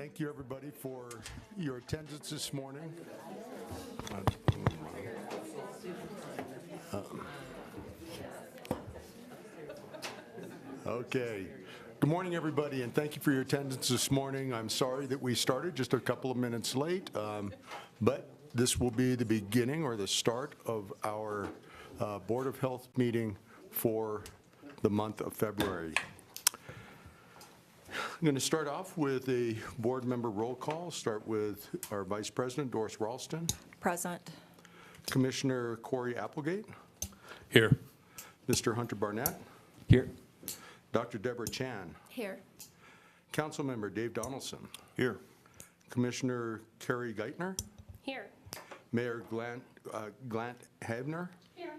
Thank you, everybody, for your attendance this morning. Okay. Good morning, everybody, and thank you for your attendance this morning. I'm sorry that we started just a couple of minutes late, but this will be the beginning or the start of our Board of Health meeting for the month of February. I'm going to start off with a board member roll call. Start with our Vice President, Doris Ralston. Present. Commissioner Corey Applegate. Here. Mr. Hunter Barnett. Here. Dr. Deborah Chan. Here. Councilmember Dave Donaldson. Here. Commissioner Carrie Geithner. Here. Mayor Glant Havner. Here.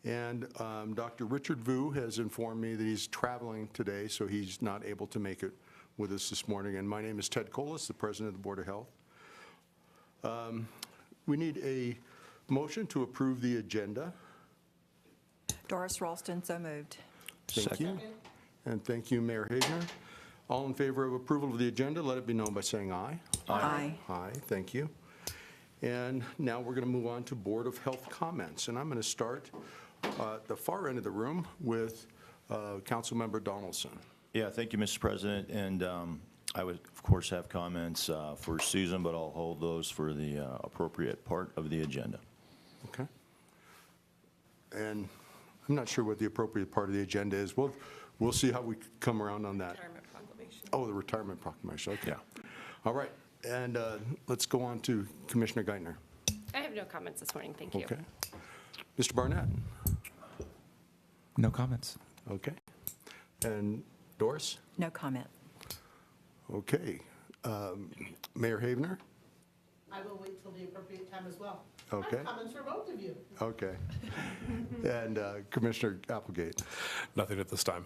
And Dr. Richard Vu has informed me that he's traveling today, so he's not able to make it with us this morning. And my name is Ted Colas, the President of the Board of Health. We need a motion to approve the agenda. Doris Ralston, so moved. Thank you. And thank you, Mayor Havner. All in favor of approval of the agenda, let it be known by saying aye. Aye. Aye, thank you. And now we're going to move on to Board of Health comments. And I'm going to start at the far end of the room with Councilmember Donaldson. Yeah, thank you, Mr. President. And I would, of course, have comments for Susan, but I'll hold those for the appropriate part of the agenda. Okay. And I'm not sure what the appropriate part of the agenda is. We'll see how we come around on that. Retirement proclamation. Oh, the retirement proclamation, okay. Yeah. All right, and let's go on to Commissioner Geithner. I have no comments this morning, thank you. Okay. Mr. Barnett? No comments. Okay. And Doris? No comment. Okay. Mayor Havner? I will wait till the appropriate time as well. Okay. I have comments for both of you. Okay. And Commissioner Applegate? Nothing at this time.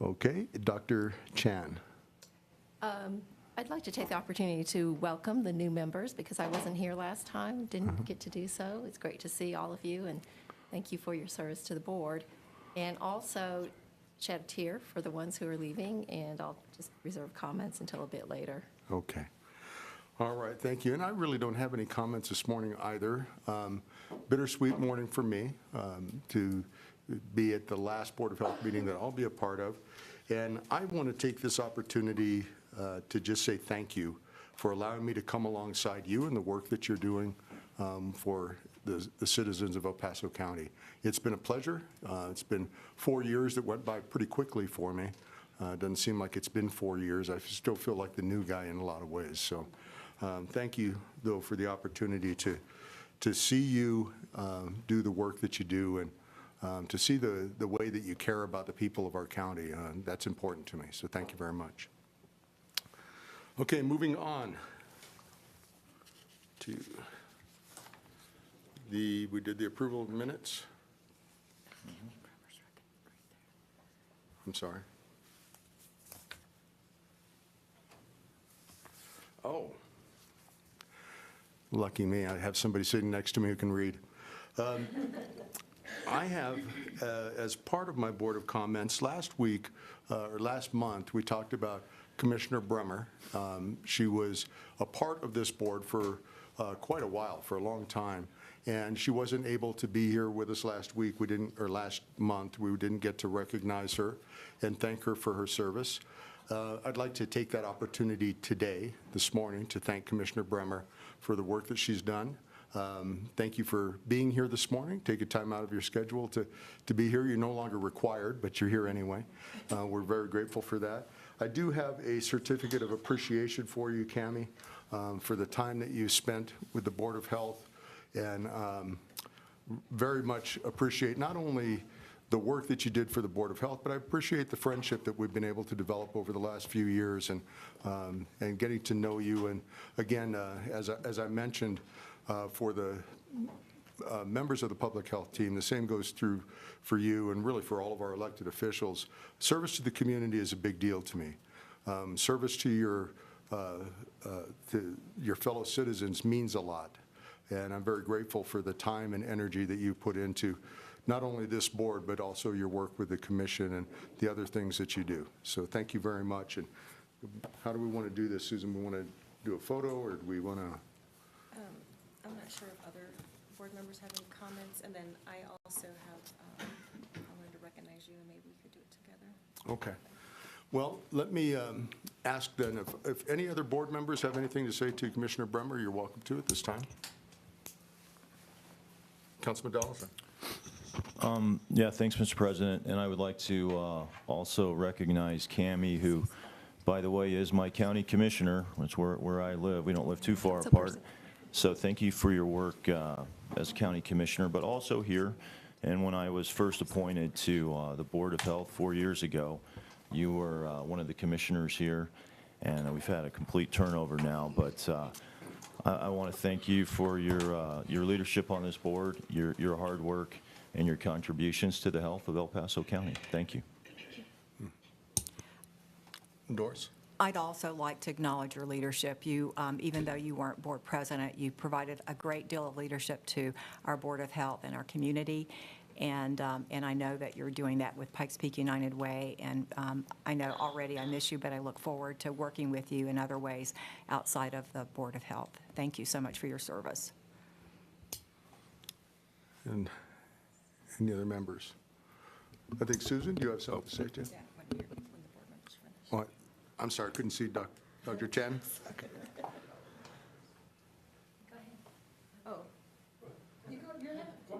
Okay. Dr. Chan? I'd like to take the opportunity to welcome the new members because I wasn't here last time, didn't get to do so. It's great to see all of you, and thank you for your service to the board. And also shed a tear for the ones who are leaving, and I'll just reserve comments until a bit later. Okay. All right, thank you. And I really don't have any comments this morning either. Bittersweet morning for me to be at the last Board of Health meeting that I'll be a part of. And I want to take this opportunity to just say thank you for allowing me to come alongside you and the work that you're doing for the citizens of El Paso County. It's been a pleasure. It's been 4 years that went by pretty quickly for me. It doesn't seem like it's been 4 years. I still feel like the new guy in a lot of ways. So thank you, though, for the opportunity to see you do the work that you do and to see the way that you care about the people of our county. That's important to me. So thank you very much. Okay, moving on to we did the approval of minutes. I'm sorry. Oh, lucky me, I have somebody sitting next to me who can read. I have, as part of my board of comments, last week, or last month, we talked about Commissioner Bremer. She was a part of this board for quite a while, for a long time, and she wasn't able to be here with us last week. Last month, we didn't get to recognize her and thank her for her service. I'd like to take that opportunity today, this morning, to thank Commissioner Bremer for the work that she's done. Thank you for being here this morning. Take a time out of your schedule to be here. You're no longer required, but you're here anyway. We're very grateful for that. I do have a certificate of appreciation for you, Cammie, for the time that you spent with the Board of Health, and very much appreciate not only the work that you did for the Board of Health, but I appreciate the friendship that we've been able to develop over the last few years and getting to know you. And again, as I mentioned, for the members of the public health team, the same goes through for you and really for all of our elected officials. Service to the community is a big deal to me. Service to your fellow citizens means a lot. And I'm very grateful for the time and energy that you put into not only this board, but also your work with the commission and the other things that you do. So thank you very much. And How do we want to do this, Susan? We want to do a photo, or do we want to? I'm not sure if other board members have any comments, and then I also have, I wanted to recognize you, and maybe we could do it together. Okay. Well, let me ask then, if any other board members have anything to say to Commissioner Bremer, you're welcome to at this time. Councilman Dollison. Yeah, thanks, Mr. President. And I would like to also recognize Cammie, who, by the way, is my county commissioner. That's where I live. We don't live too far apart. So thank you for your work as county commissioner, but also here. And when I was first appointed to the Board of Health 4 years ago, you were one of the commissioners here, and we've had a complete turnover now. But I want to thank you for your leadership on this board, your hard work, and your contributions to the health of El Paso County. Thank you. Doris? I'd also like to acknowledge your leadership. You, even though you weren't board president, you provided a great deal of leadership to our Board of Health and our community. And I know that you're doing that with Pikes Peak United Way. And I know already I miss you, but I look forward to working with you in other ways outside of the Board of Health. Thank you so much for your service. And any other members? I think, Susan, do you have something to say, too? Yeah, when the board members finish. What? I'm sorry, I couldn't see Dr. Chen.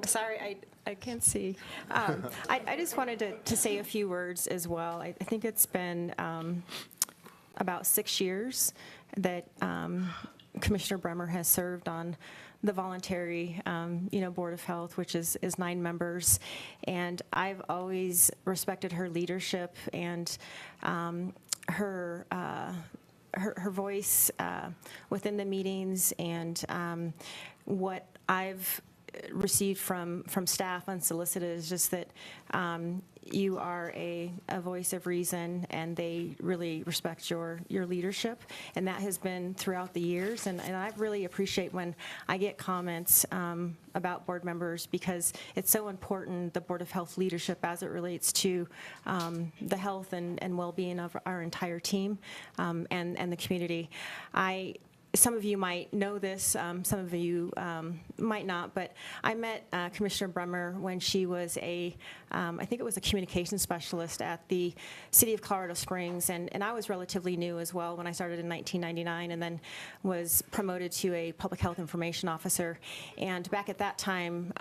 Sorry, I can't see. I just wanted to say a few words as well. I think it's been about 6 years that Commissioner Bremer has served on the voluntary, Board of Health, which is 9 members. And I've always respected her leadership and her voice within the meetings, and what I've received from staff unsolicited is just that you are a voice of reason, and they really respect your leadership, and that has been throughout the years. And I really appreciate when I get comments about board members, because it's so important, the Board of Health leadership, as it relates to the health and well-being of our entire team and the community. Some of you might know this, some of you might not, but I met Commissioner Bremer when she was I think it was a communications specialist at the City of Colorado Springs, and I was relatively new as well when I started in 1999, and then was promoted to a public health information officer. And back at that time,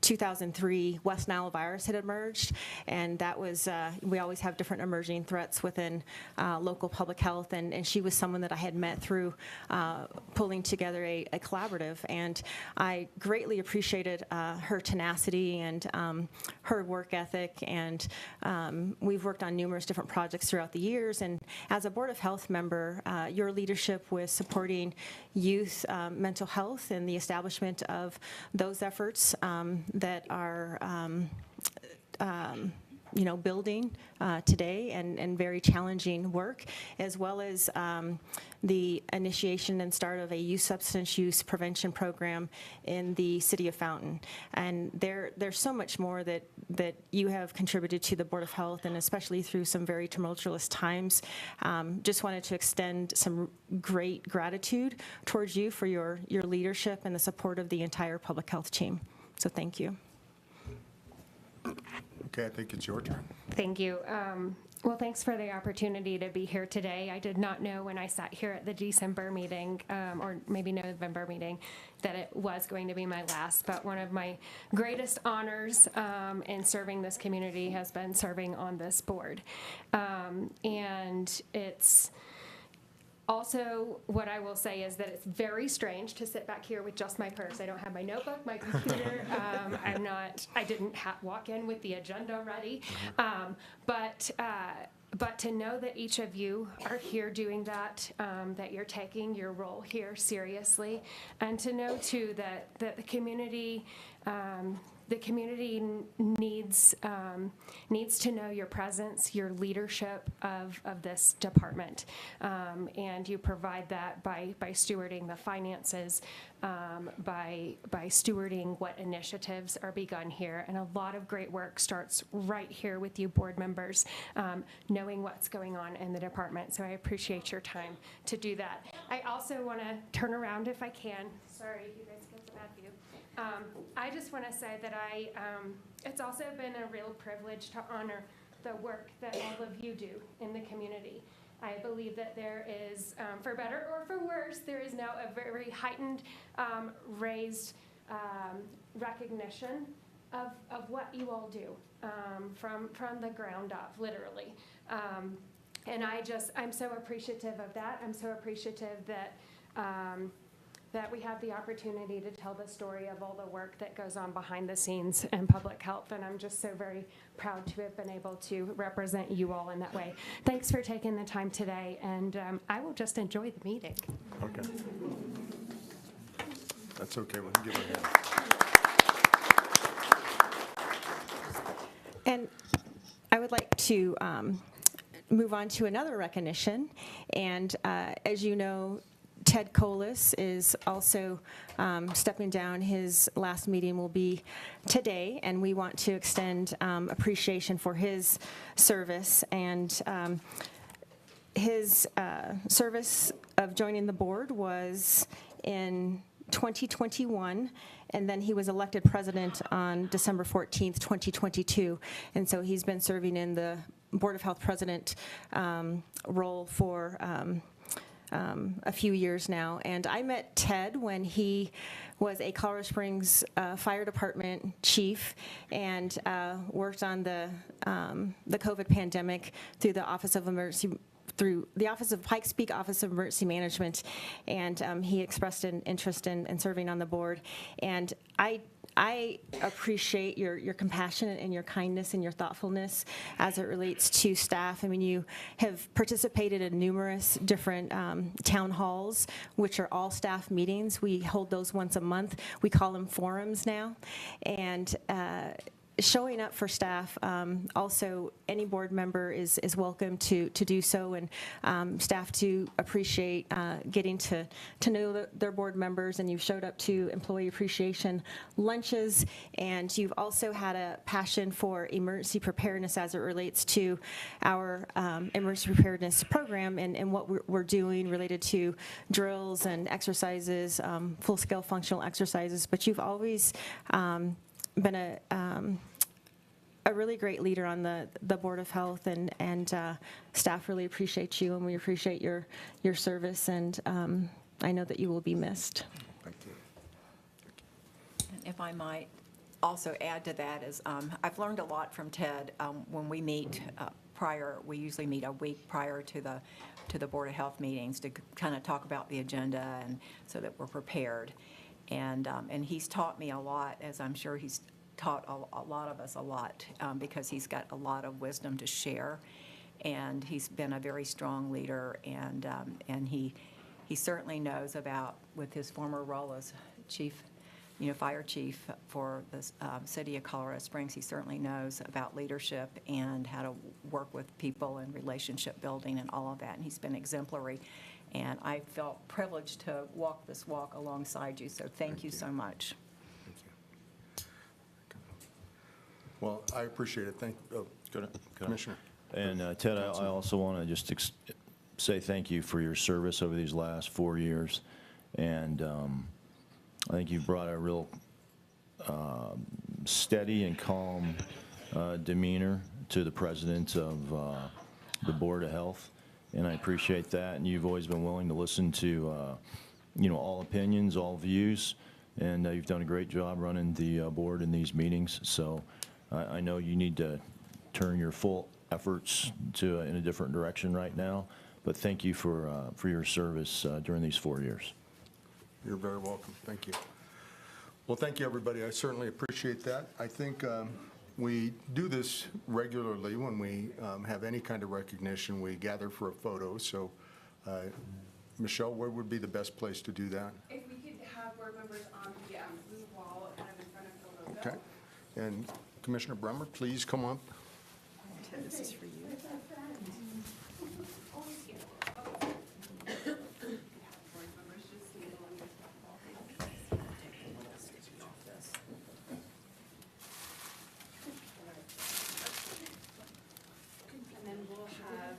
2003, West Nile virus had emerged, and that was, we always have different emerging threats within local public health, and she was someone that I had met through pulling together a collaborative, and I greatly appreciated her tenacity and her work ethic, and we've worked on numerous different projects throughout the years. And as a Board of Health member, your leadership with supporting youth mental health and the establishment of those efforts that are building today, and very challenging work, as well as the initiation and start of a youth substance use prevention program in the city of Fountain. And there's so much more that you have contributed to the Board of Health, and especially through some very tumultuous times. Just wanted to extend some great gratitude towards you for your leadership and the support of the entire public health team. So thank you. Okay, I think it's your turn. Thank you. Well, thanks for the opportunity to be here today. I did not know when I sat here at the December meeting, or maybe November meeting, that it was going to be my last, but one of my greatest honors in serving this community has been serving on this board. And it's also, what I will say is that it's very strange to sit back here with just my purse. I don't have my notebook, my computer. I didn't walk in with the agenda ready. But to know that each of you are here doing that, that you're taking your role here seriously, and to know too that the community the community needs to know your presence, your leadership of this department. And you provide that by stewarding the finances, by stewarding what initiatives are begun here. And a lot of great work starts right here with you board members, knowing what's going on in the department. So I appreciate your time to do that. I also want to turn around if I can. Sorry, you guys get the bad view. I just want to say that it's also been a real privilege to honor the work that all of you do in the community. I believe that there is, for better or for worse, there is now a very heightened, raised recognition of what you all do from the ground up, literally. And I'm so appreciative of that. I'm so appreciative that we have the opportunity to tell the story of all the work that goes on behind the scenes in public health, and I'm just so very proud to have been able to represent you all in that way. Thanks for taking the time today, and I will just enjoy the meeting. Okay. That's okay, we can give her a hand. And I would like to move on to another recognition. And as you know, Ted Colas is also stepping down. His last meeting will be today, and we want to extend appreciation for his service and his service of joining the board was in 2021, and then he was elected president on December 14th, 2022. And so he's been serving in the Board of Health president role for a few years now. And I met Ted when he was a Colorado Springs Fire Department chief and worked on the COVID pandemic through the Office of Pikes Peak Office of Emergency Management, and he expressed an interest in serving on the board. And I appreciate your compassion and your kindness and your thoughtfulness as it relates to staff. I mean, you have participated in numerous different town halls, which are all staff meetings. We hold those once a month. We call them forums now. And showing up for staff, also any board member is welcome to do so, and staff to appreciate getting to know their board members. And you've showed up to employee appreciation lunches, and you've also had a passion for emergency preparedness as it relates to our emergency preparedness program and what we're doing related to drills and exercises, full-scale functional exercises. But you've always been a really great leader on the Board of Health, and staff really appreciate you, and we appreciate your service, and I know that you will be missed. Thank you. And if I might also add to that is, I've learned a lot from Ted. When we meet we usually meet a week prior to the Board of Health meetings to kind of talk about the agenda and so that we're prepared. And he's taught me a lot, as I'm sure he's taught a lot of us a lot, because he's got a lot of wisdom to share, and he's been a very strong leader, and he certainly knows about, with his former role as chief, fire chief for the city of Colorado Springs, he certainly knows about leadership and how to work with people and relationship building and all of that, and he's been exemplary. And I felt privileged to walk this walk alongside you, so thank you so much. Well, I appreciate it. Commissioner. And Ted, I also want to just say thank you for your service over these last 4 years. And I think you've brought a real steady and calm demeanor to the president of the Board of Health. And I appreciate that. And you've always been willing to listen to, all opinions, all views. And you've done a great job running the board in these meetings. So I know you need to turn your full efforts in a different direction right now, but thank you for your service during these 4 years. You're very welcome. Thank you. Well, thank you, everybody. I certainly appreciate that. I think we do this regularly when we have any kind of recognition. We gather for a photo. So, Michelle, where would be the best place to do that? If we could have board members on the blue wall kind of in front of the logo. Okay. And Commissioner Bremer, please come up. This is for you. And then we'll have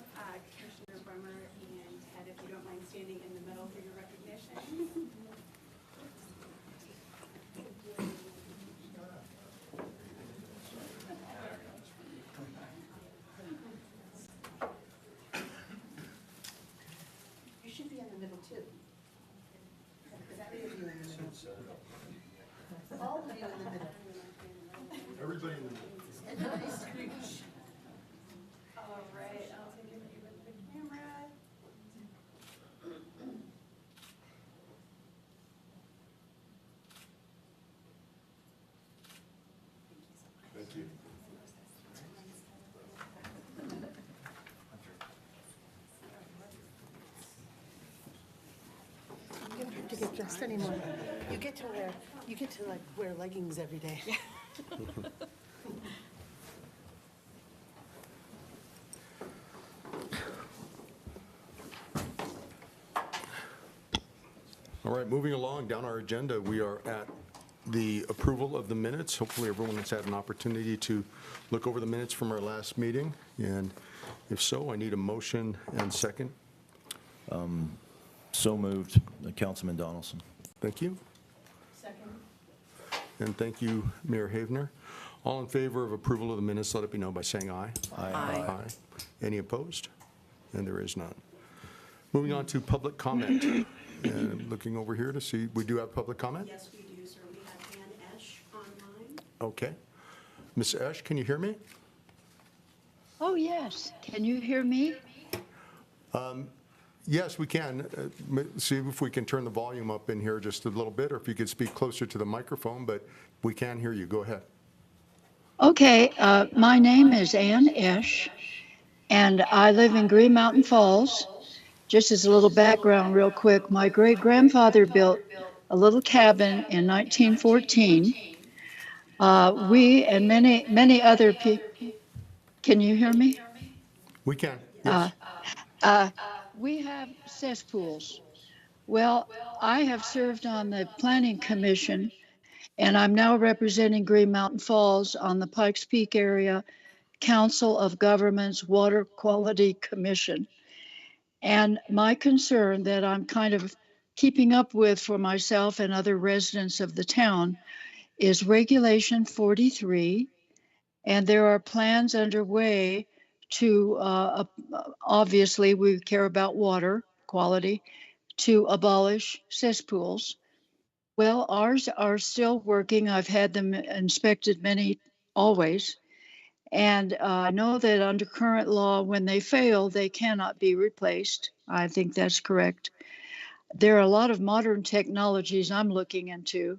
Commissioner Bremer and Ted, if you don't mind standing in the middle for your recognition. You should be in the middle too. Three of you in the middle. All of you in the middle. Everybody in the middle. All right, I'll take a view with the camera. Thank you. You don't have to get dressed anymore. You get to like wear leggings every day. All right, moving along down our agenda, we are at the approval of the minutes. Hopefully, everyone has had an opportunity to look over the minutes from our last meeting, and if so, I need a motion and second. So moved, Councilman Donaldson. Thank you, Second. and thank you, Mayor Havener. All in favor of approval of the minutes, let it be known by saying aye. Aye. Any opposed? And there is none. Moving on to public comment. And looking over here to see, we do have public comment? Yes, we do, sir. We have Ann Esch online. Okay. Ms. Esch, can you hear me? Oh, yes. Can you hear me? Yes, we can. See if we can turn the volume up in here just a little bit, or if you could speak closer to the microphone, but we can hear you. Go ahead. Okay, my name is Ann Esch, and I live in Green Mountain Falls. Just as a little background, real quick, my great-grandfather built a little cabin in 1914. We and many other people. Can you hear me? We can, yes. We have cesspools. Well, I have served on the Planning Commission, and I'm now representing Green Mountain Falls on the Pikes Peak Area Council of Governments Water Quality Commission. And my concern that I'm kind of keeping up with for myself and other residents of the town is Regulation 43, and there are plans underway to, obviously, we care about water quality, to abolish cesspools. Well, ours are still working. I've had them inspected always. And I know that under current law, when they fail, they cannot be replaced. I think that's correct. There are a lot of modern technologies I'm looking into.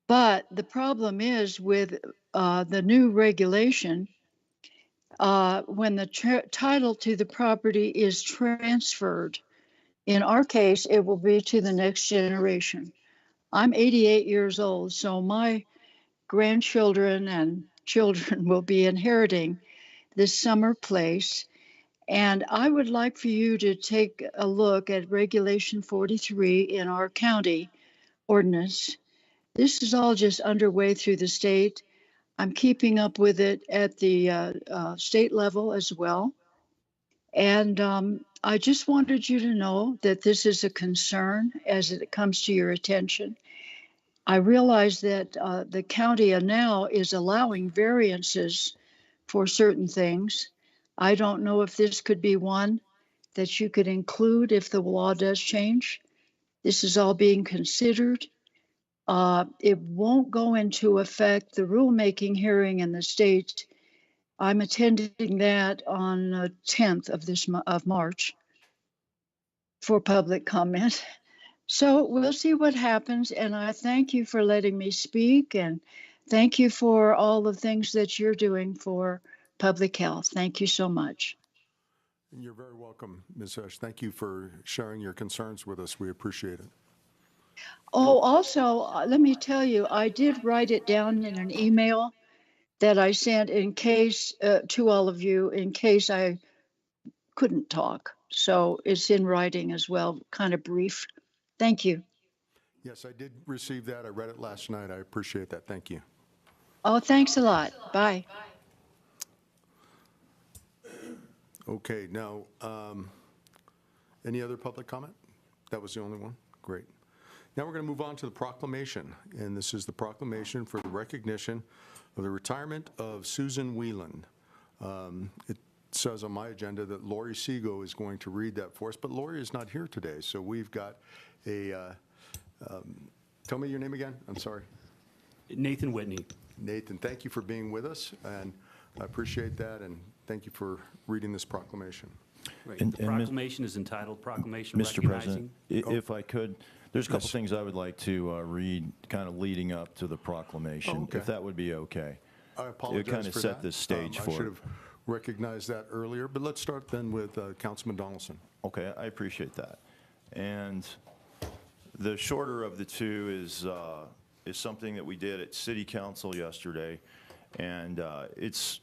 But the problem is with the new regulation, when the title to the property is transferred, in our case, it will be to the next generation. I'm 88 years old, so my grandchildren and children will be inheriting this summer place. And I would like for you to take a look at Regulation 43 in our county ordinance. This is all just underway through the state. I'm keeping up with it at the state level as well. And I just wanted you to know that this is a concern as it comes to your attention. I realize that the county now is allowing variances for certain things. I don't know if this could be one that you could include if the law does change. This is all being considered. It won't go into effect, the rulemaking hearing in the state. I'm attending that on the 10th of March for public comment. So we'll see what happens, and I thank you for letting me speak, and thank you for all the things that you're doing for public health. Thank you so much. And you're very welcome, Ms. Esch. Thank you for sharing your concerns with us. We appreciate it. Oh, also, let me tell you, I did write it down in an email that I sent in case to all of you in case I couldn't talk. So it's in writing as well, kind of brief. Thank you. Yes, I did receive that. I read it last night. I appreciate that. Thank you. Oh, thanks a lot. Bye. Okay, now, any other public comment? That was the only one? Great. Now we're going to move on to the proclamation, and this is the proclamation for the recognition of the retirement of Susan Whelan. It says on my agenda that Lori Segal is going to read that for us, but Lori is not here today, so we've got tell me your name again, I'm sorry. Nathan Whitney. Nathan, thank you for being with us, and I appreciate that, and thank you for reading this proclamation. Right. And- The and Mis- proclamation is entitled Proclamation Mr. Recognizing. President, if I could, there's a couple Yes. things I would like to read, kind of leading up to the proclamation, Oh, okay. if that would be okay. I apologize kind of for set that. the stage I for should it. have recognized that earlier, but let's start then with Councilman Donaldson. Okay, I appreciate that. And the shorter of the two is something that we did at City Council yesterday, and it's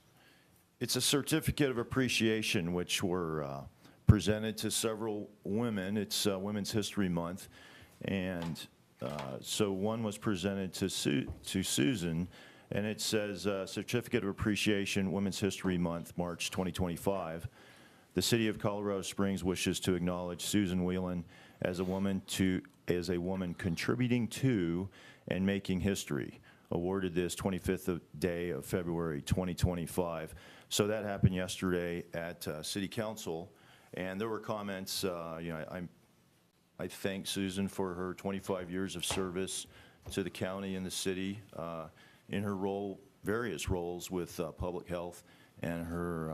a certificate of appreciation which were presented to several women. It's Women's History Month, and so one was presented to Susan, and it says Certificate of Appreciation, Women's History Month, March 2025. The City of Colorado Springs wishes to acknowledge Susan Whelan as a woman contributing to and making history. Awarded this 25th day of February 2025. So that happened yesterday at City Council, and there were comments. I thank Susan for her 25 years of service to the county and the city in her various roles with public health, and her,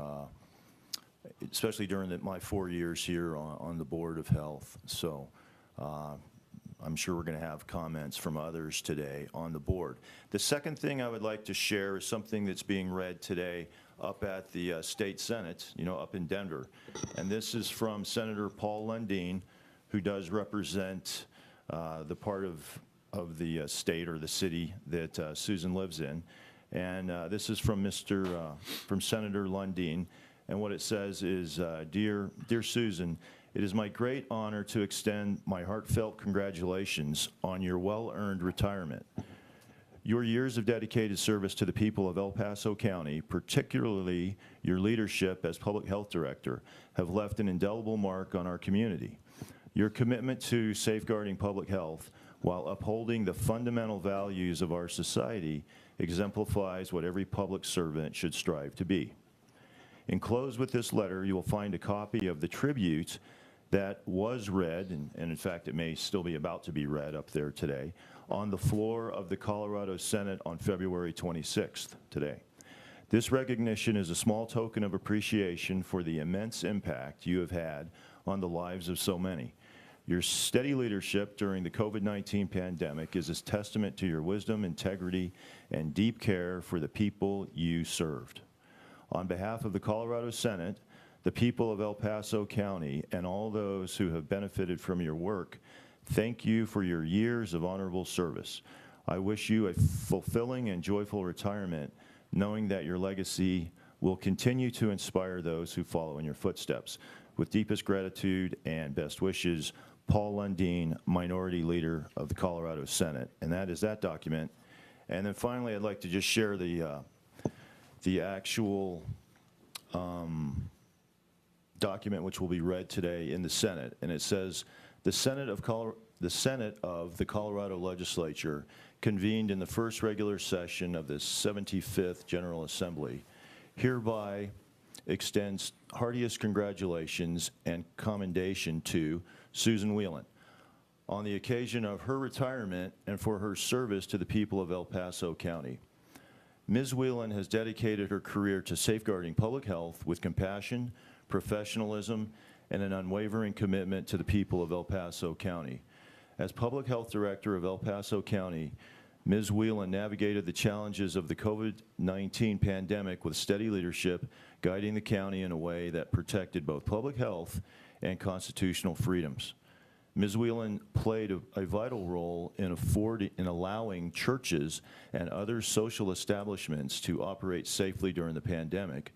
especially during my 4 years here on the Board of Health. So I'm sure we're going to have comments from others today on the board. The second thing I would like to share is something that's being read today up at the State Senate, up in Denver. And this is from Senator Paul Lundeen, who does represent the part of the state or the city that Susan lives in. And this is from Senator Lundeen. And what it says is, Dear Susan, it is my great honor to extend my heartfelt congratulations on your well-earned retirement. Your years of dedicated service to the people of El Paso County, particularly your leadership as Public Health Director, have left an indelible mark on our community. Your commitment to safeguarding public health while upholding the fundamental values of our society exemplifies what every public servant should strive to be. Enclosed with this letter, you will find a copy of the tribute that was read, and in fact it may still be about to be read up there today, on the floor of the Colorado Senate on February 26th today. This recognition is a small token of appreciation for the immense impact you have had on the lives of so many. Your steady leadership during the COVID-19 pandemic is a testament to your wisdom, integrity, and deep care for the people you served. On behalf of the Colorado Senate, the people of El Paso County, and all those who have benefited from your work, thank you for your years of honorable service. I wish you a fulfilling and joyful retirement, knowing that your legacy will continue to inspire those who follow in your footsteps. With deepest gratitude and best wishes, Paul Lundeen, Minority Leader of the Colorado Senate. And that is that document. And then finally, I'd like to just share the actual document which will be read today in the Senate. And it says, the Senate of the Colorado Legislature convened in the first regular session of the 75th General Assembly hereby extends heartiest congratulations and commendation to Susan Whelan on the occasion of her retirement and for her service to the people of El Paso County. Ms. Whelan has dedicated her career to safeguarding public health with compassion, professionalism, and an unwavering commitment to the people of El Paso County. As Public Health Director of El Paso County, Ms. Whelan navigated the challenges of the COVID-19 pandemic with steady leadership, guiding the county in a way that protected both public health and constitutional freedoms. Ms. Whelan played a vital role in allowing churches and other social establishments to operate safely during the pandemic,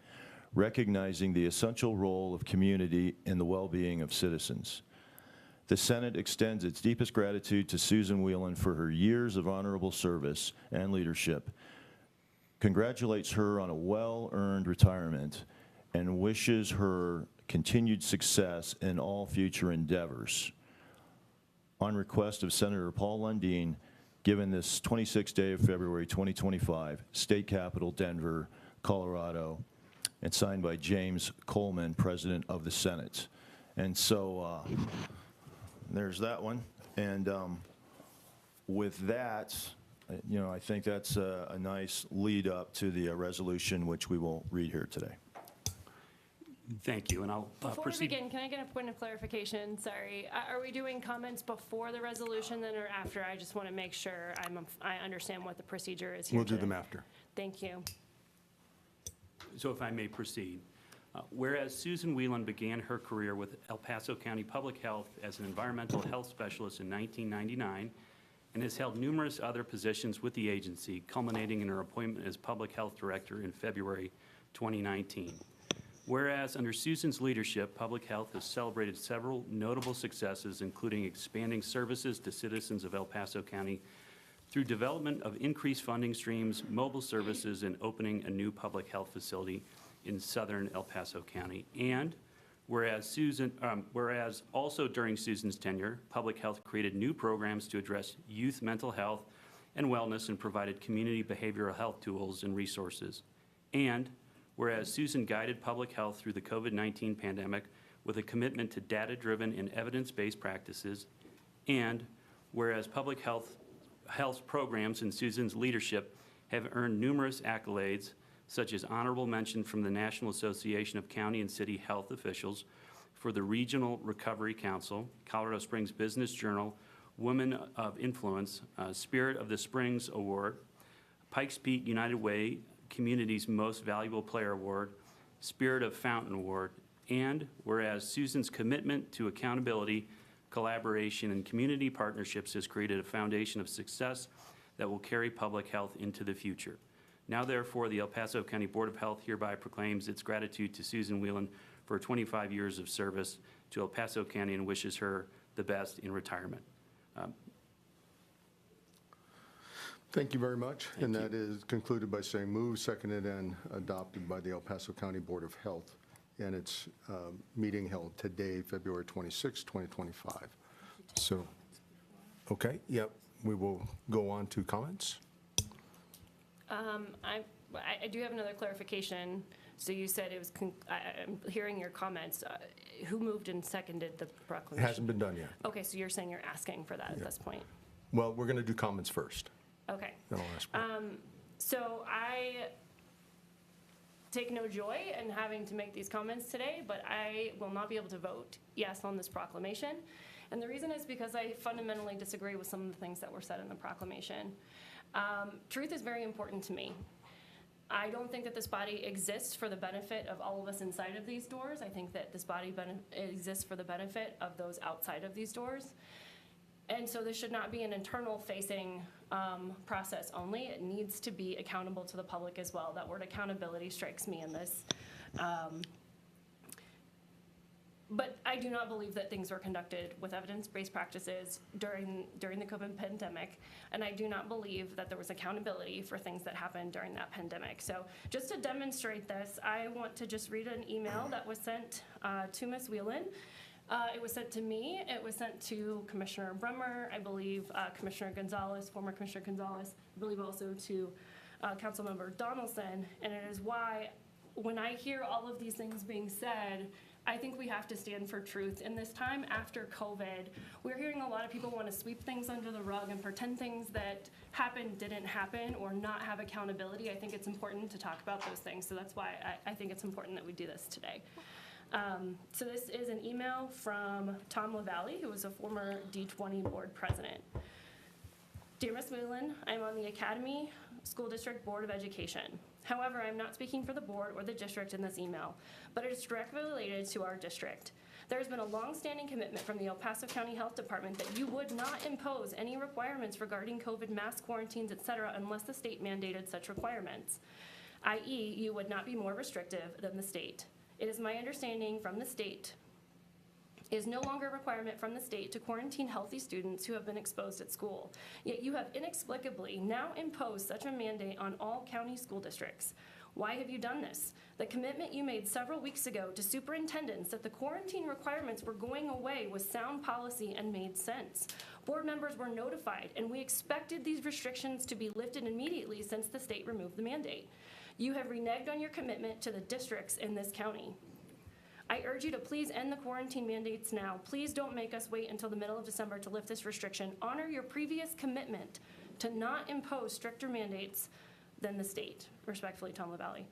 recognizing the essential role of community in the well-being of citizens. The Senate extends its deepest gratitude to Susan Whelan for her years of honorable service and leadership, congratulates her on a well-earned retirement, and wishes her continued success in all future endeavors. On request of Senator Paul Lundeen, given this 26th day of February 2025, State Capitol, Denver, Colorado, and signed by James Coleman, President of the Senate. And so there's that one. And with that, I think that's a nice lead up to the resolution which we will read here today. Thank you, and I'll Before we proceed. begin, can I get a point of clarification? Sorry. Are we doing comments before the resolution then or after? I just want to make sure I understand what the procedure is here We'll do today. them after. Thank you. So if I may proceed. Whereas Susan Whelan began her career with El Paso County Public Health as an environmental health specialist in 1999 and has held numerous other positions with the agency, culminating in her appointment as Public Health Director in February 2019. Whereas under Susan's leadership, Public Health has celebrated several notable successes, including expanding services to citizens of El Paso County through development of increased funding streams, mobile services, and opening a new public health facility in southern El Paso County. And whereas also during Susan's tenure, Public Health created new programs to address youth mental health and wellness and provided community behavioral health tools and resources. And whereas Susan guided Public Health through the COVID-19 pandemic with a commitment to data-driven and evidence-based practices. And whereas Public Health's programs in Susan's leadership have earned numerous accolades, such as honorable mention from the National Association of County and City Health Officials for the Regional Recovery Council, Colorado Springs Business Journal, Women of Influence, Spirit of the Springs Award, Pikes Peak United Way Community's Most Valuable Player Award, Spirit of Fountain Award, and whereas Susan's commitment to accountability, collaboration, and community partnerships has created a foundation of success that will carry public health into the future. Now, therefore, the El Paso County Board of Health hereby proclaims its gratitude to Susan Whelan for 25 years of service to El Paso County and wishes her the best in retirement. Thank you very much. And that is concluded by saying moved, seconded, and adopted by the El Paso County Board of Health. And its meeting held today, February 26, 2025. So, okay, yep, we will go on to comments. I do have another clarification. So you said it was, I'm hearing your comments. Who moved and seconded the It proclamation? hasn't been done yet. Okay, so you're saying you're asking for that at this point? Well, we're going to do comments first. Okay. Then I'll ask. So I take no joy in having to make these comments today, but I will not be able to vote yes on this proclamation. And the reason is because I fundamentally disagree with some of the things that were said in the proclamation. Truth is very important to me. I don't think that this body exists for the benefit of all of us inside of these doors. I think that this body exists for the benefit of those outside of these doors. And so this should not be an internal facing process only. It needs to be accountable to the public as well. That word accountability strikes me in this. But I do not believe that things were conducted with evidence-based practices during the COVID pandemic, and I do not believe that there was accountability for things that happened during that pandemic. So just to demonstrate this, I want to just read an email that was sent to Ms. Whelan. It was sent to me, it was sent to Commissioner Bremer, I believe Commissioner Gonzalez, former Commissioner Gonzalez, I believe also to Councilmember Donaldson, and it is why when I hear all of these things being said, I think we have to stand for truth. In this time after COVID, we're hearing a lot of people want to sweep things under the rug and pretend things that happened didn't happen or not have accountability. I think it's important to talk about those things, so that's why I think it's important that we do this today. So this is an email from Tom LaValle, who was a former D20 board president. Dear Ms. Whelan, I'm on the Academy School District Board of Education. However, I'm not speaking for the board or the district in this email, but it is directly related to our district. There's been a longstanding commitment from the El Paso County Health Department that you would not impose any requirements regarding COVID mass quarantines, et cetera, unless the state mandated such requirements, i.e., you would not be more restrictive than the state. It is my understanding from the state is no longer a requirement from the state to quarantine healthy students who have been exposed at school. Yet you have inexplicably now imposed such a mandate on all county school districts. Why have you done this? The commitment you made several weeks ago to superintendents that the quarantine requirements were going away was sound policy and made sense. Board members were notified, and we expected these restrictions to be lifted immediately since the state removed the mandate. You have reneged on your commitment to the districts in this county. I urge you to please end the quarantine mandates now. Please don't make us wait until the middle of December to lift this restriction. Honor your previous commitment to not impose stricter mandates than the state. Respectfully, Tom LaValle.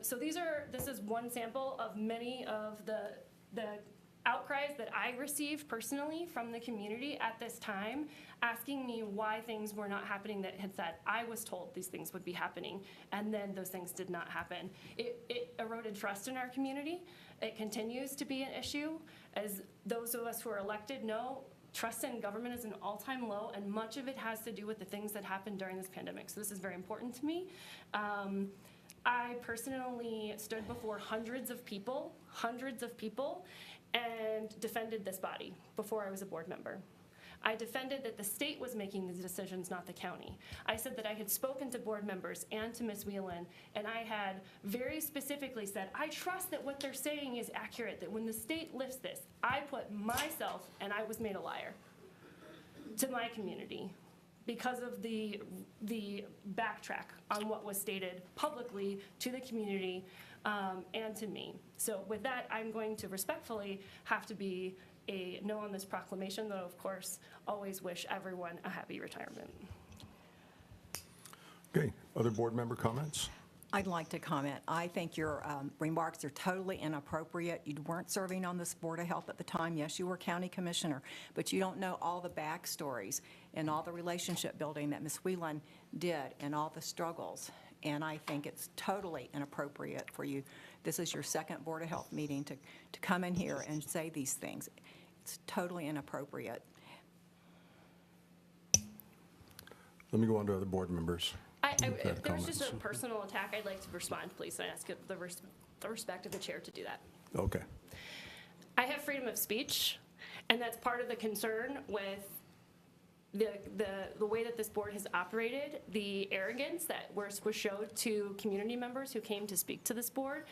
So this is one sample of many of the outcries that I received personally from the community at this time, asking me why things were not happening that had said I was told these things would be happening, and then those things did not happen. It eroded trust in our community. It continues to be an issue. As those of us who are elected know, trust in government is an all-time low, and much of it has to do with the things that happened during this pandemic. So this is very important to me. I personally stood before hundreds of people, and defended this body before I was a board member. I defended that the state was making these decisions, not the county. I said that I had spoken to board members and to Ms. Whelan, and I had very specifically said, I trust that what they're saying is accurate, that when the state lifts this, I put myself, and I was made a liar to my community because of the backtrack on what was stated publicly to the community and to me. So with that, I'm going to respectfully have to be a no on this proclamation, though of course always wish everyone a happy retirement. Okay, other board member comments? I'd like to comment. I think your remarks are totally inappropriate. You weren't serving on this Board of Health at the time. Yes, you were county commissioner, but you don't know all the backstories and all the relationship building that Ms. Whelan did and all the struggles. And I think it's totally inappropriate for you. This is your second Board of Health meeting to come in here and say these things. It's totally inappropriate. Let me go on to other board members. If there was just a personal attack, I'd like to respond, please, and ask the respect of the chair to do that. Okay. I have freedom of speech, and that's part of the concern with the way that this board has operated. The arrogance that was showed to community members who came to speak to this board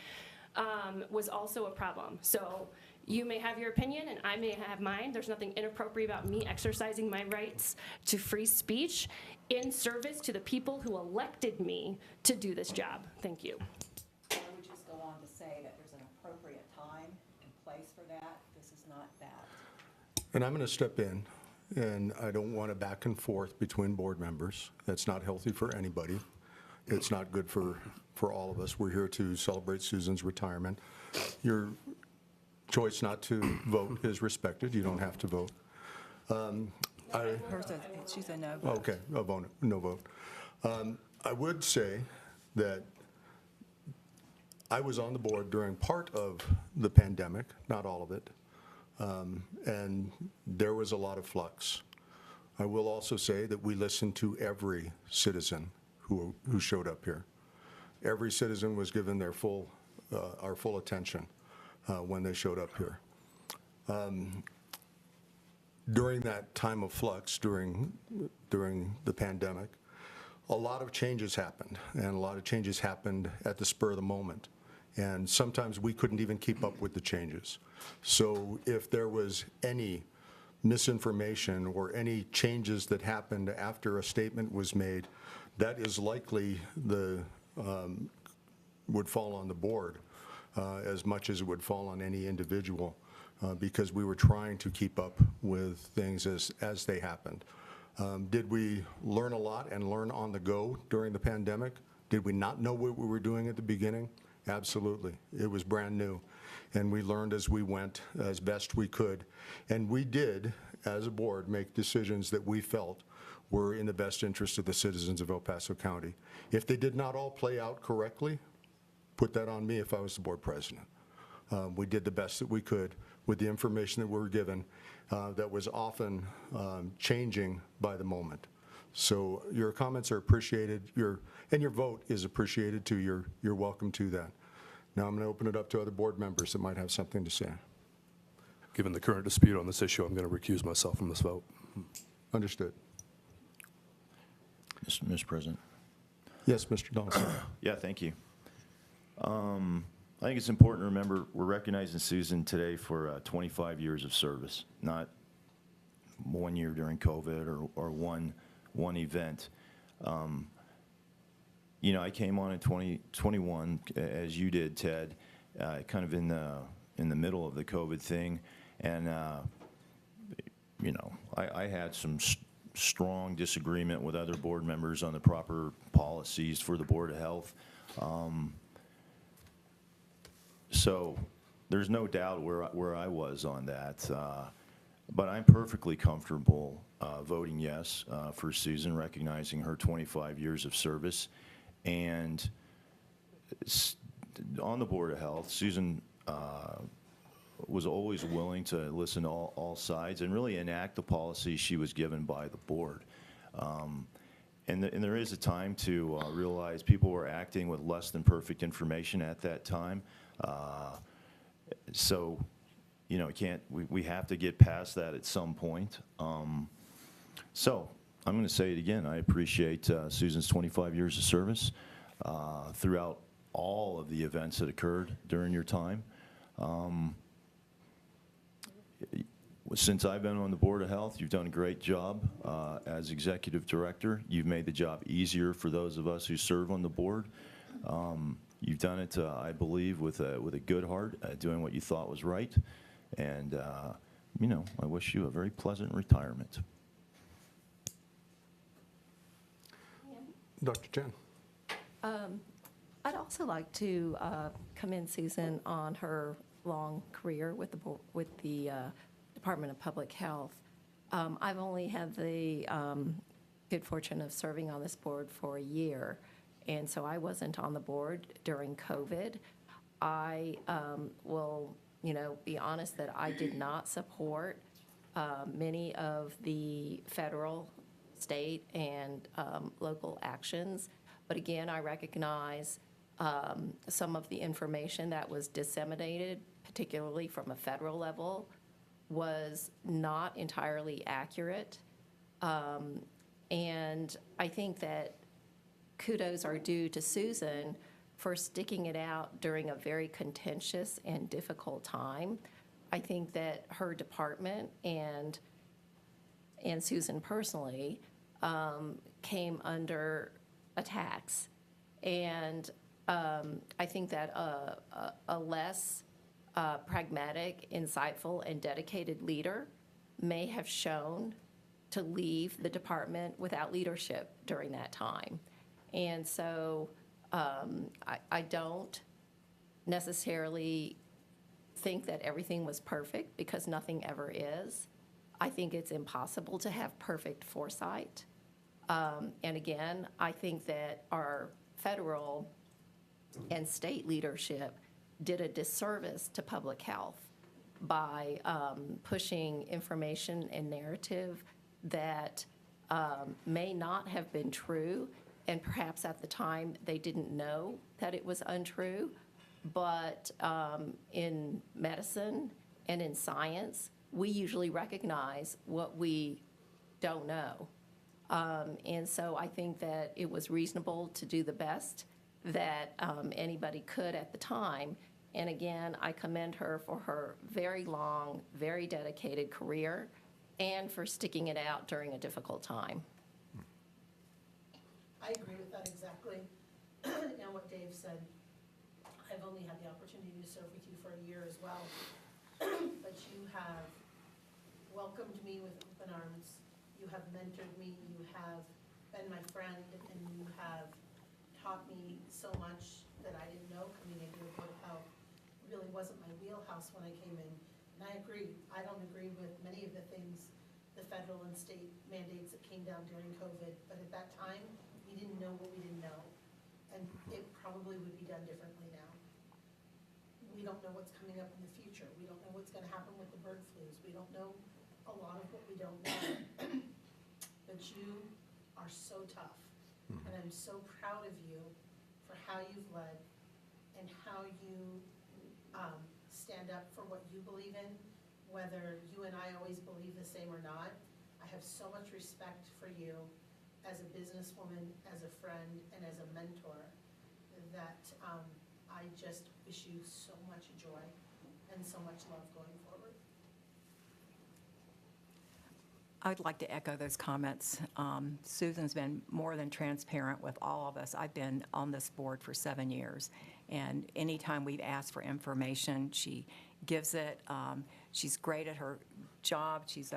was also a problem. So you may have your opinion and I may have mine. There's nothing inappropriate about me exercising my rights to free speech in service to the people who elected me to do this job. Thank you. I would just go on to say that there's an appropriate time and place for that. This is not that. And I'm going to step in, and I don't want a back and forth between board members. That's not healthy for anybody. It's not good for all of us. We're here to celebrate Susan's retirement. Your choice not to vote is respected. You don't have to vote. She's a no vote. Okay, no vote. I would say that I was on the board during part of the pandemic, not all of it, and there was a lot of flux. I will also say that we listened to every citizen who showed up here. Every citizen was given their our full attention when they showed up here. During that time of flux, during the pandemic, a lot of changes happened, and a lot of changes happened at the spur of the moment. And sometimes we couldn't even keep up with the changes. So if there was any misinformation or any changes that happened after a statement was made, that is likely would fall on the board as much as it would fall on any individual because we were trying to keep up with things as they happened. Did we learn a lot and learn on the go during the pandemic? Did we not know what we were doing at the beginning? Absolutely. It was brand new. And we learned as we went as best we could. And we did, as a board, make decisions that we felt were in the best interest of the citizens of El Paso County. If they did not all play out correctly, put that on me if I was the board president. We did the best that we could with the information that we were given that was often changing by the moment. So your comments are appreciated, and your vote is appreciated too. You're welcome to that. Now I'm going to open it up to other board members that might have something to say. Given the current dispute on this issue, I'm going to recuse myself from this vote. Understood. Mr. President. Yes, Mr. Donaldson. Yeah, thank you. I think it's important to remember we're recognizing Susan today for 25 years of service, not 1 year during COVID or one event. You know, I came on in 2021, as you did, Ted, kind of in the middle of the COVID thing, and you know, I had some strong disagreement with other board members on the proper policies for the Board of Health. So there's no doubt where I was on that. But I'm perfectly comfortable voting yes for Susan, recognizing her 25 years of service. And on the Board of Health, Susan was always willing to listen to all sides and really enact the policy she was given by the board. And there is a time to realize people were acting with less than perfect information at that time. So, you know, we have to get past that at some point. So I'm going to say it again. I appreciate Susan's 25 years of service throughout all of the events that occurred during your time. Since I've been on the Board of Health, you've done a great job as executive director. You've made the job easier for those of us who serve on the board. You've done it, I believe, with a good heart, doing what you thought was right. And, you know, I wish you a very pleasant retirement. Dr. Chen. I'd also like to commend Susan on her long career with the Department of Public Health. I've only had the good fortune of serving on this board for a year, and so I wasn't on the board during COVID. I will, you know, be honest that I did not support many of the federal, state, and local actions. But again, I recognize some of the information that was disseminated, particularly from a federal level, was not entirely accurate. And I think that kudos are due to Susan for sticking it out during a very contentious and difficult time. I think that her department and Susan personally came under attacks. And I think that a less pragmatic, insightful, and dedicated leader may have shown to leave the department without leadership during that time. And so I don't necessarily think that everything was perfect, because nothing ever is. I think it's impossible to have perfect foresight. And again, I think that our federal and state leadership did a disservice to public health by pushing information and narrative that may not have been true, and perhaps at the time they didn't know that it was untrue. But in medicine and in science, we usually recognize what we don't know. And so I think that it was reasonable to do the best that anybody could at the time. And again, I commend her for her very long, very dedicated career and for sticking it out during a difficult time. I agree with that exactly. And what Dave said, I've only had the opportunity to serve with you for a year as well. But you have welcomed me with open arms. You have mentored me. You have been my friend, and you have taught me so much that I didn't know coming into the Board of Health. It really wasn't my wheelhouse when I came in. And I agree. I don't agree with many of the things, the federal and state mandates that came down during COVID. But at that time, we didn't know what we didn't know. And it probably would be done differently now. we don't know what's coming up in the future. We don't know what's going to happen with the bird flus. We don't know a lot of what we don't know. But you are so tough, and I'm so proud of you for how you've led and how you stand up for what you believe in, whether you and I always believe the same or not. I have so much respect for you as a businesswoman, as a friend, and as a mentor that I just wish you so much joy and so much love going forward. I'd like to echo those comments. Susan's been more than transparent with all of us. I've been on this board for 7 years, and anytime we've asked for information, she gives it. She's great at her job. She's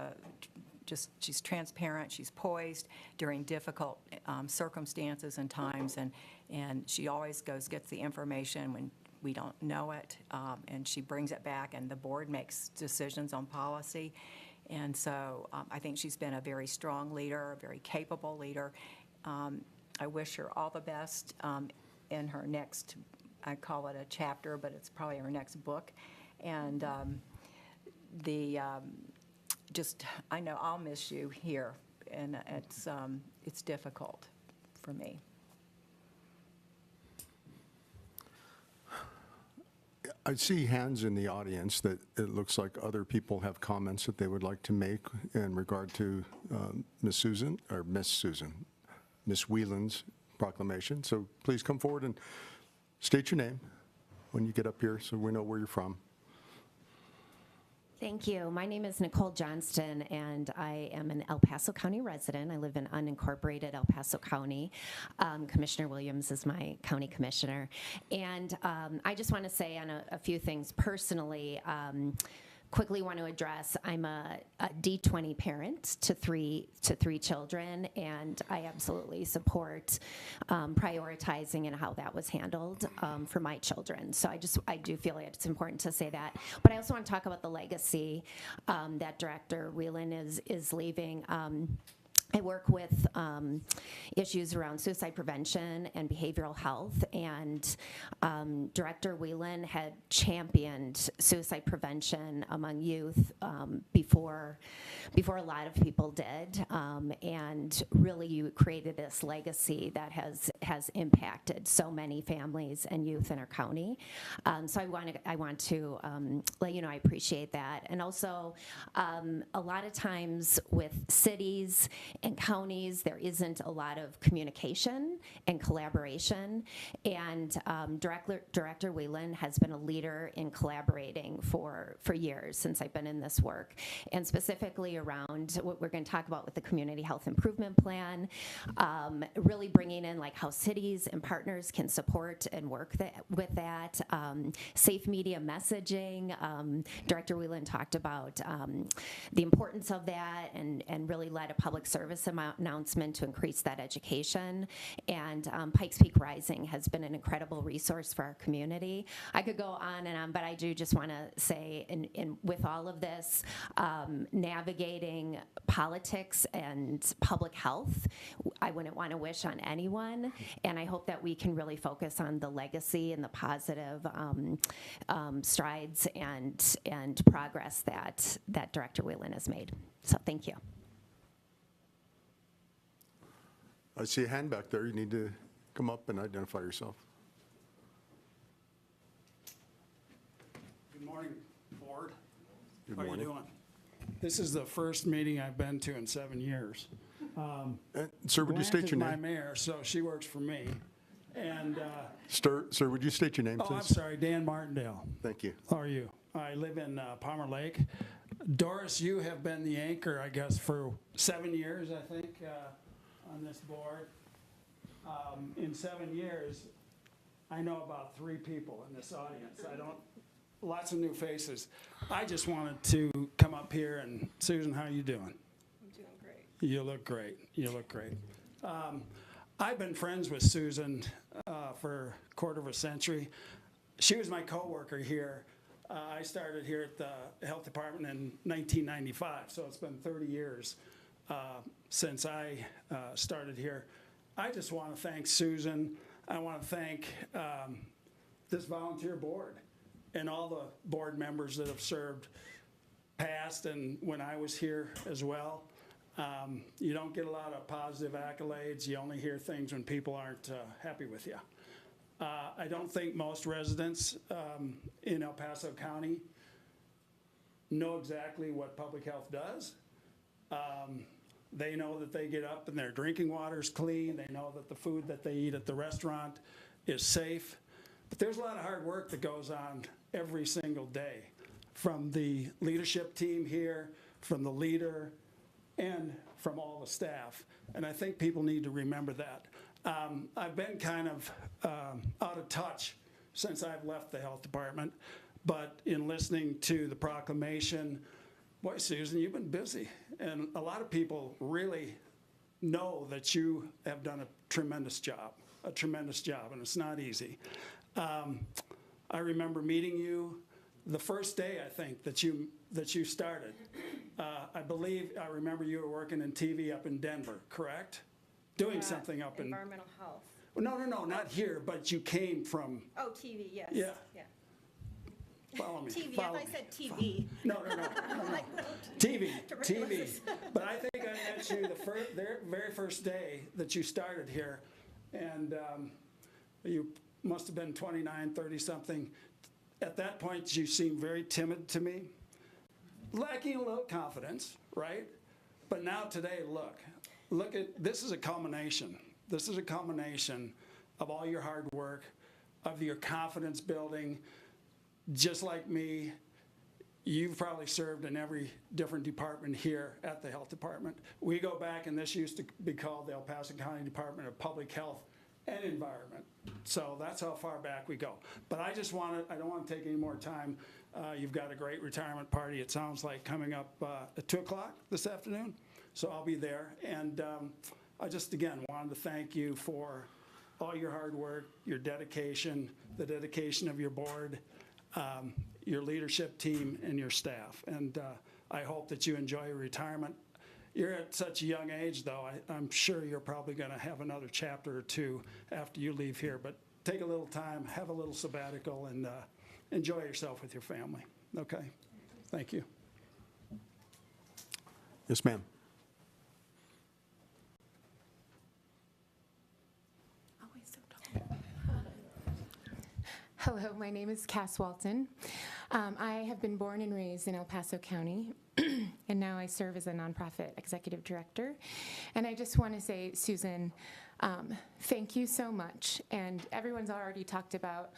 transparent. She's poised during difficult circumstances and times, and she always gets the information when we don't know it, and she brings it back, and the board makes decisions on policy. And so I think she's been a very strong leader, a very capable leader. I wish her all the best in her next, I call it a chapter, but it's probably her next book. And I know I'll miss you here, and it's difficult for me. I see hands in the audience that it looks like other people have comments that they would like to make in regard to Miss Whelan's proclamation. So please come forward and state your name when you get up here so we know where you're from. Thank you. My name is Nicole Johnston, and I am an El Paso County resident. I live in unincorporated El Paso County. Commissioner Williams is my county commissioner. And I just want to say on a few things personally. Quickly want to address, I'm a D20 parent to three children, and I absolutely support prioritizing and how that was handled for my children. So I do feel like it's important to say that. But I also want to talk about the legacy that Director Whelan is leaving. I work with issues around suicide prevention and behavioral health, and Director Whelan had championed suicide prevention among youth before a lot of people did, and really you created this legacy that has impacted so many families and youth in our county. So I want to let you know I appreciate that, and also a lot of times with cities and counties, there isn't a lot of communication and collaboration, and Director Whelan has been a leader in collaborating for years since I've been in this work, and specifically around what we're going to talk about with the Community Health Improvement Plan, really bringing in like how cities and partners can support and work with that, safe media messaging. Director Whelan talked about the importance of that and really led a public service announcement to increase that education. And Pikes Peak Rising has been an incredible resource for our community. I could go on and on, but I do just want to say, with all of this, navigating politics and public health, I wouldn't want to wish on anyone. And I hope that we can really focus on the legacy and the positive strides and progress that Director Whelan has made. So thank you. I see a hand back there. You need to come up and identify yourself. Good morning, board. Good How are morning. you doing? This is the first meeting I've been to in 7 years. Sir, would you state your Blanche is name? my mayor, so she works for me. And, Sir, would you state your name, oh, please? I'm sorry, Dan Martindale. Thank you. How are you? I live in Palmer Lake. Doris, you have been the anchor, I guess, for 7 years, I think, on this board. In 7 years, I know about 3 people in this audience. Lots of new faces. I just wanted to come up here and, Susan, how are you doing? I'm doing great. You look great. You look great. I've been friends with Susan for a quarter of a century. She was my coworker here. I started here at the health department in 1995, so it's been 30 years since I started here. I just want to thank Susan. I want to thank this volunteer board. and all the board members that have served past and when I was here as well. You don't get a lot of positive accolades. You only hear things when people aren't happy with you. I don't think most residents in El Paso County know exactly what public health does. They know that they get up and their drinking water is clean. They know that the food that they eat at the restaurant is safe. But there's a lot of hard work that goes on every single day from the leadership team here, from the leader, and from all the staff. And I think people need to remember that. I've been kind of out of touch since I've left the health department, but in listening to the proclamation, boy, Susan, you've been busy. And a lot of people really know that you have done a tremendous job, and it's not easy. I remember meeting you the first day, I think, that you started. I remember you were working in TV up in Denver, correct? Doing something up in... Environmental health. No, not here, but you came from... Oh, TV, yes. Yeah. Follow me. TV, follow I me. said TV. No. TV. But I think I met you the very first day that you started here, and you must have been 29, 30-something. At that point, you seemed very timid to me, lacking a little confidence, right? But now today, look at, this is a culmination. This is a culmination of all your hard work, of your confidence building. Just like me, you've probably served in every different department here at the health department. We go back, and this used to be called the El Paso County Department of Public Health and Environment. So that's how far back we go. But I don't want to take any more time. You've got a great retirement party, it sounds like, coming up at 2 o'clock this afternoon. So I'll be there. And I just, again, wanted to thank you for all your hard work, your dedication, the dedication of your board, your leadership team, and your staff. And I hope that you enjoy your retirement. You're at such a young age, though. I'm sure you're probably going to have another chapter or two after you leave here. But take a little time, have a little sabbatical, and enjoy yourself with your family. Okay? Thank you. Yes, ma'am. Hello, my name is Cass Walton. I have been born and raised in El Paso County, and now I serve as a nonprofit executive director. And I just want to say, Susan, thank you so much. And everyone's already talked about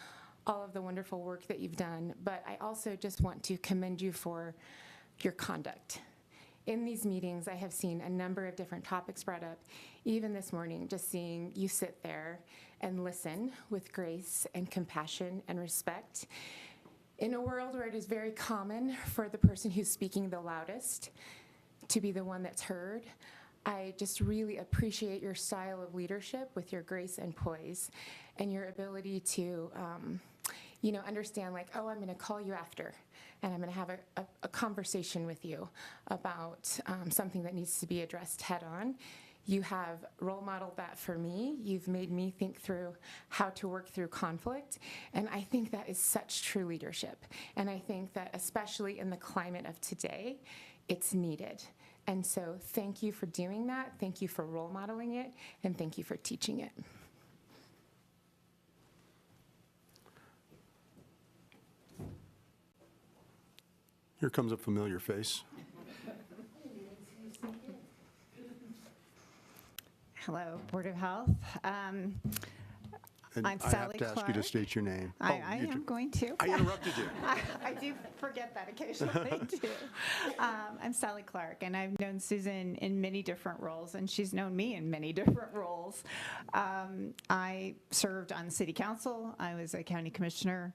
all of the wonderful work that you've done, but I also just want to commend you for your conduct. In these meetings, I have seen a number of different topics brought up. Even this morning, just seeing you sit there and listen with grace and compassion and respect. In a world where it is very common for the person who's speaking the loudest to be the one that's heard, I just really appreciate your style of leadership with your grace and poise and your ability to understand, like, oh, I'm going to call you after, and I'm going to have a conversation with you about something that needs to be addressed head on. You have role modeled that for me. You've made me think through how to work through conflict, and I think that is such true leadership. And I think that especially in the climate of today, it's needed. And so thank you for doing that. Thank you for role modeling it, and thank you for teaching it. Here comes a familiar face. Hello, Board of Health. And I'm I Sally have to ask you to Clark. state your name. I you am do. going to. I interrupted you. I do forget that occasionally, too. I'm Sally Clark, and I've known Susan in many different roles, and she's known me in many different roles. I served on the city council. I was a county commissioner.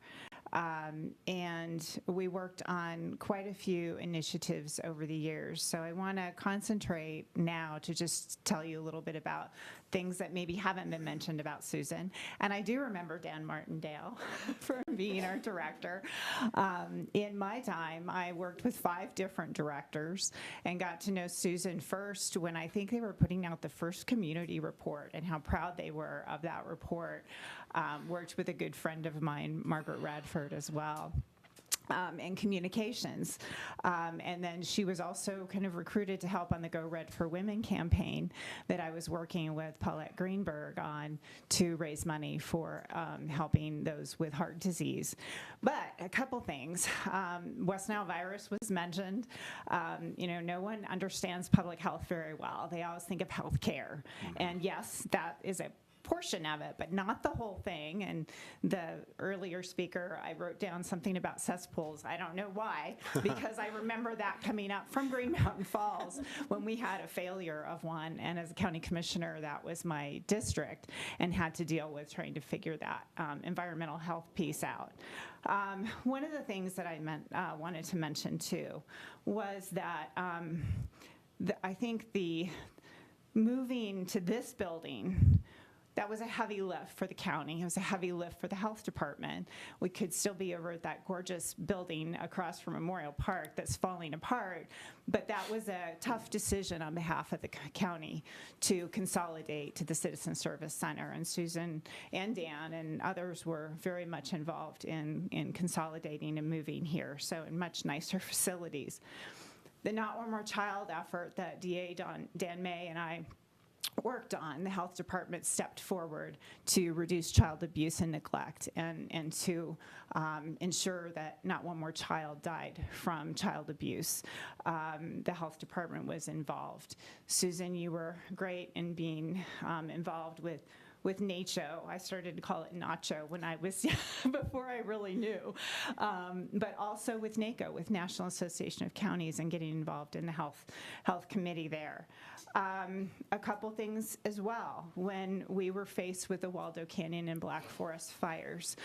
And we worked on quite a few initiatives over the years. So I want to concentrate now to just tell you a little bit about things that maybe haven't been mentioned about Susan. And I do remember Dan Martindale from being our director. In my time, I worked with 5 different directors and got to know Susan first when I think they were putting out the first community report, and how proud they were of that report. Worked with a good friend of mine, Margaret Radford, as well. and communications. And then she was also kind of recruited to help on the Go Red for Women campaign that I was working with Paulette Greenberg on to raise money for helping those with heart disease. But a couple things. West Nile virus was mentioned. No one understands public health very well. They always think of health care. And yes, that is a portion of it, but not the whole thing. And the earlier speaker, I wrote down something about cesspools. I don't know why, because I remember that coming up from Green Mountain Falls when we had a failure of one. And as a county commissioner, that was my district and had to deal with trying to figure that environmental health piece out. One of the things that I wanted to mention too was that I think the moving to this building, that was a heavy lift for the county. It was a heavy lift for the health department. We could still be over at that gorgeous building across from Memorial Park that's falling apart, but that was a tough decision on behalf of the county to consolidate to the Citizen Service Center. And Susan and Dan and others were very much involved in consolidating and moving here, so in much nicer facilities. The Not One More Child effort that DA Dan May and I worked on, the health department stepped forward to reduce child abuse and neglect and to ensure that not one more child died from child abuse. The health department was involved. Susan, you were great in being involved with NACHO. I started to call it Nacho when I was, before I really knew. But also with NACO, with National Association of Counties, and getting involved in the health committee there. A couple things as well. When we were faced with the Waldo Canyon and Black Forest fires,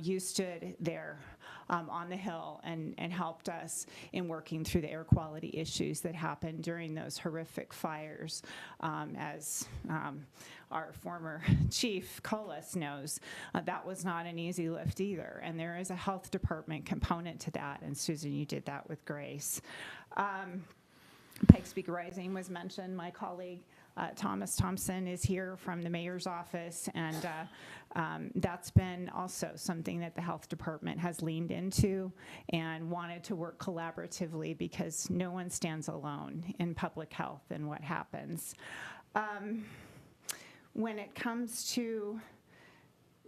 you stood there on the Hill and helped us in working through the air quality issues that happened during those horrific fires. As our former chief, Colas, knows, that was not an easy lift either. And there is a health department component to that. And Susan, you did that with grace. Pikes Peak Rising was mentioned. My colleague, Thomas Thompson, is here from the mayor's office, and that's been also something that the health department has leaned into and wanted to work collaboratively, because no one stands alone in public health and what happens. When it comes to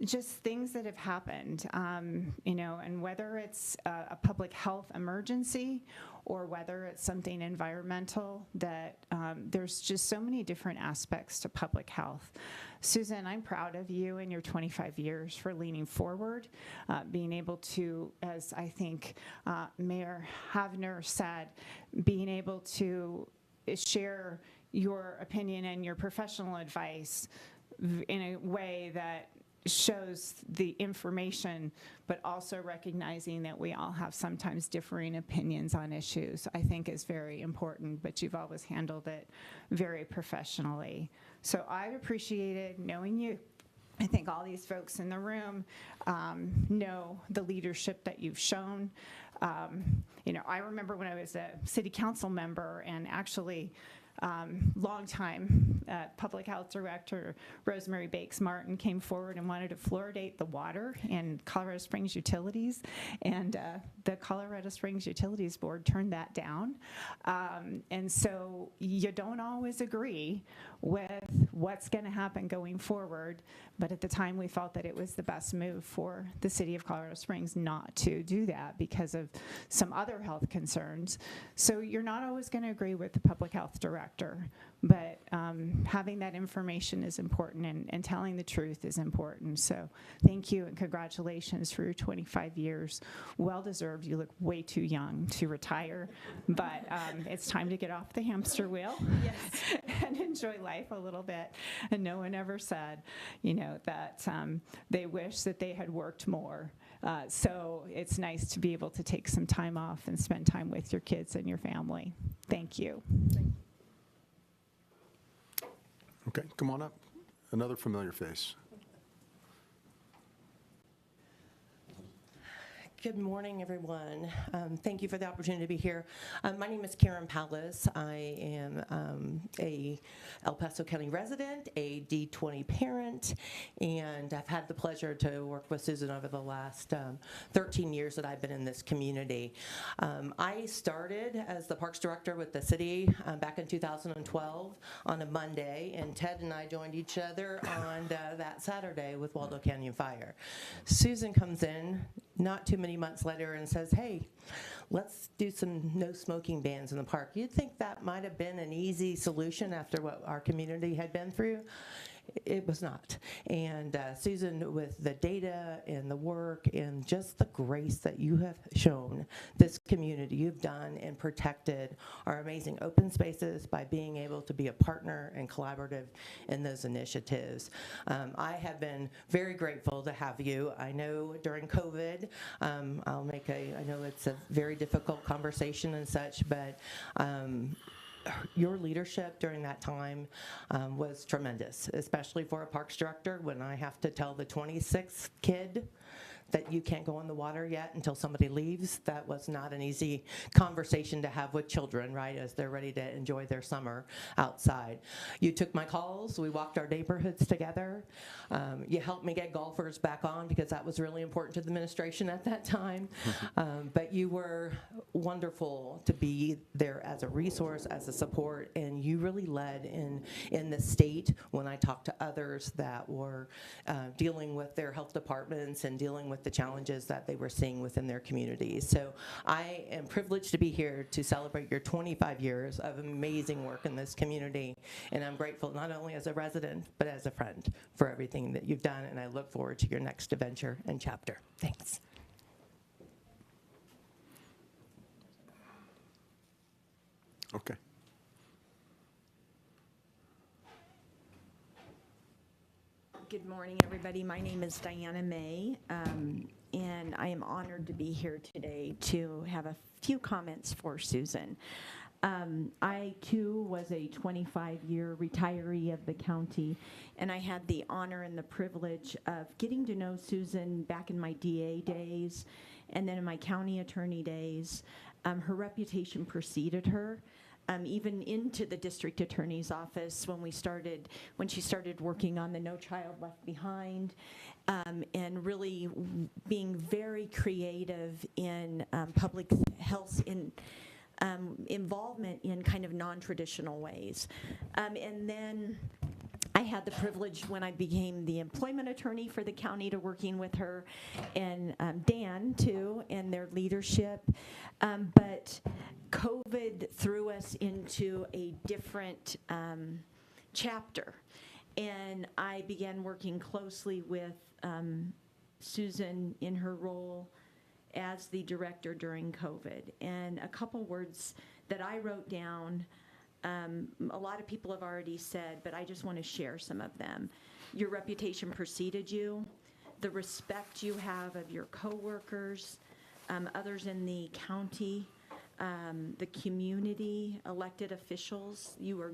just things that have happened, and whether it's a public health emergency or whether it's something environmental, that there's just so many different aspects to public health. Susan, I'm proud of you and your 25 years for leaning forward, being able to, as I think Mayor Havner said, being able to share your opinion and your professional advice in a way that shows the information, but also recognizing that we all have sometimes differing opinions on issues, I think is very important, but you've always handled it very professionally. So I've appreciated knowing you. I think all these folks in the room know the leadership that you've shown. I remember when I was a city council member, and actually longtime public health director Rosemary Bakes Martin came forward and wanted to fluoridate the water in Colorado Springs Utilities, and the Colorado Springs Utilities Board turned that down. And so you don't always agree with what's going to happen going forward, but at the time we felt that it was the best move for the city of Colorado Springs not to do that because of some other health concerns. So you're not always going to agree with the public health director, but having that information is important, and telling the truth is important. So thank you and congratulations for your 25 years. Well deserved. You look way too young to retire, but it's time to get off the hamster wheel. Yes. And enjoy life a little bit. And no one ever said, that they wish that they had worked more. So it's nice to be able to take some time off and spend time with your kids and your family. Thank you. Okay, come on up. Another familiar face. Good morning, everyone. Thank you for the opportunity to be here. My name is Karen Palace. I am a El Paso County resident, a D20 parent, and I've had the pleasure to work with Susan over the last 13 years that I've been in this community. I started as the Parks Director with the city back in 2012 on a Monday, and Ted and I joined each other on that Saturday with Waldo Canyon Fire. Susan comes in not too many months later and says, hey, let's do some no smoking bans in the park. You'd think that might have been an easy solution after what our community had been through. It was not. And Susan, with the data and the work and just the grace that you have shown this community, you've done and protected our amazing open spaces by being able to be a partner and collaborative in those initiatives. I have been very grateful to have you. I know during COVID, I know it's a very difficult conversation and such, but your leadership during that time was tremendous, especially for a parks director when I have to tell the 26th kid that you can't go in the water yet until somebody leaves. That was not an easy conversation to have with children, right, as they're ready to enjoy their summer outside. You took my calls. We walked our neighborhoods together. You helped me get golfers back on because that was really important to the administration at that time. But you were wonderful to be there as a resource, as a support, and you really led in the state when I talked to others that were dealing with their health departments and dealing with the challenges that they were seeing within their communities. So I am privileged to be here to celebrate your 25 years of amazing work in this community, and I'm grateful not only as a resident, but as a friend for everything that you've done, and I look forward to your next adventure and chapter. Thanks. Okay. Good morning, everybody. My name is Diana May, and I am honored to be here today to have a few comments for Susan. I, too, was a 25-year retiree of the county, and I had the honor and the privilege of getting to know Susan back in my DA days and then in my county attorney days. Her reputation preceded her. Even into the district attorney's office when she started working on the No Child Left Behind, and really being very creative in public health involvement in kind of non-traditional ways. And then I had the privilege when I became the employment attorney for the county to working with her and Dan too and their leadership. But COVID threw us into a different chapter. And I began working closely with Susan in her role as the director during COVID. And a couple words that I wrote down, a lot of people have already said, but I just want to share some of them. Your reputation preceded you, the respect you have of your coworkers, others in the county, the community, elected officials. Your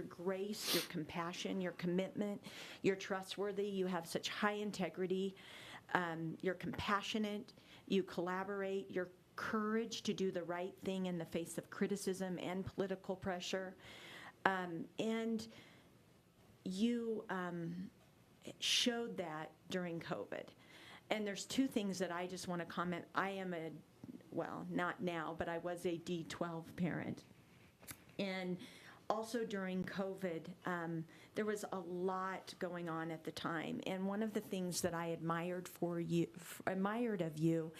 grace, your compassion, your commitment, you're trustworthy, you have such high integrity, you're compassionate, you collaborate, your courage to do the right thing in the face of criticism and political pressure. And you showed that during COVID. And there's two things that I just want to comment. I am not now, but I was a D12 parent. And also during COVID, there was a lot going on at the time. And one of the things that I admired of you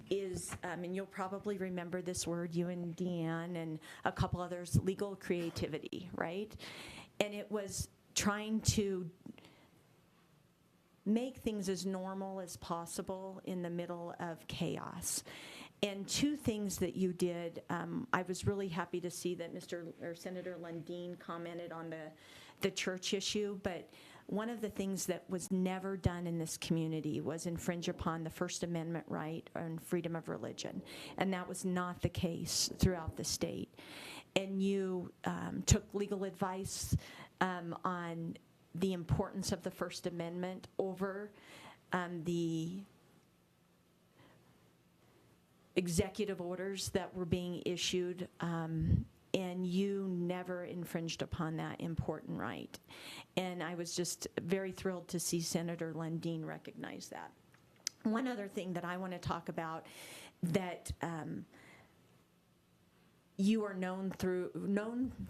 is, and you'll probably remember this word, you and Deanne and a couple others, legal creativity, right? And it was trying to make things as normal as possible in the middle of chaos. And two things that you did, I was really happy to see that Senator Lundeen commented on the church issue, but one of the things that was never done in this community was infringe upon the First Amendment right on freedom of religion. And that was not the case throughout the state. And you took legal advice on the importance of the First Amendment over the executive orders that were being issued, and you never infringed upon that important right. And I was just very thrilled to see Senator Lundin recognize that. One other thing that I want to talk about that you are known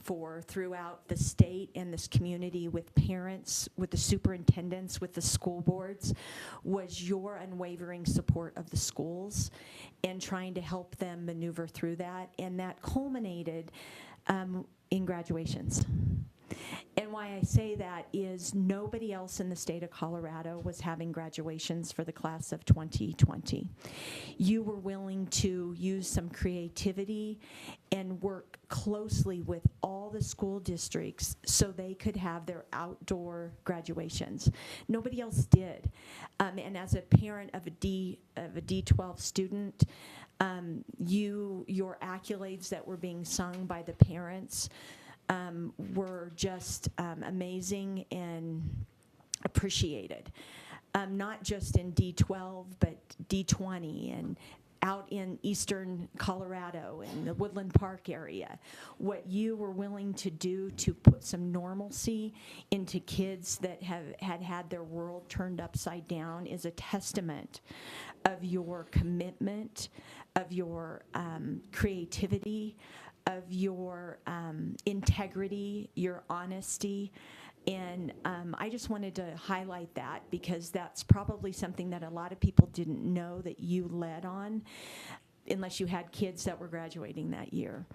for throughout the state and this community with parents, with the superintendents, with the school boards, was your unwavering support of the schools and trying to help them maneuver through that. And that culminated in graduations. And why I say that is nobody else in the state of Colorado was having graduations for the class of 2020. You were willing to use some creativity and work closely with all the school districts so they could have their outdoor graduations. Nobody else did. And as a parent of a D12 student, your accolades that were being sung by the parents were just amazing and appreciated. Not just in D12, but D20 and out in eastern Colorado in the Woodland Park area. What you were willing to do to put some normalcy into kids that had their world turned upside down is a testament of your commitment, of your creativity, of your integrity, your honesty. And I just wanted to highlight that because that's probably something that a lot of people didn't know that you led on unless you had kids that were graduating that year.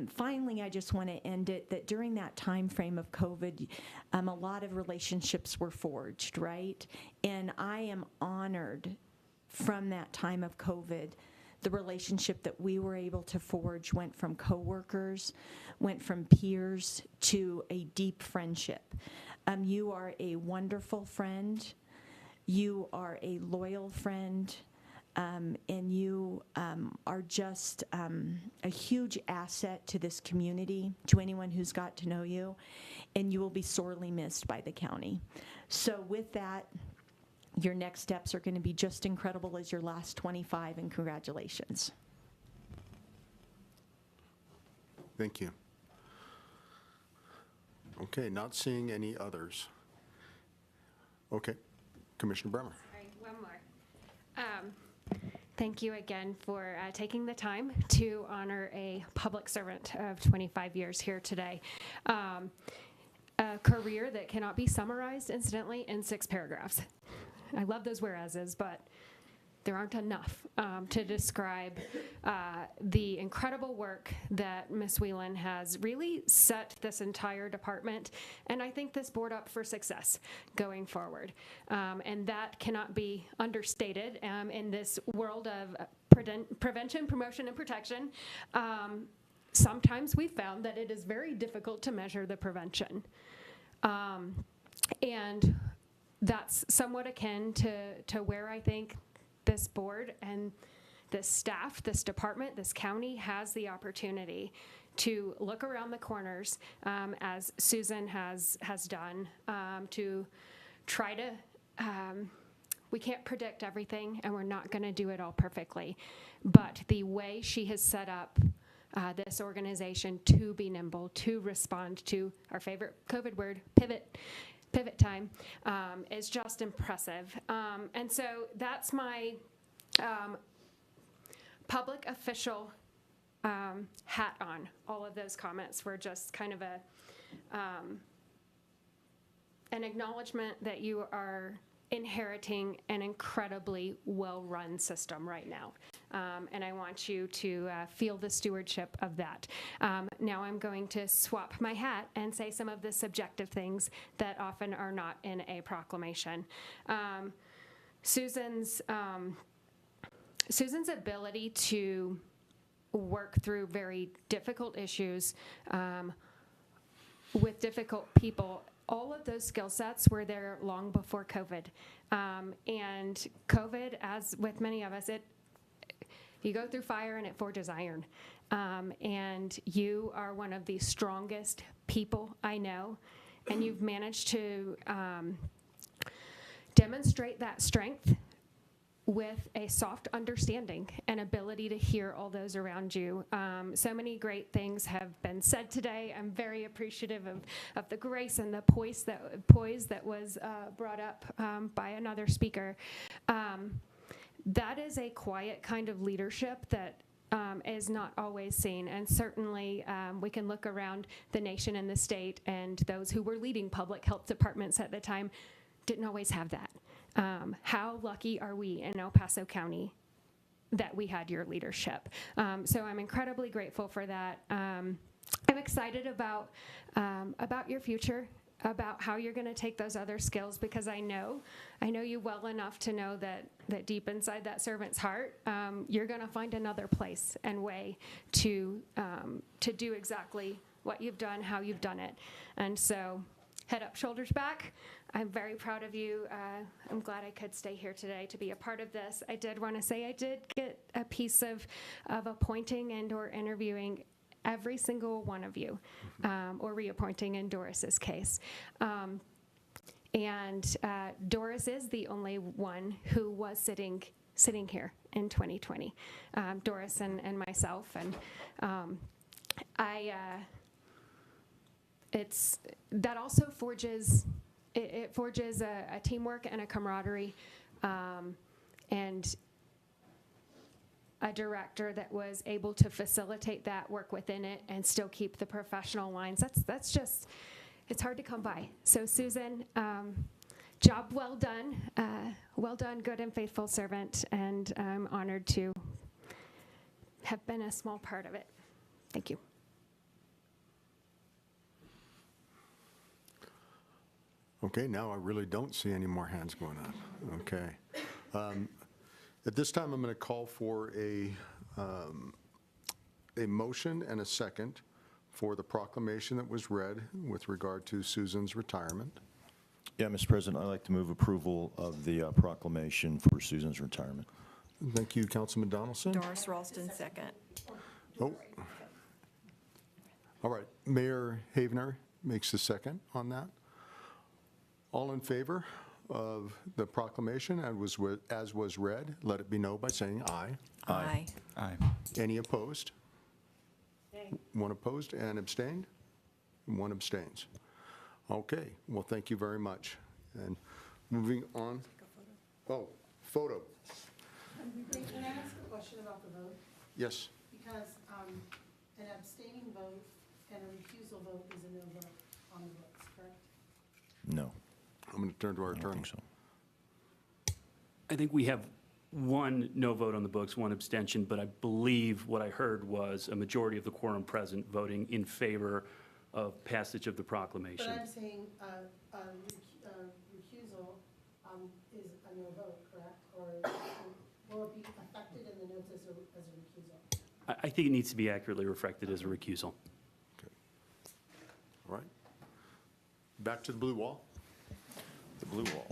Finally, I just want to end it that during that time frame of COVID, a lot of relationships were forged, right? And I am honored from that time of COVID. The relationship that we were able to forge went from coworkers, went from peers to a deep friendship. You are a wonderful friend. You are a loyal friend. And you are just a huge asset to this community, to anyone who's got to know you. And you will be sorely missed by the county. So with that, your next steps are going to be just incredible as your last 25, and congratulations. Thank you. Okay, not seeing any others. Okay, Commissioner Bremer. Sorry, one more. Thank you again for taking the time to honor a public servant of 25 years here today. A career that cannot be summarized, incidentally, in 6 paragraphs. I love those whereases, but there aren't enough to describe the incredible work that Ms. Whelan has really set this entire department, and I think this board up for success going forward. And that cannot be understated in this world of prevention, promotion, and protection. Sometimes we found that it is very difficult to measure the prevention. And that's somewhat akin to where I think this board and this staff, this department, this county has the opportunity to look around the corners, as Susan has done, to try to, we can't predict everything and we're not going to do it all perfectly, but the way she has set up this organization to be nimble, to respond to our favorite COVID word, pivot time, is just impressive. And so that's my public official hat on. All of those comments were just kind of an acknowledgement that you are inheriting an incredibly well-run system right now. And I want you to feel the stewardship of that. Now I'm going to swap my hat and say some of the subjective things that often are not in a proclamation. Susan's ability to work through very difficult issues with difficult people, all of those skill sets were there long before COVID. And COVID, as with many of us, you go through fire and it forges iron. And you are one of the strongest people I know, and you've managed to demonstrate that strength with a soft understanding and ability to hear all those around you. So many great things have been said today. I'm very appreciative of the grace and the poise that was brought up by another speaker. That is a quiet kind of leadership that is not always seen. And certainly we can look around the nation and the state, and those who were leading public health departments at the time didn't always have that. How lucky are we in El Paso County that we had your leadership? So I'm incredibly grateful for that. I'm excited about your future, about how you're going to take those other skills, because I know you well enough to know that deep inside that servant's heart, you're going to find another place and way to do exactly what you've done, how you've done it. And so head up, shoulders back. I'm very proud of you. I'm glad I could stay here today to be a part of this. I did want to say I did get a piece of appointing and or interviewing every single one of you, or reappointing in Doris's case. And Doris is the only one who was sitting here in 2020. Doris and myself, and that also forges a teamwork and a camaraderie, and a director that was able to facilitate that, work within it, and still keep the professional lines. That's just, it's hard to come by. So Susan, job well done. Well done, good and faithful servant, and I'm honored to have been a small part of it. Thank you. Okay, now I really don't see any more hands going up. Okay. At this time, I'm going to call for a motion and a second for the proclamation that was read with regard to Susan's retirement. Yeah, Mr. President, I'd like to move approval of the proclamation for Susan's retirement. Thank you, Councilman Donaldson. Doris Ralston, second. Oh. All right, Mayor Havener makes the second on that. All in favor of the proclamation as was read, let it be known by saying aye. Aye. Aye. Any opposed? One opposed and abstained? One abstains. Okay, well, thank you very much. And moving on. Oh, photo. Can I ask a question about the vote? Yes. Because an abstaining vote and a recusal vote is a no vote on the books, correct? No. I'm going to turn to our attorney. So. I think we have one no vote on the books, one abstention, but I believe what I heard was a majority of the quorum present voting in favor of passage of the proclamation. But I'm saying recusal is a no vote, correct? Or will it be affected in the notes as a recusal? I think it needs to be accurately reflected as a recusal. Okay. All right. Back to the blue wall. The blue wall.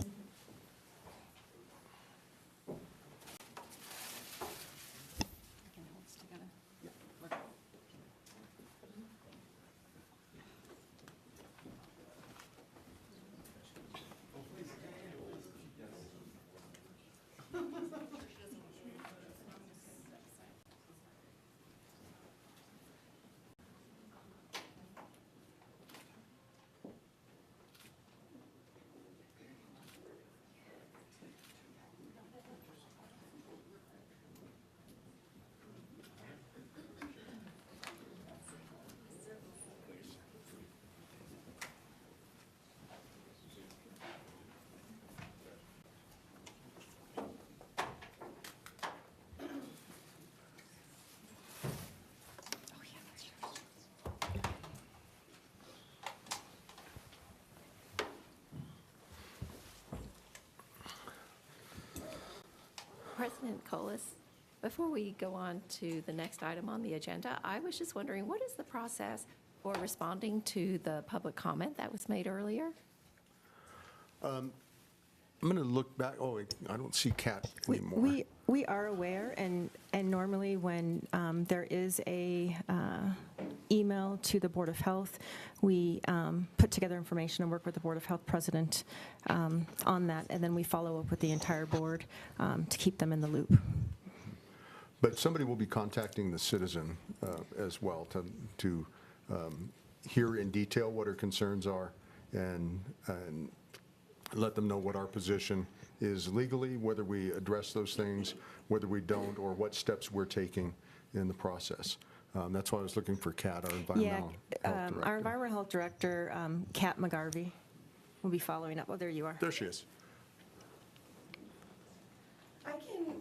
President Colas, before we go on to the next item on the agenda, I was just wondering, what is the process for responding to the public comment that was made earlier? I'm going to look back, oh, wait, I don't see Kat anymore. We are aware, and normally when there is a email to the Board of Health, we put together information and work with the Board of Health president on that, and then we follow up with the entire board to keep them in the loop. But somebody will be contacting the citizen as well to hear in detail what her concerns are and let them know what our position is legally, whether we address those things, whether we don't, or what steps we're taking in the process. That's why I was looking for Kat, our environmental health director. Our environmental health director, Kat McGarvey, will be following up. Oh, there you are. There she is. I can,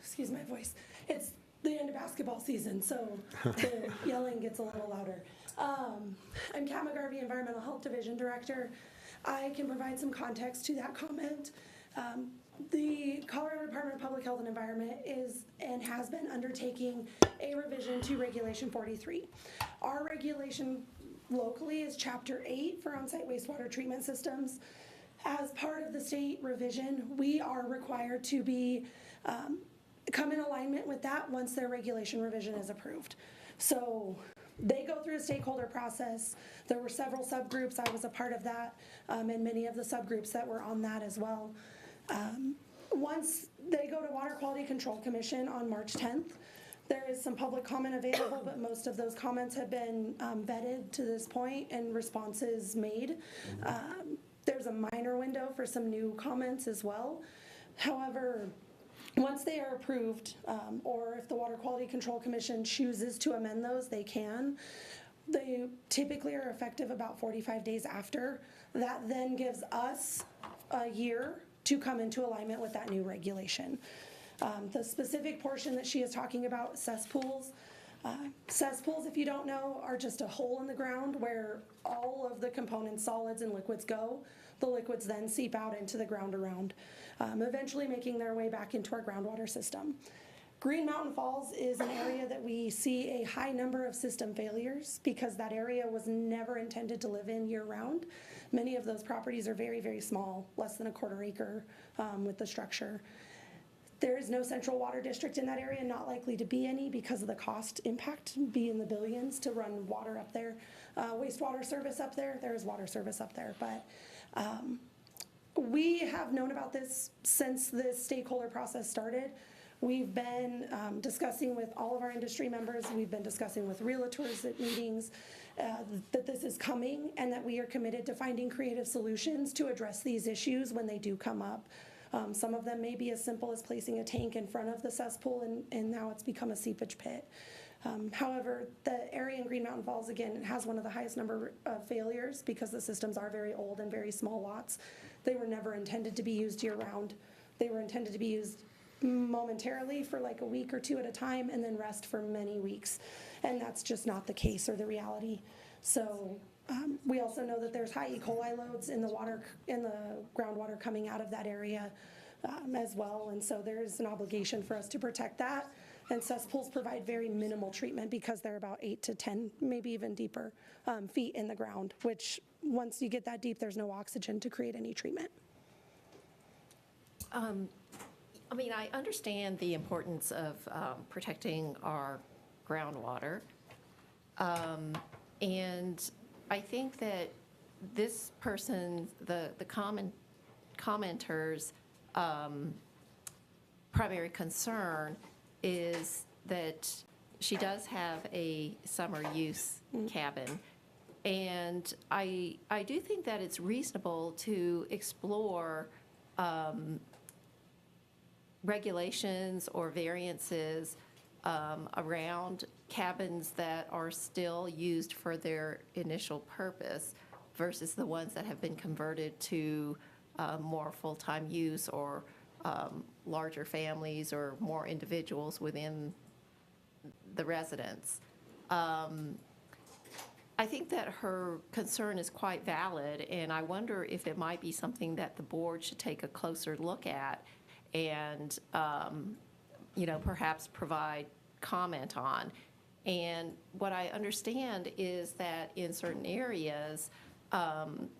excuse my voice, it's the end of basketball season, so the yelling gets a little louder. I'm Kat McGarvey, Environmental Health Division Director. I can provide some context to that comment. The Colorado Department of Public Health and Environment is and has been undertaking a revision to Regulation 43. Our regulation locally is Chapter 8 for on-site wastewater treatment systems. As part of the state revision, we are required to be come in alignment with that once their regulation revision is approved. So they go through a stakeholder process. There were several subgroups. I was a part of that, and many of the subgroups that were on that as well. Once they go to Water Quality Control Commission on March 10th, there is some public comment available, but most of those comments have been vetted to this point and responses made. There's a minor window for some new comments as well. However, once they are approved, or if the Water Quality Control Commission chooses to amend those, they can. They typically are effective about 45 days after. That then gives us a year to come into alignment with that new regulation. The specific portion that she is talking about, cesspools. Cesspools, if you don't know, are just a hole in the ground where all of the components, solids and liquids go. The liquids then seep out into the ground around, eventually making their way back into our groundwater system. Green Mountain Falls is an area that we see a high number of system failures because that area was never intended to live in year-round. Many of those properties are very, very small, less than a quarter acre with the structure. There is no central water district in that area, not likely to be any because of the cost impact, be in the billions to run water up there. Wastewater service up there, there is water service up there, but we have known about this since the stakeholder process started. We've been discussing with all of our industry members, we've been discussing with realtors at meetings that this is coming and that we are committed to finding creative solutions to address these issues when they do come up. Some of them may be as simple as placing a tank in front of the cesspool and now it's become a seepage pit. However, the area in Green Mountain Falls, again, has one of the highest number of failures because the systems are very old and very small lots. They were never intended to be used year-round. They were intended to be used momentarily for like a week or two at a time and then rest for many weeks. And that's just not the case or the reality. So we also know that there's high E. coli loads in the water, in the groundwater coming out of that area as well. And so there's an obligation for us to protect that. And cesspools provide very minimal treatment because they're about 8 to 10, maybe even deeper, feet in the ground, which once you get that deep, there's no oxygen to create any treatment. I mean, I understand the importance of protecting our groundwater. And I think that this person, the commenter's primary concern is that she does have a summer use cabin. And I do think that it's reasonable to explore regulations or variances around cabins that are still used for their initial purpose versus the ones that have been converted to more full-time use or larger families or more individuals within the residence. I think that her concern is quite valid, and I wonder if it might be something that the board should take a closer look at and, perhaps provide comment on. And what I understand is that in certain areas,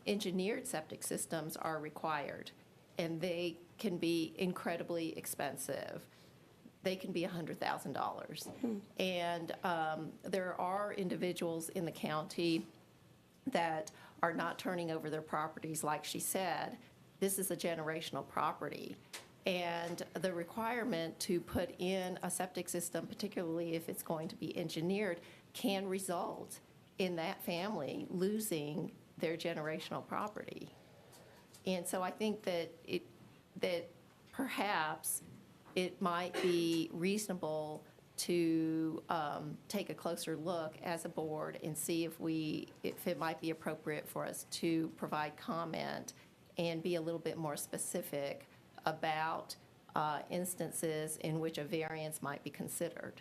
engineered septic systems are required. and they can be incredibly expensive. They can be $100,000. And there are individuals in the county that are not turning over their properties. Like she said, this is a generational property. And the requirement to put in a septic system, particularly if it's going to be engineered, can result in that family losing their generational property. And so I think that that perhaps it might be reasonable to take a closer look as a board and see if it might be appropriate for us to provide comment and be a little bit more specific about instances in which a variance might be considered.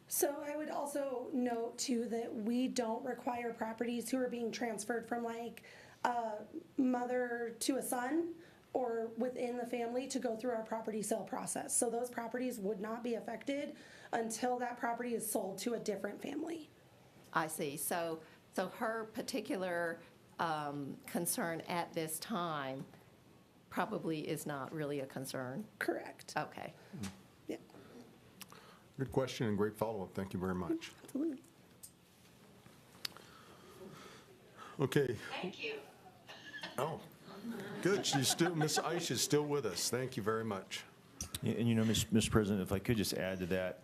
So I would also note too that we don't require properties who are being transferred from like a mother to a son or within the family to go through our property sale process. So those properties would not be affected until that property is sold to a different family. I see. So her particular concern at this time probably is not really a concern. Correct. Okay. Yeah. Good question and great follow-up. Thank you very much. Absolutely. Okay. Thank you. Oh, good. Ms. Eiche is still with us. Thank you very much. Yeah, and you know, Mr. President, if I could just add to that,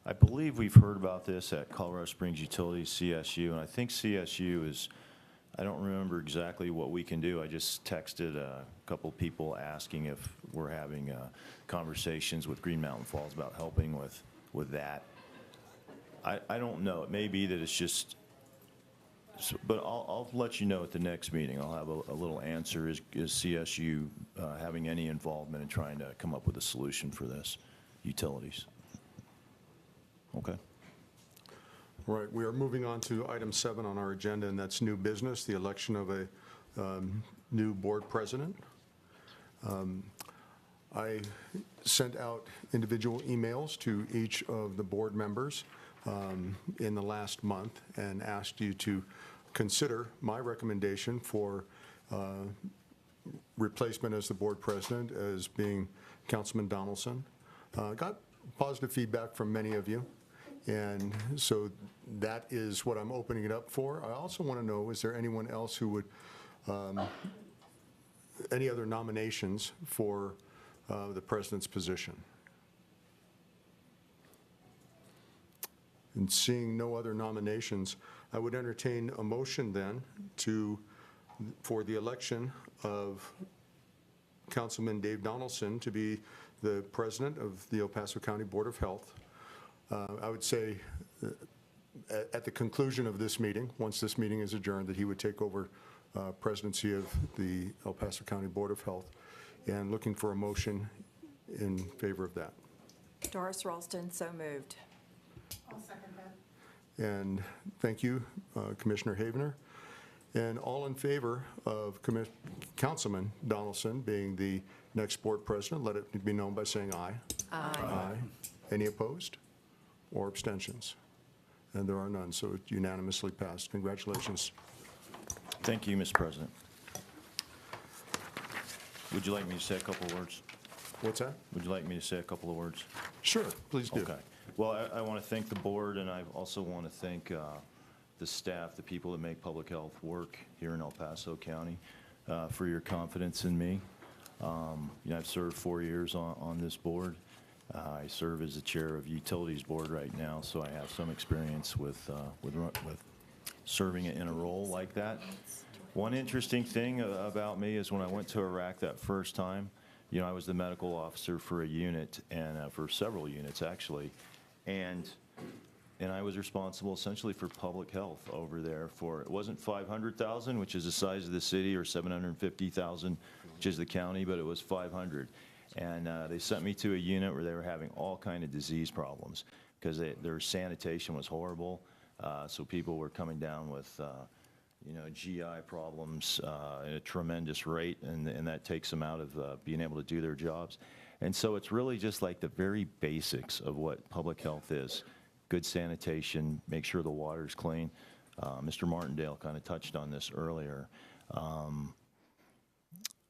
I believe we've heard about this at Colorado Springs Utilities, CSU, and I think CSU is, I don't remember exactly what we can do. I just texted a couple people asking if we're having conversations with Green Mountain Falls about helping with that. I don't know. It may be that it's just, but I'll let you know at the next meeting. I'll have a little answer. Is CSU having any involvement in trying to come up with a solution for this, utilities? Okay. Right, we are moving on to item 7 on our agenda, and that's new business, the election of a new board president. I sent out individual emails to each of the board members in the last month and asked you to consider my recommendation for replacement as the board president as being Councilman Donaldson. Got positive feedback from many of you. And so that is what I'm opening it up for. I also want to know, is there anyone else who would, any other nominations for the president's position? And seeing no other nominations, I would entertain a motion then for the election of Councilman Dave Donaldson to be the president of the El Paso County Board of Health. I would say at the conclusion of this meeting, once this meeting is adjourned, that he would take over presidency of the El Paso County Board of Health, and looking for a motion in favor of that. Doris Ralston, so moved. I'll second that. And thank you, Commissioner Havener. And all in favor of Councilman Donaldson being the next board president, let it be known by saying aye. Aye. Aye. Any opposed or abstentions? And there are none, so it unanimously passed. Congratulations. Thank you, Mr. President. Would you like me to say a couple of words? What's that? Would you like me to say a couple of words? Sure, please do. Okay. Well, I want to thank the board, and I also want to thank the staff, the people that make public health work here in El Paso County, for your confidence in me. You know, I've served 4 years on this board. I serve as the chair of Utilities Board right now, so I have some experience with serving in a role like that. One interesting thing about me is when I went to Iraq that first time, you know, I was the medical officer for a unit, and for several units actually, and I was responsible essentially for public health over there. For it wasn't 500,000, which is the size of the city, or 750,000, which is the county, but it was 500. And they sent me to a unit where they were having all kind of disease problems because their sanitation was horrible. So people were coming down with, you know, GI problems at a tremendous rate, and that takes them out of being able to do their jobs. And so it's really just like the very basics of what public health is. Good sanitation, make sure the water's clean. Mr. Martindale kind of touched on this earlier.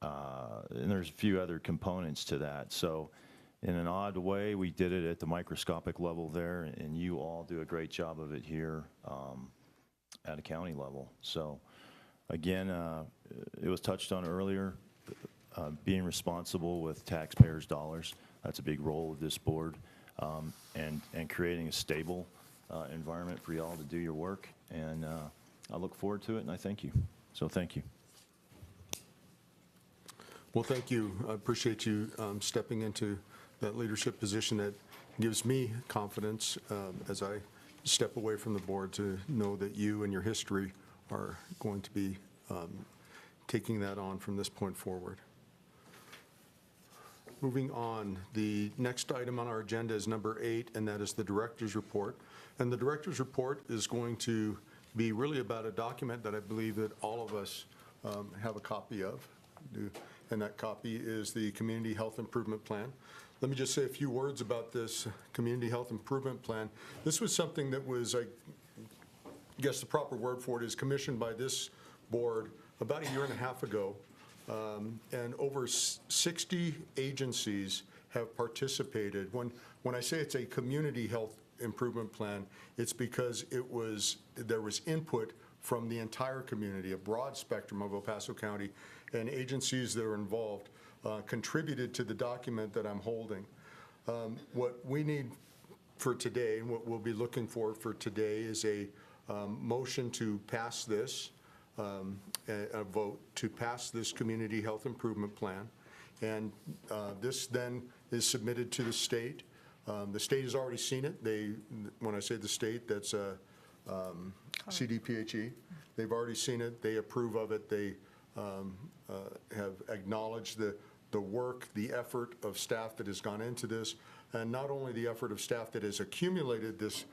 And there's a few other components to that. So in an odd way, we did it at the microscopic level there, and you all do a great job of it here at a county level. So again, it was touched on earlier, being responsible with taxpayers' dollars. That's a big role of this board, and creating a stable environment for y'all to do your work. And I look forward to it, and I thank you. So thank you. Well, thank you. I appreciate you stepping into that leadership position that gives me confidence as I step away from the board to know that you and your history are going to be taking that on from this point forward. Moving on, the next item on our agenda is number 8, and that is the director's report. And the director's report is going to be really about a document that I believe that all of us have a copy of. And that copy is the Community Health Improvement Plan. Let me just say a few words about this Community Health Improvement Plan. This was something that was, I guess the proper word for it is commissioned by this board about 1.5 years ago. And over 60 agencies have participated. When I say it's a community health improvement plan, it's because there was input from the entire community, a broad spectrum of El Paso County, and agencies that are involved contributed to the document that I'm holding. What we need for today, and what we'll be looking for today, is a motion to pass this, a vote to pass this Community Health Improvement Plan. And this then is submitted to the state. The state has already seen it. When I say the state, that's CDPHE. They've already seen it. They approve of it. They have acknowledged the work, the effort of staff that has gone into this, and not only the effort of staff that has accumulated this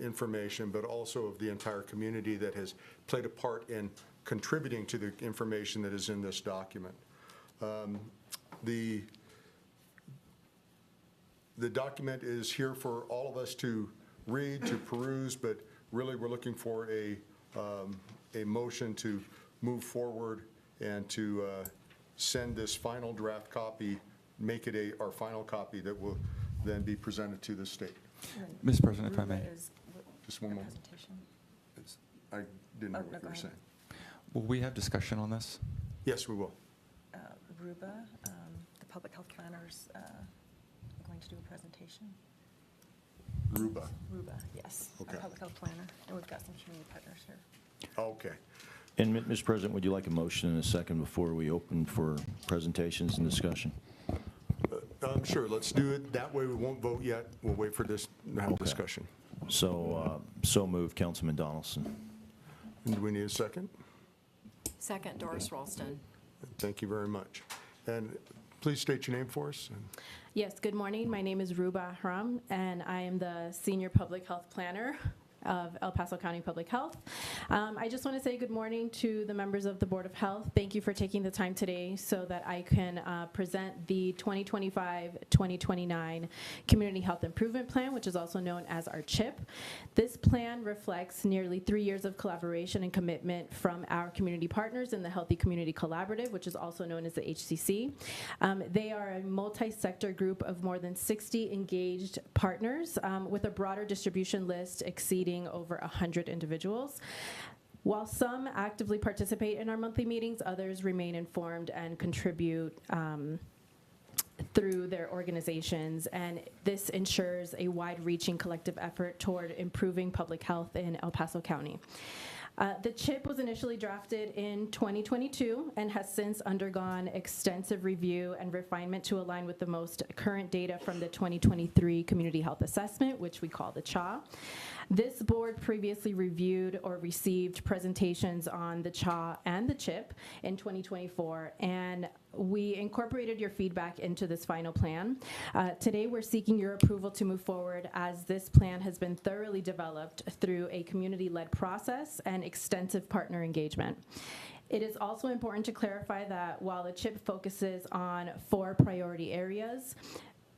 information, but also of the entire community that has played a part in contributing to the information that is in this document. The document is here for all of us to read, to peruse, but really we're looking for a motion to move forward and to send this final draft copy, make it our final copy that will then be presented to the state. Mr. President, if I may. Just one moment. I didn't know what you were saying. Will we have discussion on this? Yes, we will. RUBA, the public health planners are going to do a presentation. RUBA. RUBA, yes. Okay. Our public health planner, and we've got some community partners here. Okay. And Mr. President, would you like a motion in a second before we open for presentations and discussion? Sure, let's do it. That way we won't vote yet. We'll wait for this to have discussion. So moved, Councilman Donaldson. And do we need a second? Second, Doris Ralston. Thank you very much. And please state your name for us. Yes, good morning. My name is Ruba Ahram, and I am the Senior Public Health Planner of El Paso County Public Health. I just want to say good morning to the members of the Board of Health. Thank you for taking the time today so that I can present the 2025-2029 Community Health Improvement Plan, which is also known as our CHIP. This plan reflects nearly 3 years of collaboration and commitment from our community partners in the Healthy Community Collaborative, which is also known as the HCC. They are a multi-sector group of more than 60 engaged partners with a broader distribution list exceeding over 100 individuals. While some actively participate in our monthly meetings, others remain informed and contribute through their organizations, and this ensures a wide-reaching collective effort toward improving public health in El Paso County. The CHIP was initially drafted in 2022 and has since undergone extensive review and refinement to align with the most current data from the 2023 Community Health Assessment, which we call the CHA. This board previously reviewed or received presentations on the CHA and the CHIP in 2024, and we incorporated your feedback into this final plan. Today, we're seeking your approval to move forward, as this plan has been thoroughly developed through a community-led process and extensive partner engagement. It is also important to clarify that while the CHIP focuses on 4 priority areas,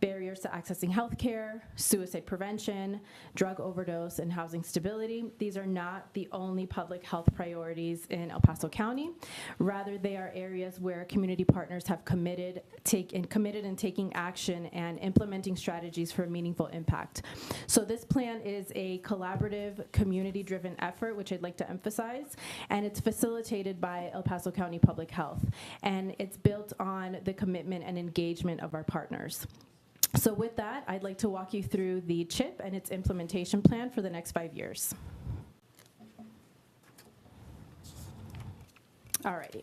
barriers to accessing healthcare, suicide prevention, drug overdose, and housing stability. These are not the only public health priorities in El Paso County. Rather, they are areas where community partners have committed in taking action and implementing strategies for meaningful impact. So this plan is a collaborative, community-driven effort, which I'd like to emphasize, and it's facilitated by El Paso County Public Health, and it's built on the commitment and engagement of our partners. So with that, I'd like to walk you through the CHIP and its implementation plan for the next 5 years. Alrighty,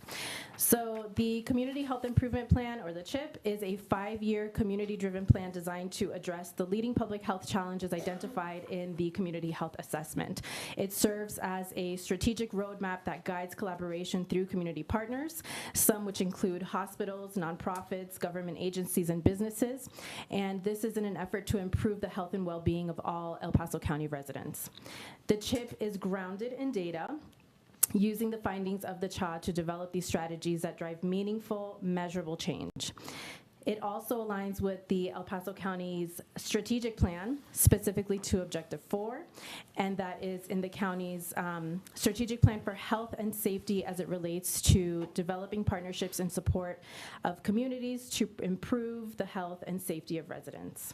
so the Community Health Improvement Plan, or the CHIP, is a 5-year community-driven plan designed to address the leading public health challenges identified in the Community Health Assessment. It serves as a strategic roadmap that guides collaboration through community partners, some which include hospitals, nonprofits, government agencies, and businesses, and this is in an effort to improve the health and well-being of all El Paso County residents. The CHIP is grounded in data, using the findings of the CHA to develop these strategies that drive meaningful, measurable change. It also aligns with the El Paso County's strategic plan, specifically to Objective 4, and that is in the county's strategic plan for health and safety as it relates to developing partnerships in support of communities to improve the health and safety of residents.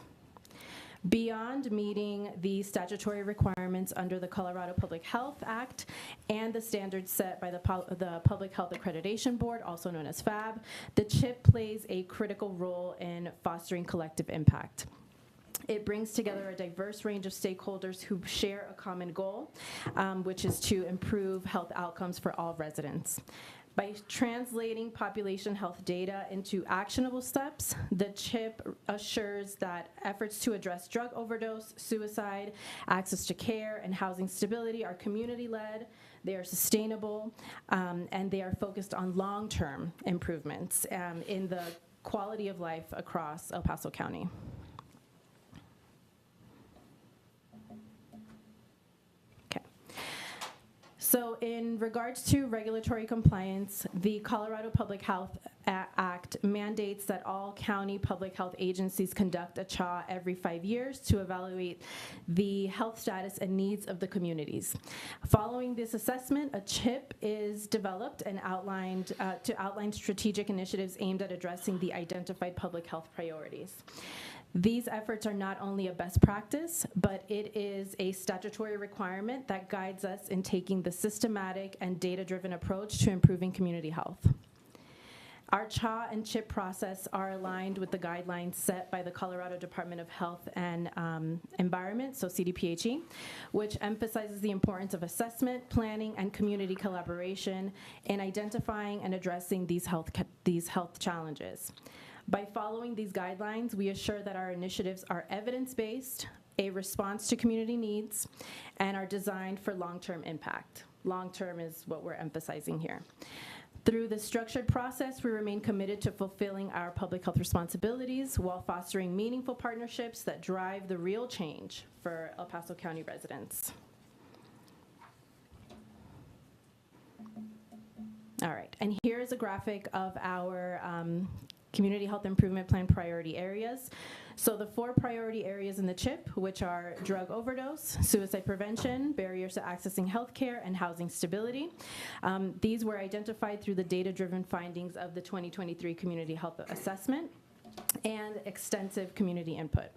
Beyond meeting the statutory requirements under the Colorado Public Health Act and the standards set by the Public Health Accreditation Board, also known as FAB, the CHIP plays a critical role in fostering collective impact. It brings together a diverse range of stakeholders who share a common goal, which is to improve health outcomes for all residents. By translating population health data into actionable steps, the CHIP assures that efforts to address drug overdose, suicide, access to care, and housing stability are community-led, they are sustainable, and they are focused on long-term improvements in the quality of life across El Paso County. So in regards to regulatory compliance, the Colorado Public Health Act mandates that all county public health agencies conduct a CHA every 5 years to evaluate the health status and needs of the communities. Following this assessment, a CHIP is developed and outlined to outline strategic initiatives aimed at addressing the identified public health priorities. These efforts are not only a best practice, but it is a statutory requirement that guides us in taking the systematic and data-driven approach to improving community health. Our CHA and CHIP process are aligned with the guidelines set by the Colorado Department of Health and Environment, so CDPHE, which emphasizes the importance of assessment, planning, and community collaboration in identifying and addressing these health challenges. By following these guidelines, we assure that our initiatives are evidence-based, a response to community needs, and are designed for long-term impact. Long-term is what we're emphasizing here. Through this structured process, we remain committed to fulfilling our public health responsibilities while fostering meaningful partnerships that drive the real change for El Paso County residents. All right, and here is a graphic of our Community Health Improvement Plan priority areas. So the 4 priority areas in the CHIP, which are drug overdose, suicide prevention, barriers to accessing healthcare, and housing stability. These were identified through the data-driven findings of the 2023 Community Health Assessment and extensive community input.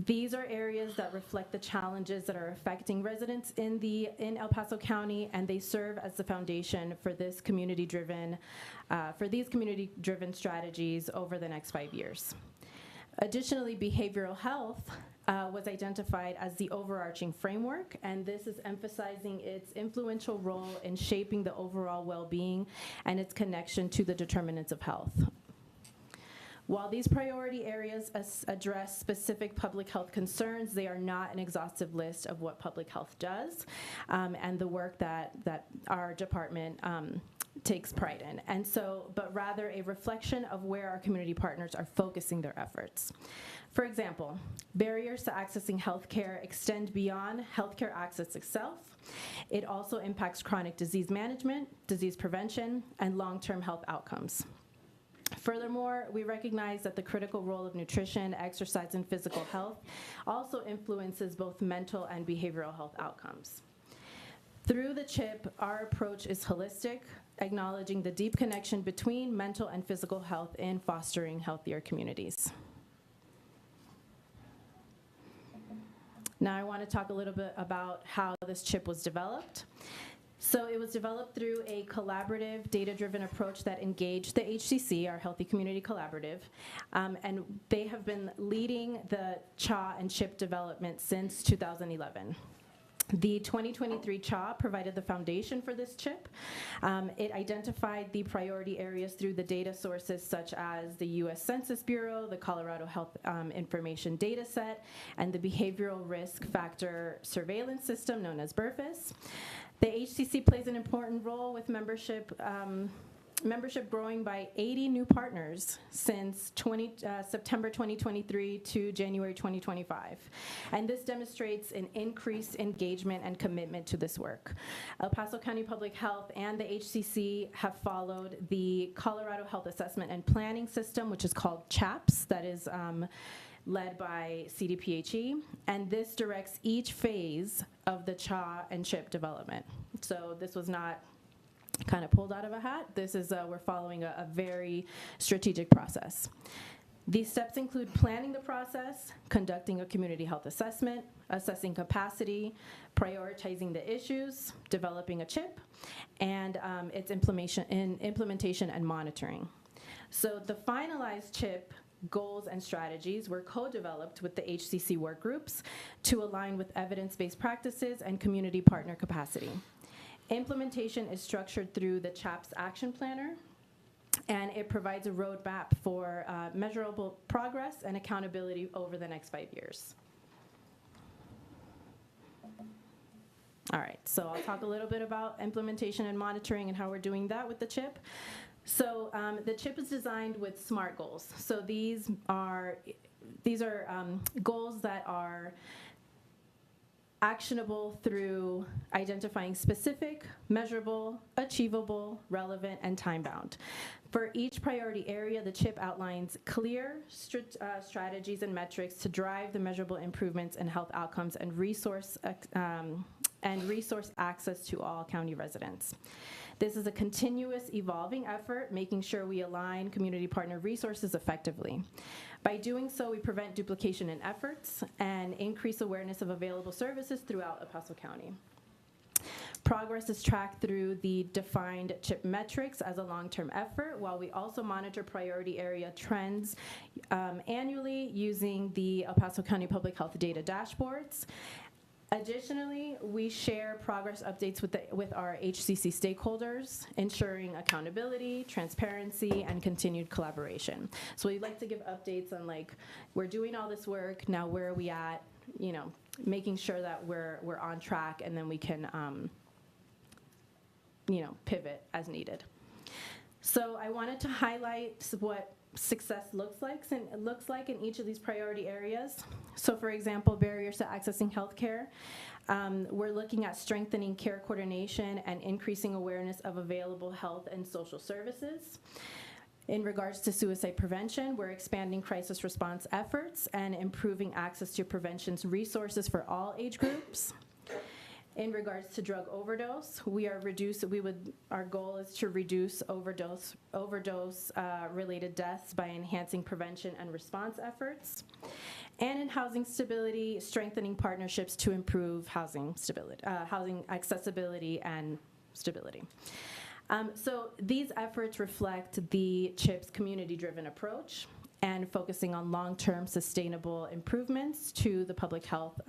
These are areas that reflect the challenges that are affecting residents in El Paso County, and they serve as the foundation for this community-driven strategies over the next 5 years. Additionally, behavioral health was identified as the overarching framework, and this is emphasizing its influential role in shaping the overall well-being and its connection to the determinants of health. While these priority areas address specific public health concerns, they are not an exhaustive list of what public health does and the work that our department takes pride in. And so, but rather a reflection of where our community partners are focusing their efforts. For example, barriers to accessing healthcare extend beyond healthcare access itself. It also impacts chronic disease management, disease prevention, and long-term health outcomes. Furthermore, we recognize that the critical role of nutrition, exercise, and physical health also influences both mental and behavioral health outcomes. Through the CHIP, our approach is holistic, acknowledging the deep connection between mental and physical health in fostering healthier communities. Now I want to talk a little bit about how this CHIP was developed. So it was developed through a collaborative, data-driven approach that engaged the HCC, our Healthy Community Collaborative, and they have been leading the CHA and CHIP development since 2011. The 2023 CHA provided the foundation for this CHIP. It identified the priority areas through the data sources such as the U.S. Census Bureau, the Colorado Health Information Data Set, and the Behavioral Risk Factor Surveillance System, known as BRFIS. The HCC plays an important role with membership growing by 80 new partners since September 2023 to January 2025. And this demonstrates an increased engagement and commitment to this work. El Paso County Public Health and the HCC have followed the Colorado Health Assessment and Planning System, which is called CHAPS, that is led by CDPHE, and this directs each phase of the CHA and CHIP development. So this was not kind of pulled out of a hat. This is, we're following a very strategic process. These steps include planning the process, conducting a community health assessment, assessing capacity, prioritizing the issues, developing a CHIP, and its implementation and monitoring. So the finalized CHIP goals and strategies were co-developed with the HCC work groups to align with evidence-based practices and community partner capacity. Implementation is structured through the CHAPS Action Planner, and it provides a roadmap for measurable progress and accountability over the next 5 years. All right, so I'll talk a little bit about implementation and monitoring and how we're doing that with the CHIP. So the CHIP is designed with SMART goals. So these are goals that are actionable through identifying specific, measurable, achievable, relevant, and time-bound. For each priority area, the CHIP outlines clear strategies and metrics to drive the measurable improvements in health outcomes and resource access to all county residents. This is a continuous evolving effort, making sure we align community partner resources effectively. By doing so, we prevent duplication in efforts and increase awareness of available services throughout El Paso County. Progress is tracked through the defined CHIP metrics as a long-term effort, while we also monitor priority area trends annually using the El Paso County Public Health data dashboards. Additionally, we share progress updates with our HCC stakeholders, ensuring accountability, transparency, and continued collaboration. So we'd like to give updates on, like, we're doing all this work, now where are we at, you know, making sure that we're on track, and then we can, you know, pivot as needed. So I wanted to highlight what success looks like in each of these priority areas. So for example, barriers to accessing healthcare. We're looking at strengthening care coordination and increasing awareness of available health and social services. In regards to suicide prevention, we're expanding crisis response efforts and improving access to prevention's resources for all age groups. In regards to drug overdose, our goal is to reduce overdose related deaths by enhancing prevention and response efforts. And in housing stability, strengthening partnerships to improve housing accessibility and stability. So these efforts reflect the CHIP's community-driven approach and focusing on long-term sustainable improvements to the public health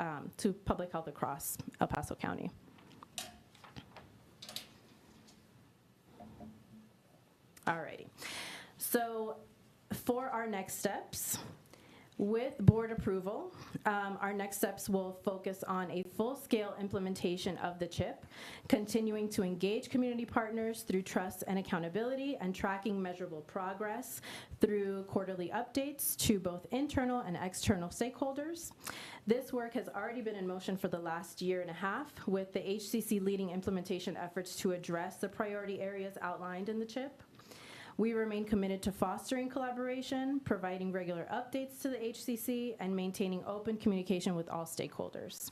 across El Paso County. Alrighty, so for our next steps, with board approval, our next steps will focus on a full-scale implementation of the CHIP, continuing to engage community partners through trust and accountability, and tracking measurable progress through quarterly updates to both internal and external stakeholders. This work has already been in motion for the last year and a half, with the HCC leading implementation efforts to address the priority areas outlined in the CHIP. We remain committed to fostering collaboration, providing regular updates to the HCC, and maintaining open communication with all stakeholders.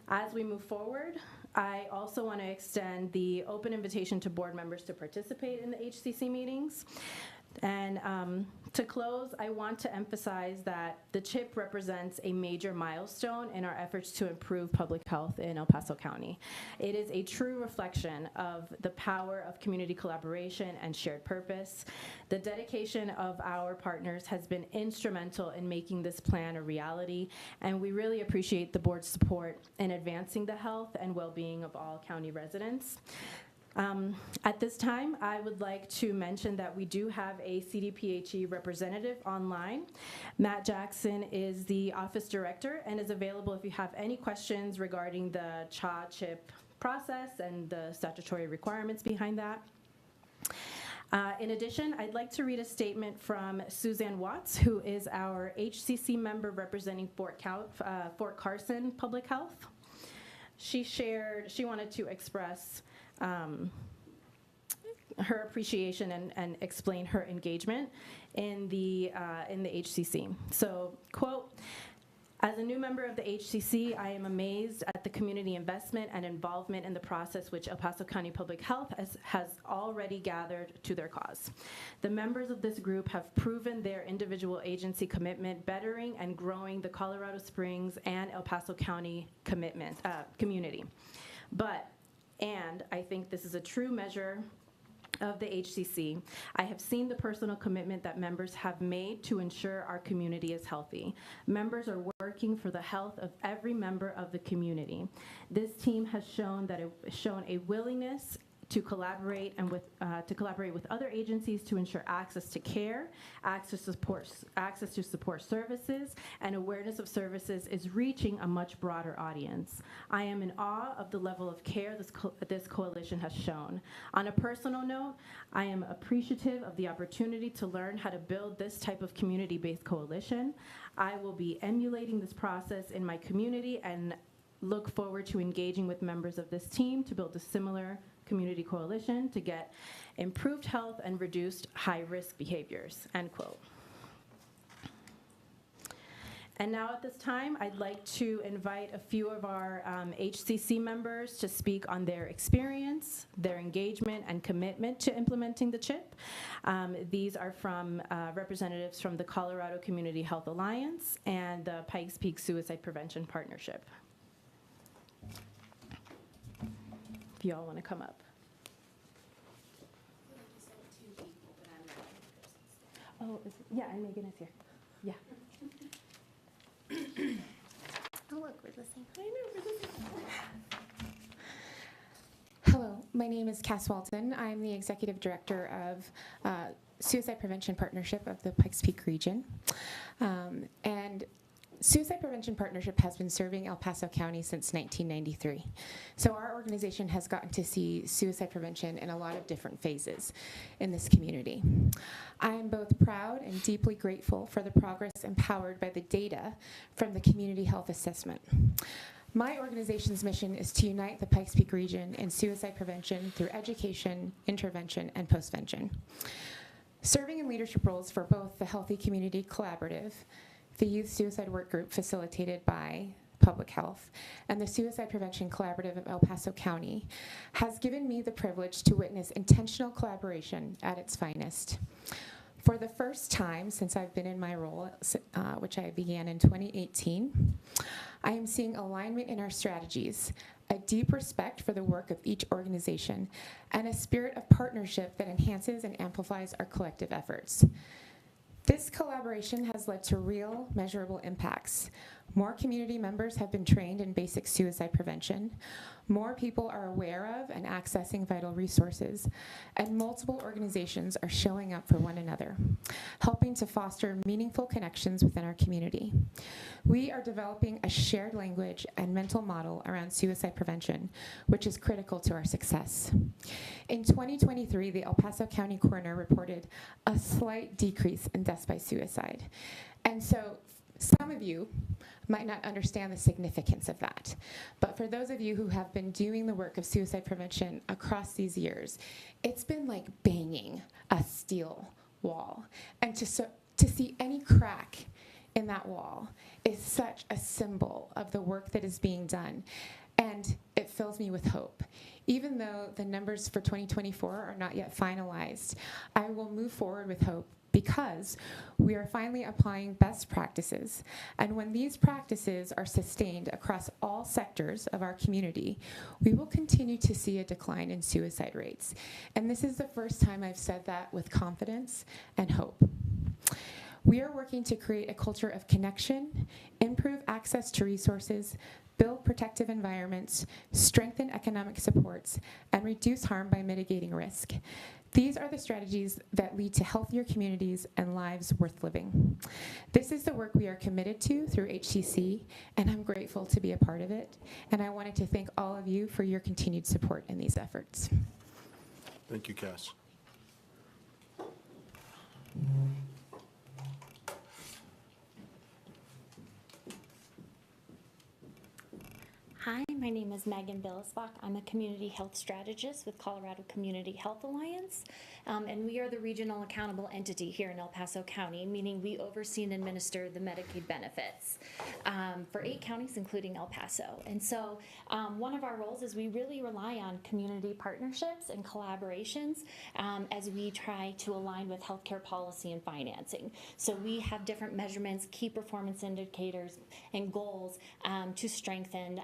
As we move forward, I also want to extend the open invitation to board members to participate in the HCC meetings. And to close, I want to emphasize that the CHIP represents a major milestone in our efforts to improve public health in El Paso County. It is a true reflection of the power of community collaboration and shared purpose. The dedication of our partners has been instrumental in making this plan a reality, and we really appreciate the board's support in advancing the health and well-being of all county residents. At this time, I would like to mention that we do have a CDPHE representative online. Matt Jackson is the office director and is available if you have any questions regarding the CHIP process and the statutory requirements behind that. In addition, I'd like to read a statement from Suzanne Watts, who is our HCC member representing Fort Carson Public Health. She wanted to express her appreciation and explain her engagement in the HCC. So, quote, "As a new member of the HCC, I am amazed at the community investment and involvement in the process which El Paso County Public Health has already gathered to their cause. The members of this group have proven their individual agency commitment, bettering and growing the Colorado Springs and El Paso County community. And I think this is a true measure of the HCC. I have seen the personal commitment that members have made to ensure our community is healthy. Members are working for the health of every member of the community. This team has shown a willingness to collaborate and collaborate with other agencies to ensure access to care, access to support services, and awareness of services is reaching a much broader audience. I am in awe of the level of care this coalition has shown. On a personal note, I am appreciative of the opportunity to learn how to build this type of community-based coalition. I will be emulating this process in my community and look forward to engaging with members of this team to build a similar community coalition to get improved health and reduced high-risk behaviors," end quote. And now at this time, I'd like to invite a few of our HCC members to speak on their experience, their engagement, and commitment to implementing the CHIP. These are from representatives from the Colorado Community Health Alliance and the Pikes Peak Suicide Prevention Partnership. If you all want to come up. Oh, yeah, and Megan is here. Yeah. Oh, look, we're the same. I know, we're the same. Hello, my name is Cass Walton. I'm the Executive Director of Suicide Prevention Partnership of the Pikes Peak region. And Suicide Prevention Partnership has been serving El Paso County since 1993. So our organization has gotten to see suicide prevention in a lot of different phases in this community. I am both proud and deeply grateful for the progress empowered by the data from the Community Health Assessment. My organization's mission is to unite the Pikes Peak region in suicide prevention through education, intervention, and postvention. Serving in leadership roles for both the Healthy Community Collaborative, the Youth Suicide Work Group facilitated by Public Health, and the Suicide Prevention Collaborative of El Paso County has given me the privilege to witness intentional collaboration at its finest. For the first time since I've been in my role, which I began in 2018, I am seeing alignment in our strategies, a deep respect for the work of each organization, and a spirit of partnership that enhances and amplifies our collective efforts. This collaboration has led to real, measurable impacts. More community members have been trained in basic suicide prevention. More people are aware of and accessing vital resources. And multiple organizations are showing up for one another, helping to foster meaningful connections within our community. We are developing a shared language and mental model around suicide prevention, which is critical to our success. In 2023, the El Paso County Coroner reported a slight decrease in deaths by suicide. And so some of you might not understand the significance of that. But for those of you who have been doing the work of suicide prevention across these years, it's been like banging a steel wall. And to see any crack in that wall is such a symbol of the work that is being done. And it fills me with hope. Even though the numbers for 2024 are not yet finalized, I will move forward with hope because we are finally applying best practices. And when these practices are sustained across all sectors of our community, we will continue to see a decline in suicide rates. And this is the first time I've said that with confidence and hope. We are working to create a culture of connection, improve access to resources, build protective environments, strengthen economic supports, and reduce harm by mitigating risk. These are the strategies that lead to healthier communities and lives worth living. This is the work we are committed to through HCC, and I'm grateful to be a part of it. And I wanted to thank all of you for your continued support in these efforts. Thank you, Cass. Hi, my name is Megan Billisbach. I'm a community health strategist with Colorado Community Health Alliance, and we are the regional accountable entity here in El Paso County, meaning we oversee and administer the Medicaid benefits for 8 counties, including El Paso. And so one of our roles is we really rely on community partnerships and collaborations as we try to align with healthcare policy and financing. So we have different measurements, key performance indicators, and goals to strengthen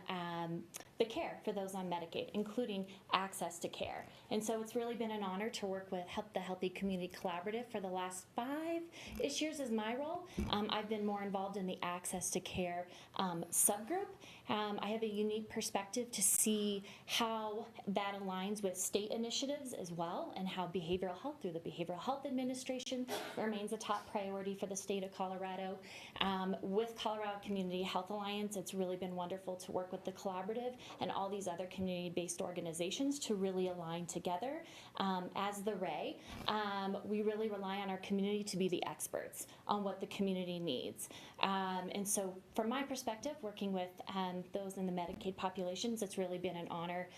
the care for those on Medicaid, including access to care. And so it's really been an honor to work with the Healthy Community Collaborative for the last 5-ish years as my role. I've been more involved in the access to care subgroup. I have a unique perspective to see how that aligns with state initiatives as well, and how behavioral health through the Behavioral Health Administration remains a top priority for the state of Colorado. With Colorado Community Health Alliance, it's really been wonderful to work with the collaborative and all these other community-based organizations to really align together. As the RAY, we really rely on our community to be the experts on what the community needs. And so from my perspective, working with those in the Medicaid populations, it's really been an honor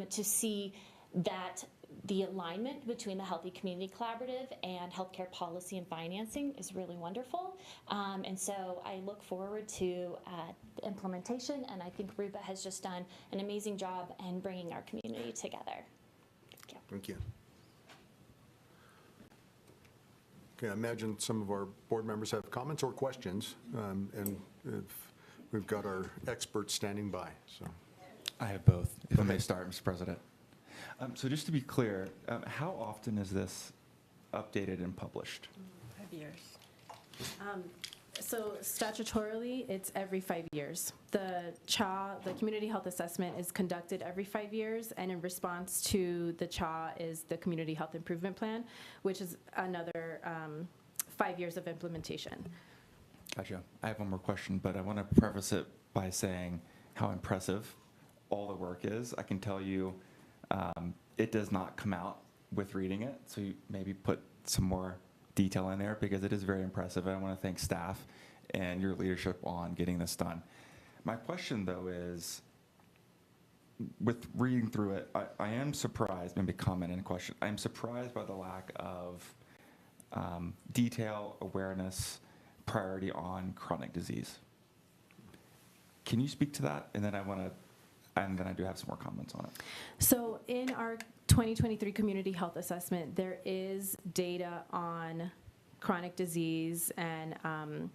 to see that the alignment between the Healthy Community Collaborative and healthcare policy and financing is really wonderful. And so I look forward to the implementation, and I think Ruba has just done an amazing job in bringing our community together. Thank you. Okay, I imagine some of our board members have comments or questions, and we've got our experts standing by. So, I have both, if I may start, Mr. President. So just to be clear, how often is this updated and published? 5 years. So statutorily, it's every 5 years. The CHA, the Community Health Assessment, is conducted every 5 years, and in response to the CHA is the Community Health Improvement Plan, which is another 5 years of implementation. Gotcha. I have one more question, but I want to preface it by saying how impressive all the work is. I can tell you it does not come out with reading it, so you maybe put some more detail in there because it is very impressive. And I want to thank staff and your leadership on getting this done. My question, though, is with reading through it, I am surprised, maybe comment and question, I'm surprised by the lack of detail, awareness, priority on chronic disease. Can you speak to that? And then I do have some more comments on it. So in our 2023 Community Health Assessment, there is data on chronic disease and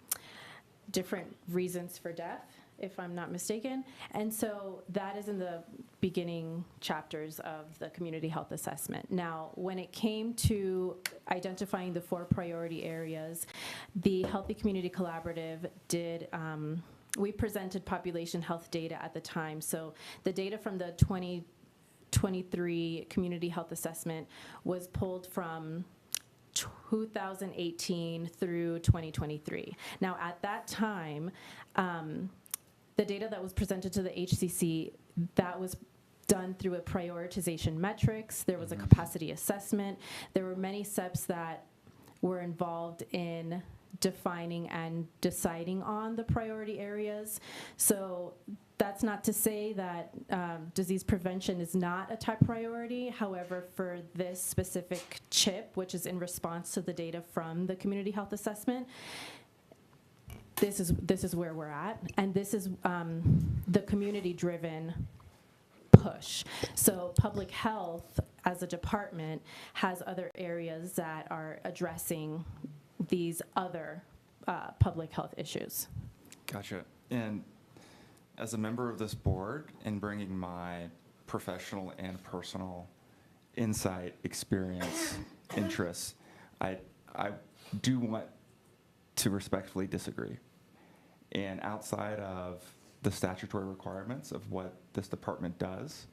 different reasons for death, if I'm not mistaken. And so that is in the beginning chapters of the Community Health Assessment. Now, when it came to identifying the 4 priority areas, the Healthy Community Collaborative did we presented population health data at the time. So the data from the 2023 Community Health Assessment was pulled from 2018 through 2023. Now, at that time, the data that was presented to the HCC, that was done through a prioritization metrics. There was a capacity assessment. There were many steps that were involved in defining and deciding on the priority areas. So that's not to say that disease prevention is not a top priority. However, for this specific CHIP, which is in response to the data from the community health assessment, this is where we're at, and this is the community-driven push. So public health, as a department, has other areas that are addressing these other public health issues. Gotcha. And as a member of this board and bringing my professional and personal insight, experience, interests, I do want to respectfully disagree. And outside of the statutory requirements of what this department does,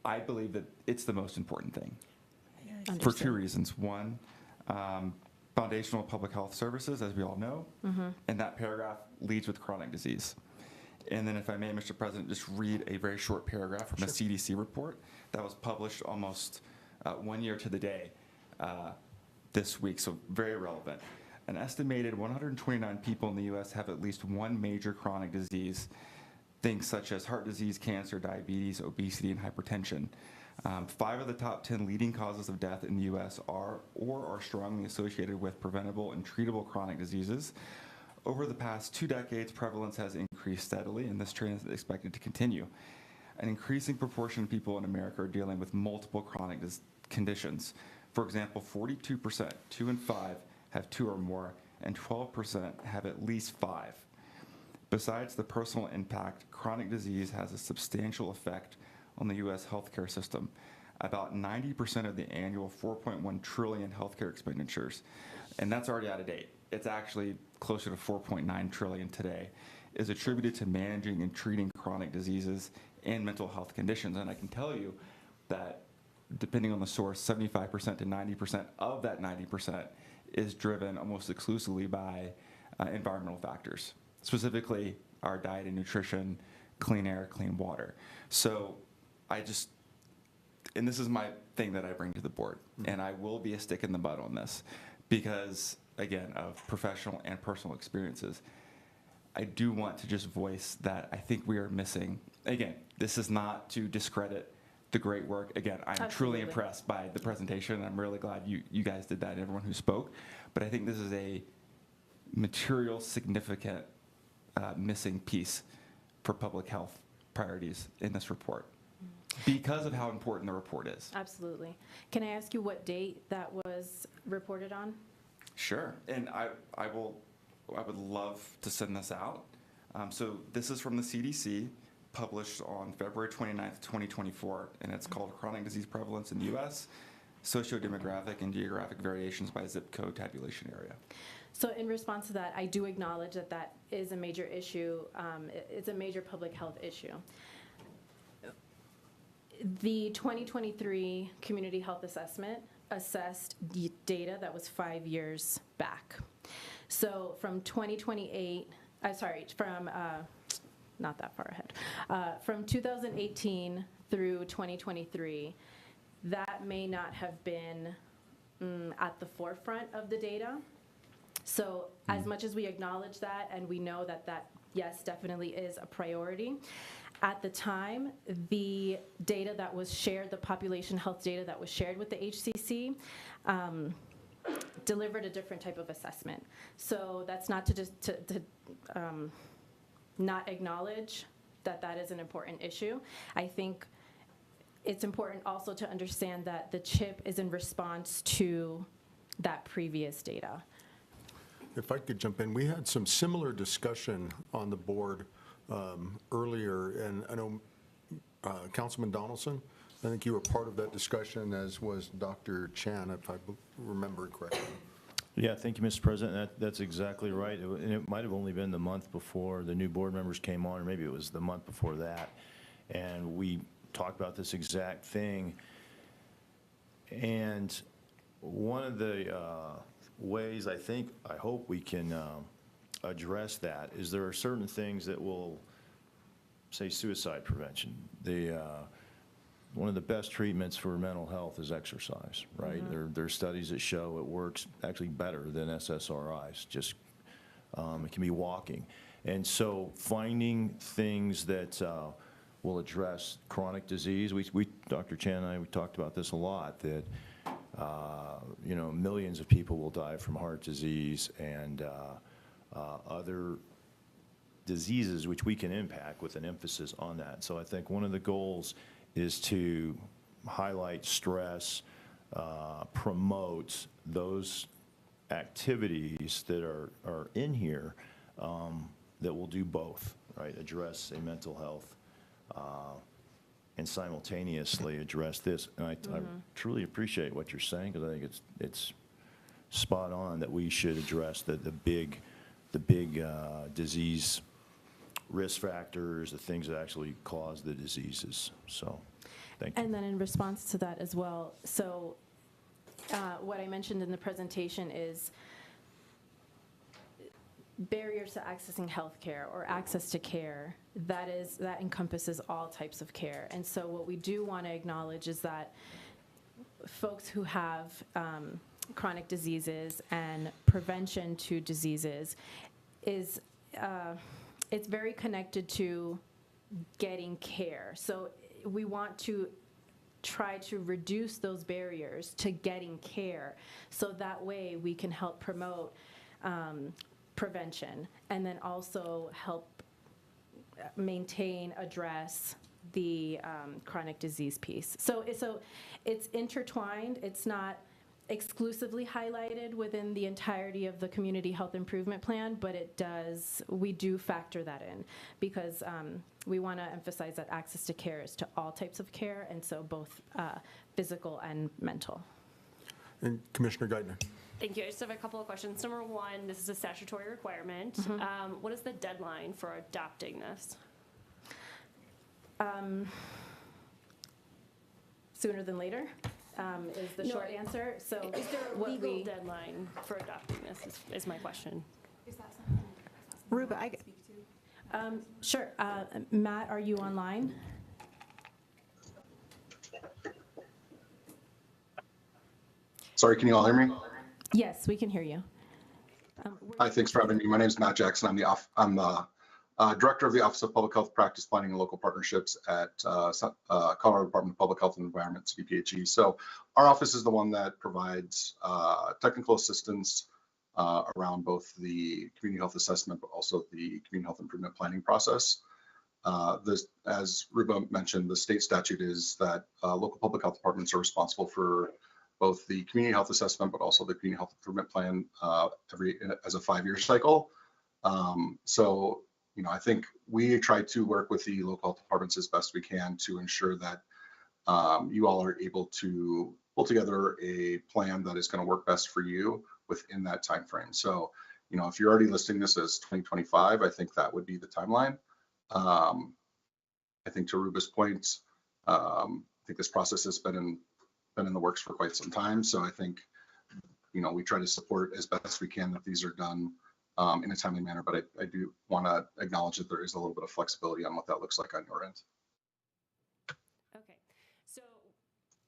I believe that it's the most important thing for two reasons. One, foundational public health services, as we all know, and that paragraph leads with chronic disease. And then if I may, Mr. President, just read a very short paragraph from a CDC report that was published almost 1 year to the day this week, so very relevant. An estimated 129 people in the U.S. have at least one major chronic disease, things such as heart disease, cancer, diabetes, obesity, and hypertension. 5 of the top 10 leading causes of death in the U.S. are strongly associated with preventable and treatable chronic diseases. Over the past 2 decades, prevalence has increased steadily, and this trend is expected to continue. An increasing proportion of people in America are dealing with multiple chronic conditions. For example, 42%, 2 in 5, have 2 or more, and 12% have at least 5. Besides the personal impact, chronic disease has a substantial effect on the U.S. healthcare system. About 90% of the annual $4.1 trillion healthcare expenditures, and that's already out of date, it's actually closer to $4.9 trillion today, is attributed to managing and treating chronic diseases and mental health conditions. And I can tell you that, depending on the source, 75% to 90% of that 90% is driven almost exclusively by environmental factors, specifically our diet and nutrition, clean air, clean water. So and this is my thing that I bring to the board, and I will be a stick in the mud on this because, again, of professional and personal experiences. I do want to just voice that I think we are missing. Again, this is not to discredit the great work. Again, I'm truly impressed by the presentation, and I'm really glad you guys did that, and everyone who spoke. But I think this is a material, significant missing piece for public health priorities in this report because of how important the report is. Absolutely. Can I ask you what date that was reported on? Sure, and I would love to send this out. So this is from the CDC, published on February 29th, 2024, and it's called Chronic Disease Prevalence in the U.S., Sociodemographic and Geographic Variations by Zip Code Tabulation Area. So in response to that, I do acknowledge that that is a major issue. It's a major public health issue. The 2023 Community Health Assessment assessed data that was 5 years back. So from 2028, not that far ahead, from 2018 through 2023, that may not have been at the forefront of the data. So as much as we acknowledge that and we know that that, yes, definitely is a priority, at the time, the data that was shared, the population health data that was shared with the HCC, delivered a different type of assessment. So that's not to just not acknowledge that that is an important issue. I think it's important also to understand that the CHIP is in response to that previous data. If I could jump in, we had some similar discussion on the board earlier, and I know Councilman Donaldson, I think you were part of that discussion, as was Dr. Chan, if I remember correctly. Yeah, thank you, Mr. President. That's exactly right. And it might have only been the month before the new board members came on, or maybe it was the month before that. And we talked about this exact thing. And one of the ways I hope we can address that is there are certain things that will, say, suicide prevention. one of the best treatments for mental health is exercise, right? There are studies that show it works actually better than SSRIs. Just it can be walking, and so finding things that will address chronic disease. We Dr. Chan and I, we talked about this a lot. That you know, millions of people will die from heart disease and other diseases which we can impact with an emphasis on that. So I think one of the goals is to highlight stress, promote those activities that are in here that will do both, right? Address a mental health and simultaneously address this. And I truly appreciate what you're saying, because I think it's spot on that we should address the big disease risk factors, the things that actually cause the diseases. So, thank you. And then in response to that as well, so what I mentioned in the presentation is barriers to accessing healthcare or access to care. That encompasses all types of care. And so what we do want to acknowledge is that folks who have chronic diseases and prevention to diseases is it's very connected to getting care. So we want to try to reduce those barriers to getting care, so that way we can help promote prevention, and then also help maintain, address the chronic disease piece. So it's intertwined. It's not exclusively highlighted within the entirety of the community health improvement plan, but we do factor that in, because we want to emphasize that access to care is to all types of care, and so both physical and mental. And Commissioner Geithner. Thank you. I just have a couple of questions. Number one, this is a statutory requirement. What is the deadline for adopting this? Sooner than later is the short answer. So is there a legal deadline for adopting this is my question. Is that something Ruba, I speak to? Sure. Matt, are you online? Sorry, can you all hear me? Yes, we can hear you. Hi, thanks for having me. My name is Matt Jackson. I'm the Director of the Office of Public Health Practice Planning and Local Partnerships at Colorado Department of Public Health and Environment, CDPHE. So our office is the one that provides technical assistance around both the community health assessment, but also the community health improvement planning process. As Ruba mentioned, the state statute is that local public health departments are responsible for both the community health assessment, but also the community health improvement plan as a 5-year cycle. So, you know, I think we try to work with the local health departments as best we can to ensure that you all are able to pull together a plan that is going to work best for you within that time frame. So, you know, if you're already listing this as 2025, I think that would be the timeline. I think to Ruba's point, I think this process has been in the works for quite some time. So I think, you know, we try to support as best we can that these are done in a timely manner, but I do want to acknowledge that there is a little bit of flexibility on what that looks like on your end. Okay, so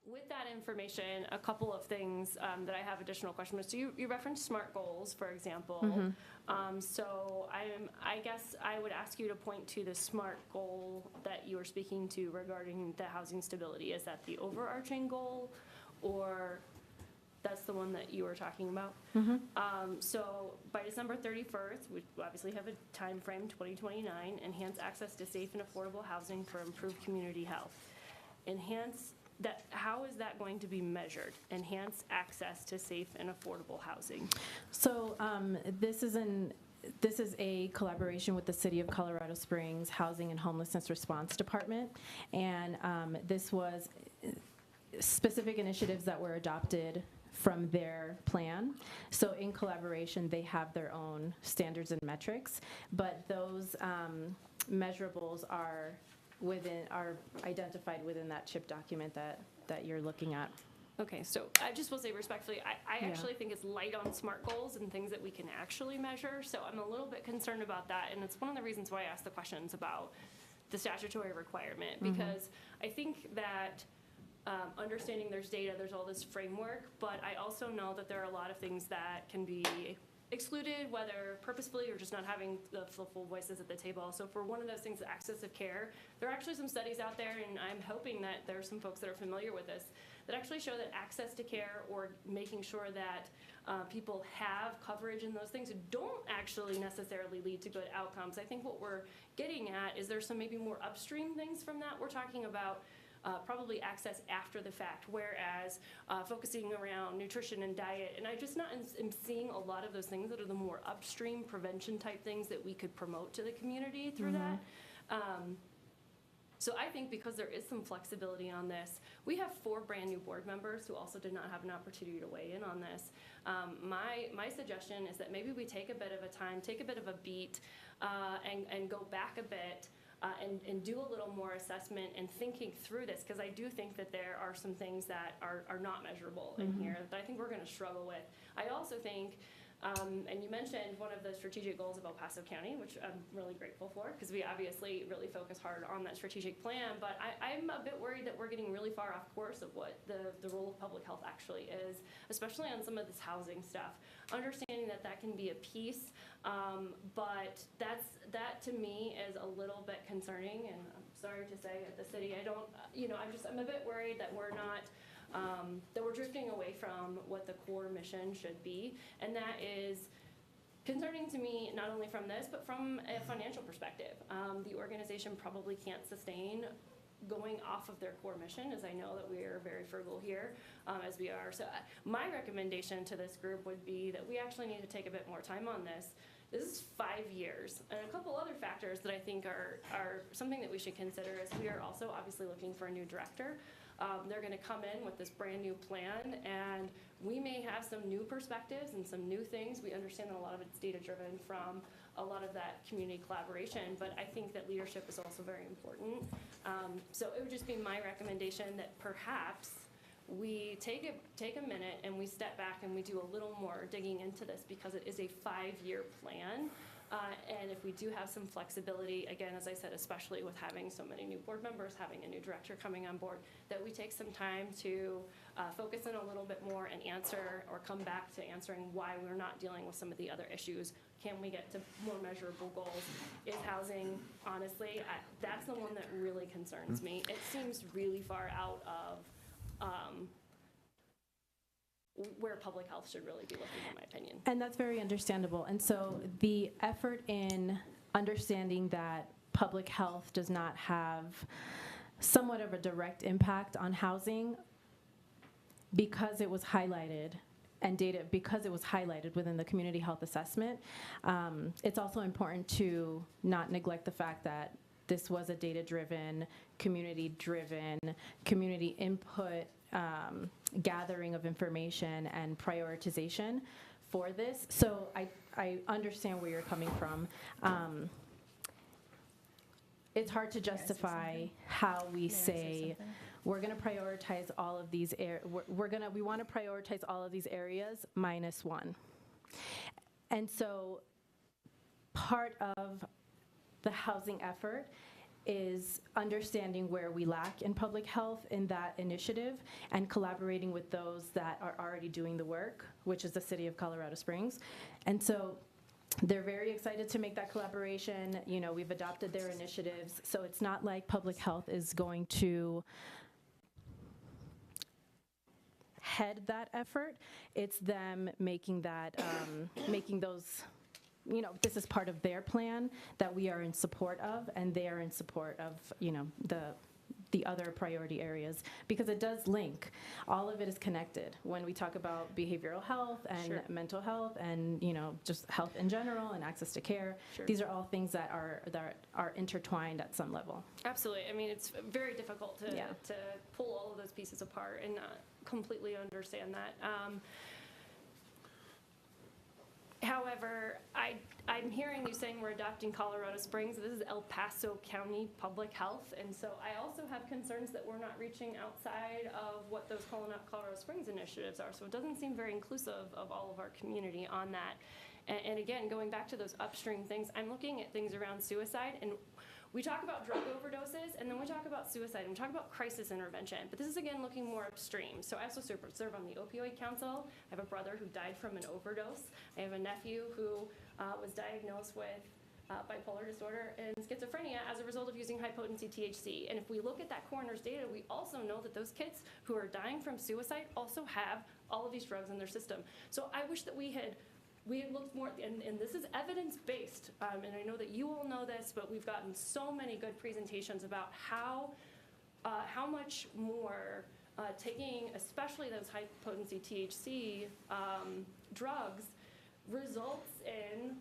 with that information, a couple of things that I have additional questions. So you referenced SMART goals, for example. So I guess I would ask you to point to the SMART goal that you were speaking to regarding the housing stability. Is that the overarching goal, or that's the one that you were talking about? So by December 31st, we obviously have a time frame, 2029, enhance access to safe and affordable housing for improved community health. How is that going to be measured? Enhance access to safe and affordable housing. So this is a collaboration with the City of Colorado Springs Housing and Homelessness Response Department, and this was specific initiatives that were adopted from their plan. So in collaboration, they have their own standards and metrics, but those measurables are identified within that CHIP document that you're looking at. Okay, so I just will say respectfully, I actually think it's light on SMART goals and things that we can actually measure. So I'm a little bit concerned about that, and it's one of the reasons why I asked the questions about the statutory requirement, because I think that understanding there's data, there's all this framework, but I also know that there are a lot of things that can be excluded, whether purposefully or just not having the full voices at the table. So for one of those things, access of care, there are actually some studies out there, and I'm hoping that there are some folks that are familiar with this, that actually show that access to care, or making sure that people have coverage in those things, don't actually necessarily lead to good outcomes. I think what we're getting at is there's some maybe more upstream things from that. We're talking about probably access after the fact, whereas focusing around nutrition and diet, and I just not am seeing a lot of those things that are the more upstream prevention type things that we could promote to the community through that. So I think because there is some flexibility on this, we have 4 brand new board members who also did not have an opportunity to weigh in on this. My suggestion is that maybe we take a bit of a time, take a bit of a beat, and go back a bit. And do a little more assessment and thinking through this, because I do think that there are some things that are not measurable in here that I think we're going to struggle with. I also think, and you mentioned one of the strategic goals of El Paso County, which I'm really grateful for, because we obviously really focus hard on that strategic plan, but I'm a bit worried that we're getting really far off course of what the role of public health actually is, especially on some of this housing stuff. Understanding that that can be a piece, but that to me is a little bit concerning, and I'm sorry to say at the city, I don't, I'm a bit worried that we're not, that we're drifting away from what the core mission should be, and that is concerning to me, not only from this, but from a financial perspective. The organization probably can't sustain going off of their core mission, as I know that we are very frugal here, as we are. So my recommendation to this group would be that we actually need to take a bit more time on this. This is 5 years. And a couple other factors that I think are something that we should consider is we are also obviously looking for a new director. They're going to come in with this brand new plan, and we may have some new perspectives and some new things. We understand that a lot of it's data-driven from a lot of that community collaboration, but I think that leadership is also very important. So it would just be my recommendation that perhaps we take a minute and we step back and we do a little more digging into this, because it is a 5-year plan. And if we do have some flexibility, again, as I said, especially with having so many new board members, having a new director coming on board, that we take some time to focus in a little bit more and answer, or come back to answering why we're not dealing with some of the other issues. Can we get to more measurable goals? Is housing, honestly, that's the one that really concerns me. It seems really far out of where public health should really be looking, in my opinion. And that's very understandable. And so the effort in understanding that public health does not have somewhat of a direct impact on housing, because it was highlighted, and data, because it was highlighted within the community health assessment, it's also important to not neglect the fact that this was a data-driven, community-driven, community input gathering of information and prioritization for this. So I understand where you're coming from. It's hard to justify how we say we're going to prioritize all of these we want to prioritize all of these areas -1. And so part of the housing effort is understanding where we lack in public health in that initiative, and collaborating with those that are already doing the work, which is the city of Colorado Springs. And so they're very excited to make that collaboration. We've adopted their initiatives, so it's not like public health is going to head that effort. It's them making that, making those, this is part of their plan that we are in support of, and they are in support of, the other priority areas, because it does link. All of it is connected. When we talk about behavioral health and mental health, and just health in general and access to care, these are all things that are intertwined at some level. Absolutely. I mean, it's very difficult to pull all of those pieces apart and not completely understand that. However, I'm hearing you saying we're adopting Colorado Springs. This is El Paso County Public Health, and so I also have concerns that we're not reaching outside of what those Colorado Springs initiatives are. So it doesn't seem very inclusive of all of our community on that. And again, going back to those upstream things, I'm looking at things around suicide, and we talk about drug overdoses, and then we talk about suicide, and we talk about crisis intervention. But this is, again, looking more upstream. So I also serve on the Opioid Council. I have a brother who died from an overdose. I have a nephew who was diagnosed with bipolar disorder and schizophrenia as a result of using high-potency THC. And if we look at that coroner's data, we also know that those kids who are dying from suicide also have all of these drugs in their system. So I wish that we had looked more, and this is evidence-based, and I know that you all know this, but we've gotten so many good presentations about how much more taking, especially those high-potency THC drugs, results in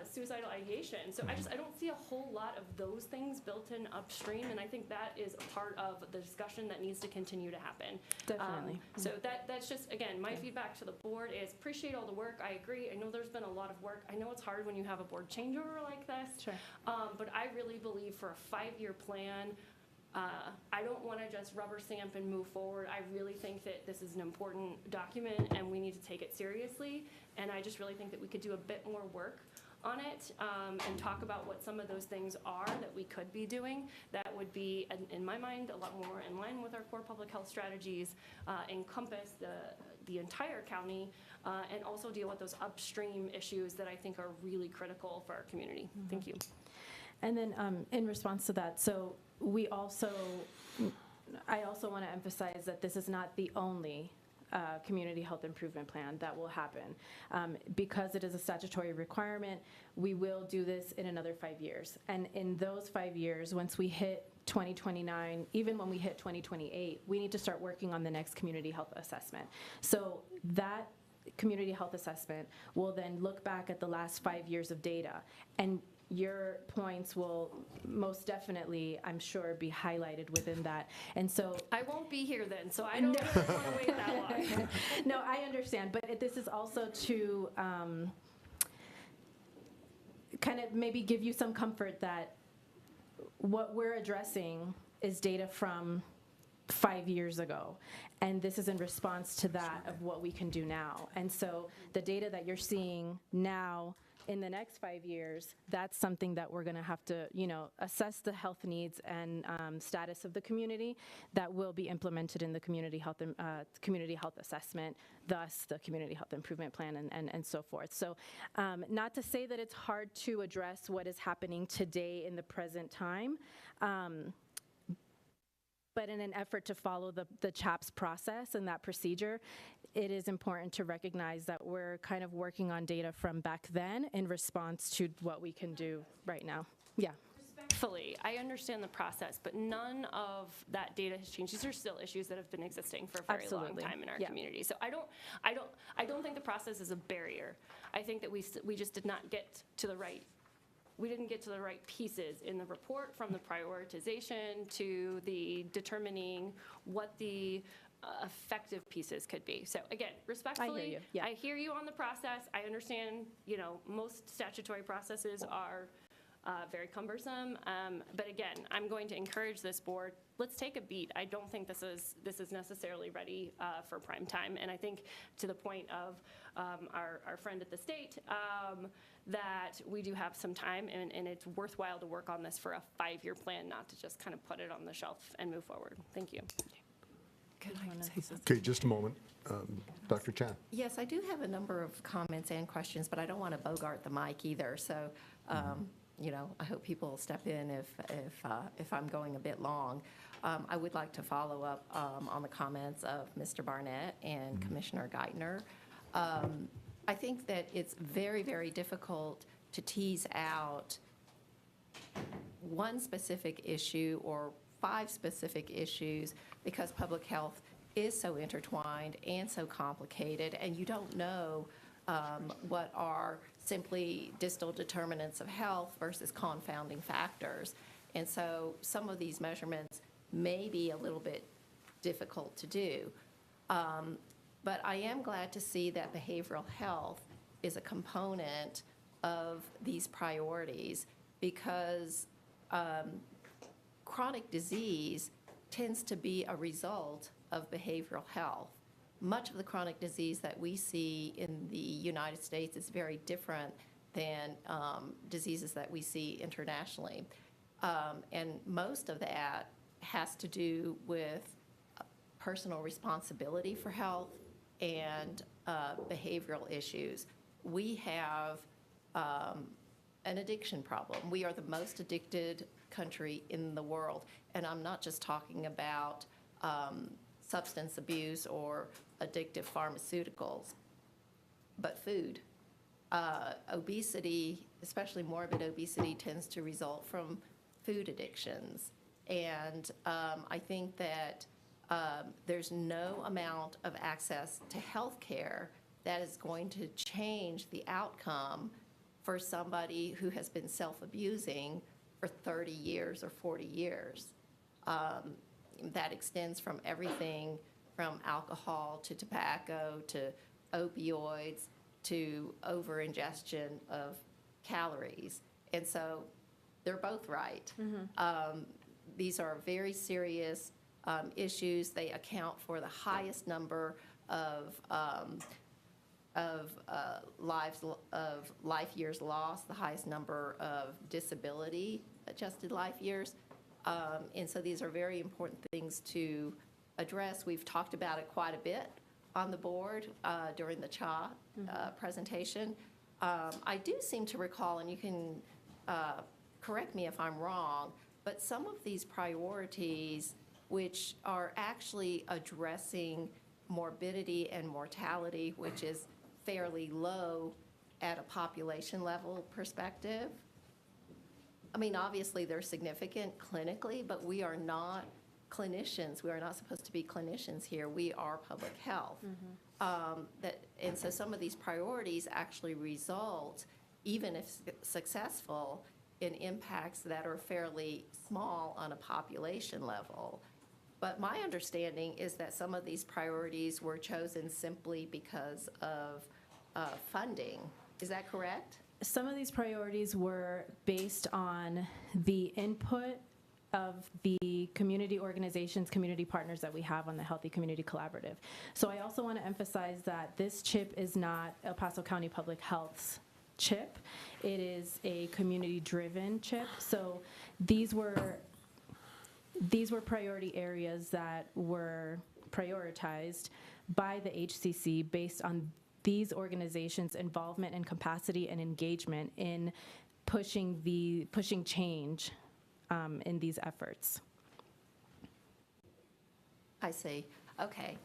suicidal ideation. So I don't see a whole lot of those things built in upstream, and I think that is a part of the discussion that needs to continue to happen. Definitely. So that's just, again, my feedback to the board is appreciate all the work. I agree. I know there's been a lot of work. I know it's hard when you have a board changeover like this. Sure. But I really believe for a 5-year plan, I don't want to just rubber stamp and move forward. I really think that this is an important document and we need to take it seriously. And I just really think that we could do a bit more work on it and talk about what some of those things are that we could be doing that would be, in my mind, a lot more in line with our core public health strategies, encompass the entire county, and also deal with those upstream issues that I think are really critical for our community. Thank you. And then in response to that, so I also want to emphasize that this is not the only community health improvement plan that will happen. Because it is a statutory requirement, we will do this in another 5 years. And in those 5 years, once we hit 2029, even when we hit 2028, we need to start working on the next community health assessment. So that community health assessment will then look back at the last 5 years of data, and your points will most definitely, I'm sure, be highlighted within that. And so I won't be here then, so I don't really want to wait that long. No, I understand, but this is also to kind of maybe give you some comfort that what we're addressing is data from 5 years ago, and this is in response to that of what we can do now. And so the data that you're seeing now in the next 5 years, that's something that we're going to have to, assess the health needs and status of the community that will be implemented in the community health assessment, thus the community health improvement plan and so forth. So not to say that it's hard to address what is happening today in the present time, but in an effort to follow the CHAPS process and that procedure, it is important to recognize that we're kind of working on data from back then in response to what we can do right now. Yeah. Respectfully, I understand the process, but none of that data has changed. These are still issues that have been existing for a very long time in our community. So I don't think the process is a barrier. I think that we just did not get to the right. We didn't get to the right pieces in the report, from the prioritization to the determining what the effective pieces could be. So again, respectfully, I hear you. Yeah. I hear you on the process. I understand, most statutory processes are very cumbersome. But again, I'm going to encourage this board, let's take a beat. I don't think this is necessarily ready for prime time. And I think, to the point of our friend at the state, that we do have some time, and it's worthwhile to work on this for a 5-year plan, not to just kind of put it on the shelf and move forward. Thank you. Okay, just a moment. Dr. Chan. Yes, I do have a number of comments and questions, but I don't want to bogart the mic either. So, I hope people will step in if I'm going a bit long. I would like to follow up on the comments of Mr. Barnett and Commissioner Geithner. I think that it's very, very difficult to tease out one specific issue or 5 specific issues, because public health is so intertwined and so complicated, and you don't know what are simply distal determinants of health versus confounding factors. And so some of these measurements may be a little bit difficult to do. But I am glad to see that behavioral health is a component of these priorities, because chronic disease tends to be a result of behavioral health. Much of the chronic disease that we see in the United States is very different than diseases that we see internationally. And most of that has to do with personal responsibility for health and behavioral issues. We have an addiction problem. We are the most addicted country in the world. And I'm not just talking about substance abuse or addictive pharmaceuticals, but food. Obesity, especially morbid obesity, tends to result from food addictions. And I think that there's no amount of access to health care that is going to change the outcome for somebody who has been self-abusing for 30 years or 40 years. That extends from everything from alcohol to tobacco to opioids to over-ingestion of calories. And so they're both right. These are very serious issues. They account for the highest number of life years lost, the highest number of disability-adjusted life years. And so these are very important things to address. We've talked about it quite a bit on the board during the CHA presentation. I do seem to recall, and you can correct me if I'm wrong, but some of these priorities, which are actually addressing morbidity and mortality, which is fairly low at a population level perspective. I mean, obviously they're significant clinically, but we are not clinicians. We are not supposed to be clinicians here. We are public health. And so some of these priorities actually result, even if successful, in impacts that are fairly small on a population level. But my understanding is that some of these priorities were chosen simply because of funding. Is that correct? Some of these priorities were based on the input of the community organizations, community partners that we have on the Healthy Community Collaborative. So I also want to emphasize that this CHIP is not El Paso County Public Health's CHIP. It is a community-driven CHIP. So these were priority areas that were prioritized by the HCC based on these organizations' involvement and capacity and engagement in pushing change in these efforts. I see. Okay.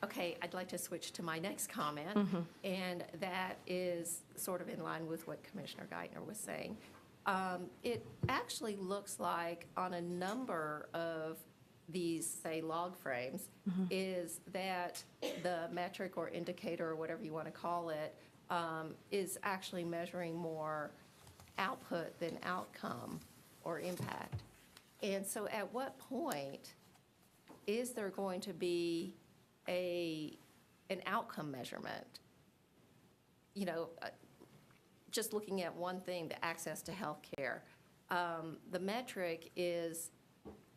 Okay, I'd like to switch to my next comment, and that is sort of in line with what Commissioner Geithner was saying. It actually looks like on a number of these, say, log frames, is that the metric or indicator or whatever you want to call it is actually measuring more output than outcome or impact. And so at what point is there going to be an outcome measurement? You know, just looking at one thing, the access to health care. The metric is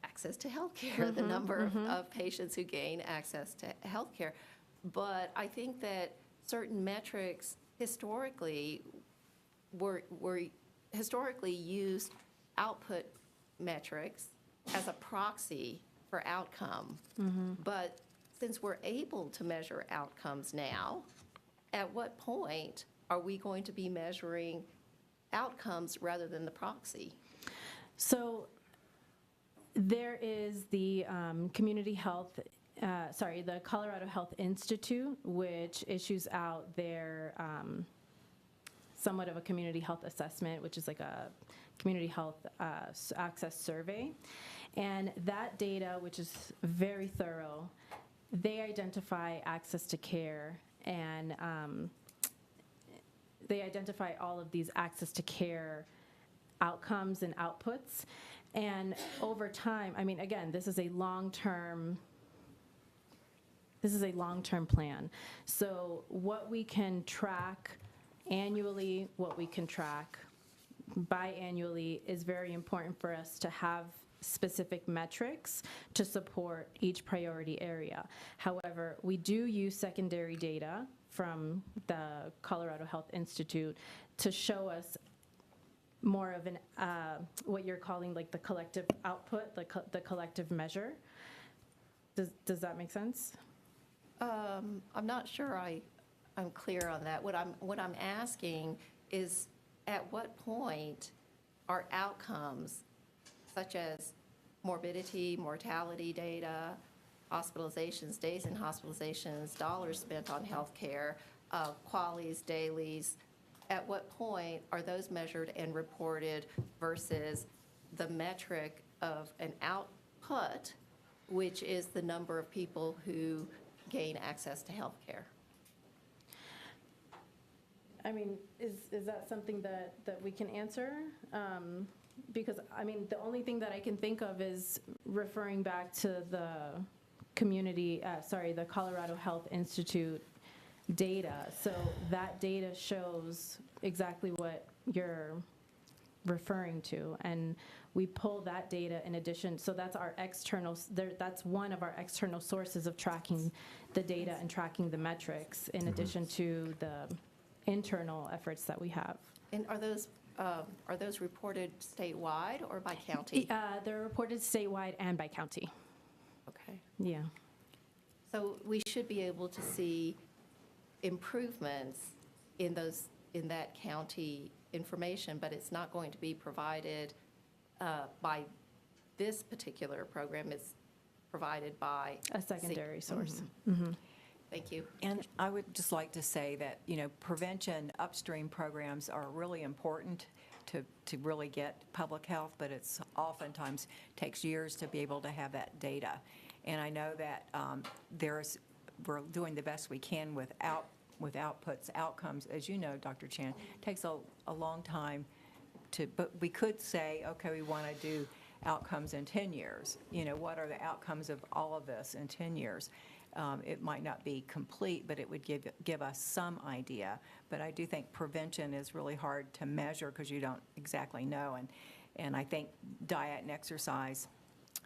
access to health care, the number of patients who gain access to health care. But I think that certain metrics historically were historically used output metrics as a proxy for outcome. But since we're able to measure outcomes now, at what point are we going to be measuring outcomes rather than the proxy? So there is the community health, the Colorado Health Institute, which issues out their somewhat of a community health assessment, which is like a community health access survey. And that data, which is very thorough, they identify access to care, and they identify all of these access to care outcomes and outputs. And over time, I mean, again, this is a long-term plan. So what we can track annually, what we can track biannually is very important for us to have specific metrics to support each priority area. However, we do use secondary data from the Colorado Health Institute to show us more of an, what you're calling like the collective output, the collective measure. Does that make sense? I'm not sure I'm clear on that. What I'm asking is, at what point are outcomes such as morbidity, mortality data, hospitalizations, days in hospitalizations, dollars spent on healthcare, QALYs, dailies, at what point are those measured and reported versus the metric of an output, which is the number of people who gain access to healthcare? I mean, is that something that we can answer? Because, I mean, the only thing that I can think of is referring back to the the Colorado Health Institute data. So that data shows exactly what you're referring to. And we pull that data in addition, so that's our external, that's one of our external sources of tracking the data and tracking the metrics in addition to the internal efforts that we have. And are those reported statewide or by county? They're reported statewide and by county. Okay. Yeah. So we should be able to see improvements in that county information, but it's not going to be provided by this particular program. It's provided by a secondary source. Thank you. And I would just like to say that, prevention upstream programs are really important to really get public health, but it's oftentimes takes years to be able to have that data. And I know that we're doing the best we can with outputs, outcomes. As you know, Dr. Chan, takes a long time but we could say, okay, we want to do outcomes in 10 years. What are the outcomes of all of this in 10 years? It might not be complete, but it would give us some idea. But I do think prevention is really hard to measure because you don't exactly know. And I think diet and exercise,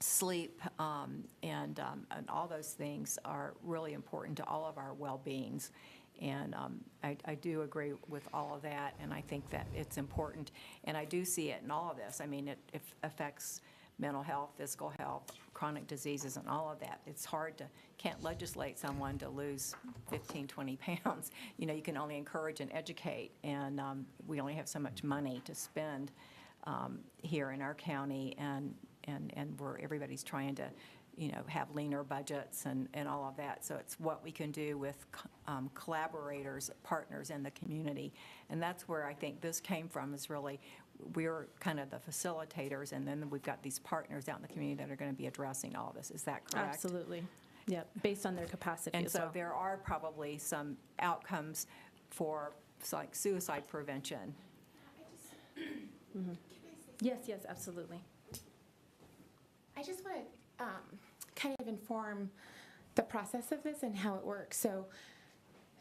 sleep, and all those things are really important to all of our well-beings. And I do agree with all of that, and I think that it's important. And I do see it in all of this. I mean, it affects mental health, physical health, chronic diseases, and all of that. It's hard can't legislate someone to lose 15, 20 pounds. You can only encourage and educate, and we only have so much money to spend here in our county, and where everybody's trying to, have leaner budgets and all of that. So it's what we can do with collaborators, partners in the community. And that's where I think this came from, is really we're kind of the facilitators, and then we've got these partners out in the community that are going to be addressing all of this. Is that correct? Absolutely. Yeah, based on their capacity and as so well. There are probably some outcomes for like suicide prevention. Yes, absolutely. I just want to kind of inform the process of this and how it works. So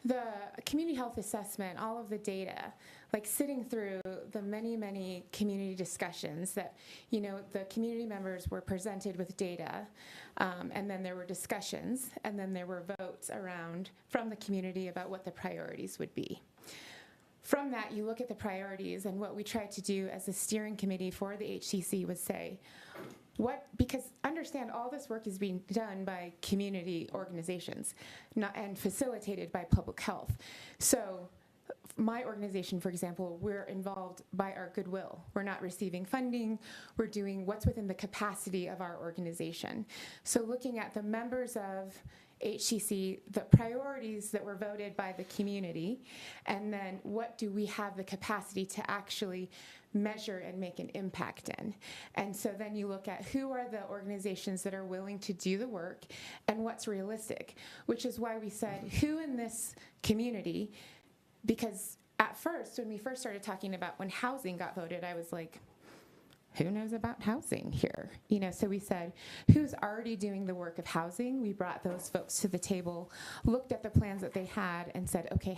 the community health assessment, all of the data, like sitting through the many community discussions that, the community members were presented with data, and then there were discussions, and then there were votes from the community about what the priorities would be. From that, you look at the priorities, and what we tried to do as a steering committee for the HCC was say, because understand all this work is being done by community organizations and facilitated by public health. So my organization, for example, we're involved by our goodwill. We're not receiving funding. We're doing what's within the capacity of our organization. So looking at the members of HCC, the priorities that were voted by the community, and then what do we have the capacity to actually measure and make an impact in. And so then you look at who are the organizations that are willing to do the work and what's realistic, which is why we said who in this community, because at first, when we first started talking about when housing got voted, I was like, who knows about housing here? So we said, who's already doing the work of housing? We brought those folks to the table, looked at the plans that they had, and said, okay,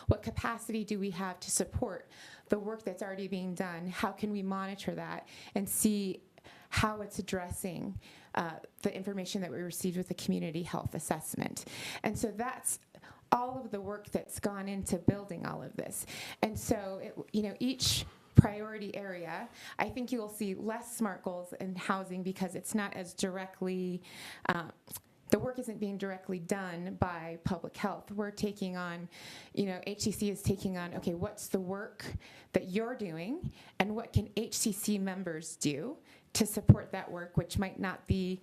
what capacity do we have to support the work that's already being done? How can we monitor that and see how it's addressing the information that we received with the community health assessment? And so that's all of the work that's gone into building all of this. And so, each priority area. I think you will see less SMART goals in housing because it's not as directly, the work isn't being directly done by public health. We're taking on, HCC is taking on, okay, what's the work that you're doing and what can HCC members do to support that work, which might not be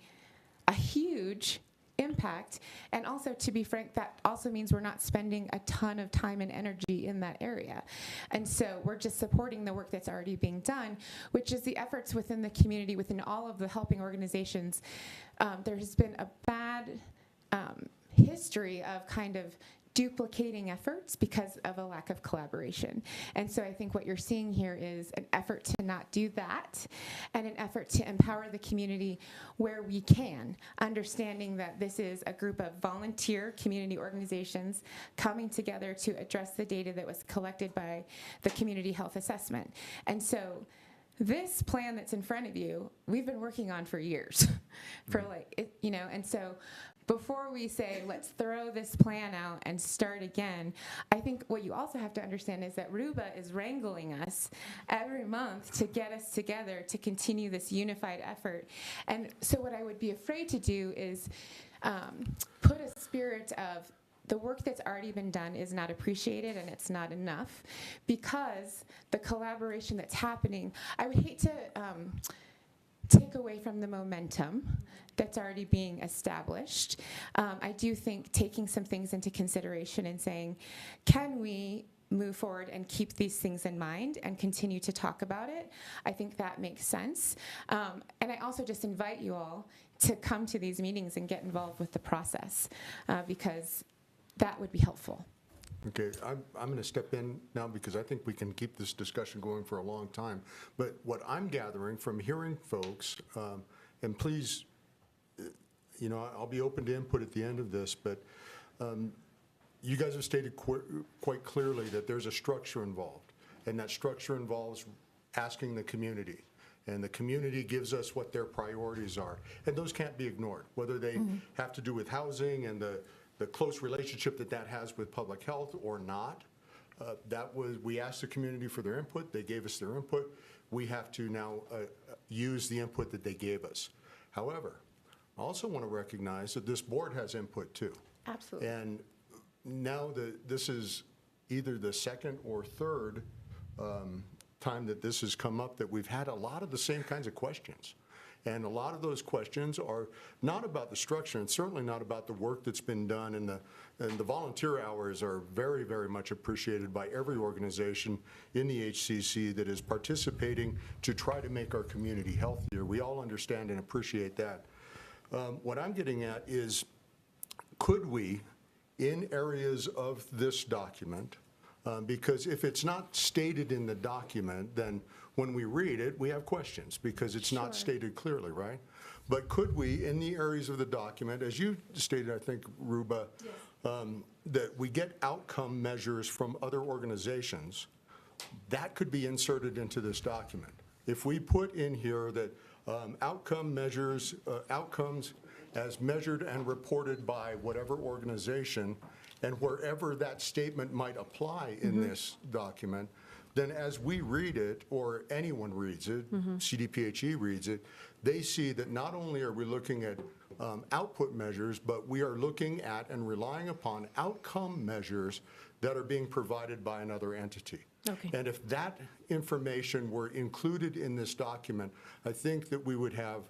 a huge impact. And also, to be frank, that also means we're not spending a ton of time and energy in that area. And so we're just supporting the work that's already being done, which is the efforts within the community, within all of the helping organizations. There has been a bad history of kind of duplicating efforts because of a lack of collaboration. And so I think what you're seeing here is an effort to not do that and an effort to empower the community where we can, understanding that this is a group of volunteer community organizations coming together to address the data that was collected by the community health assessment. And so this plan that's in front of you, we've been working on for years, and so before we say, let's throw this plan out and start again, I think what you also have to understand is that Ruba is wrangling us every month to get us together to continue this unified effort. And so what I would be afraid to do is put a spirit of the work that's already been done is not appreciated and it's not enough, because the collaboration that's happening, I would hate to take away from the momentum that's already being established. I do think taking some things into consideration and saying, can we move forward and keep these things in mind and continue to talk about it? I think that makes sense. And I also just invite you all to come to these meetings and get involved with the process, because that would be helpful. Okay, I'm going to step in now because I think we can keep this discussion going for a long time. But what I'm gathering from hearing folks, and please, I'll be open to input at the end of this, but you guys have stated quite clearly that there's a structure involved, and that structure involves asking the community. And the community gives us what their priorities are. And those can't be ignored, whether they have to do with housing and the close relationship that has with public health or not. We asked the community for their input. They gave us their input. We have to now use the input that they gave us. However, I also want to recognize that this board has input too. Absolutely. And now this is either the second or third time that this has come up that we've had a lot of the same kinds of questions. And a lot of those questions are not about the structure and certainly not about the work that's been done. And the volunteer hours are very, very much appreciated by every organization in the HCC that is participating to try to make our community healthier. We all understand and appreciate that. What I'm getting at is, could we, in areas of this document, because if it's not stated in the document, then when we read it, we have questions because it's not stated clearly, right? But could we, in the areas of the document, as you stated, I think, Ruba, that we get outcome measures from other organizations, that could be inserted into this document. If we put in here that outcome measures, outcomes as measured and reported by whatever organization, and wherever that statement might apply in this document, then as we read it, or anyone reads it, CDPHE reads it, they see that not only are we looking at output measures, but we are looking at and relying upon outcome measures that are being provided by another entity. Okay. And if that information were included in this document, I think that we would have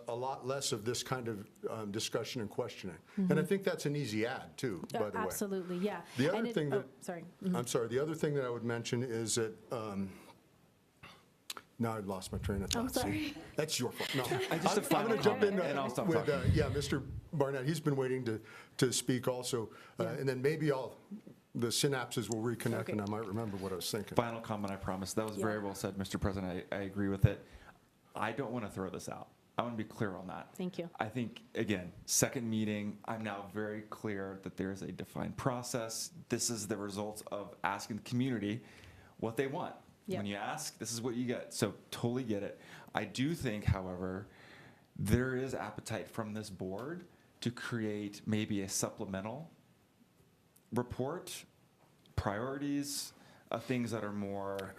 a lot less of this kind of discussion and questioning. And I think that's an easy add, too, by the way. Absolutely, yeah. The other thing that, sorry. I'm sorry, the other thing that I would mention is that, now I've lost my train of thought. I'm sorry. See, that's your fault. No, I'm going to jump in and I'll stop with, talking. Mr. Barnett. He's been waiting to speak also. And then maybe the synapses will reconnect and I might remember what I was thinking. Final comment, I promise. That was very well said, Mr. President. I agree with it. I don't want to throw this out. I want to be clear on that. Thank you. I think, again, second meeting, I'm now very clear that there's a defined process. This is the results of asking the community what they want. Yep. When you ask, this is what you get. So totally get it. I do think, however, there is appetite from this board to create maybe a supplemental report, priorities, things that are more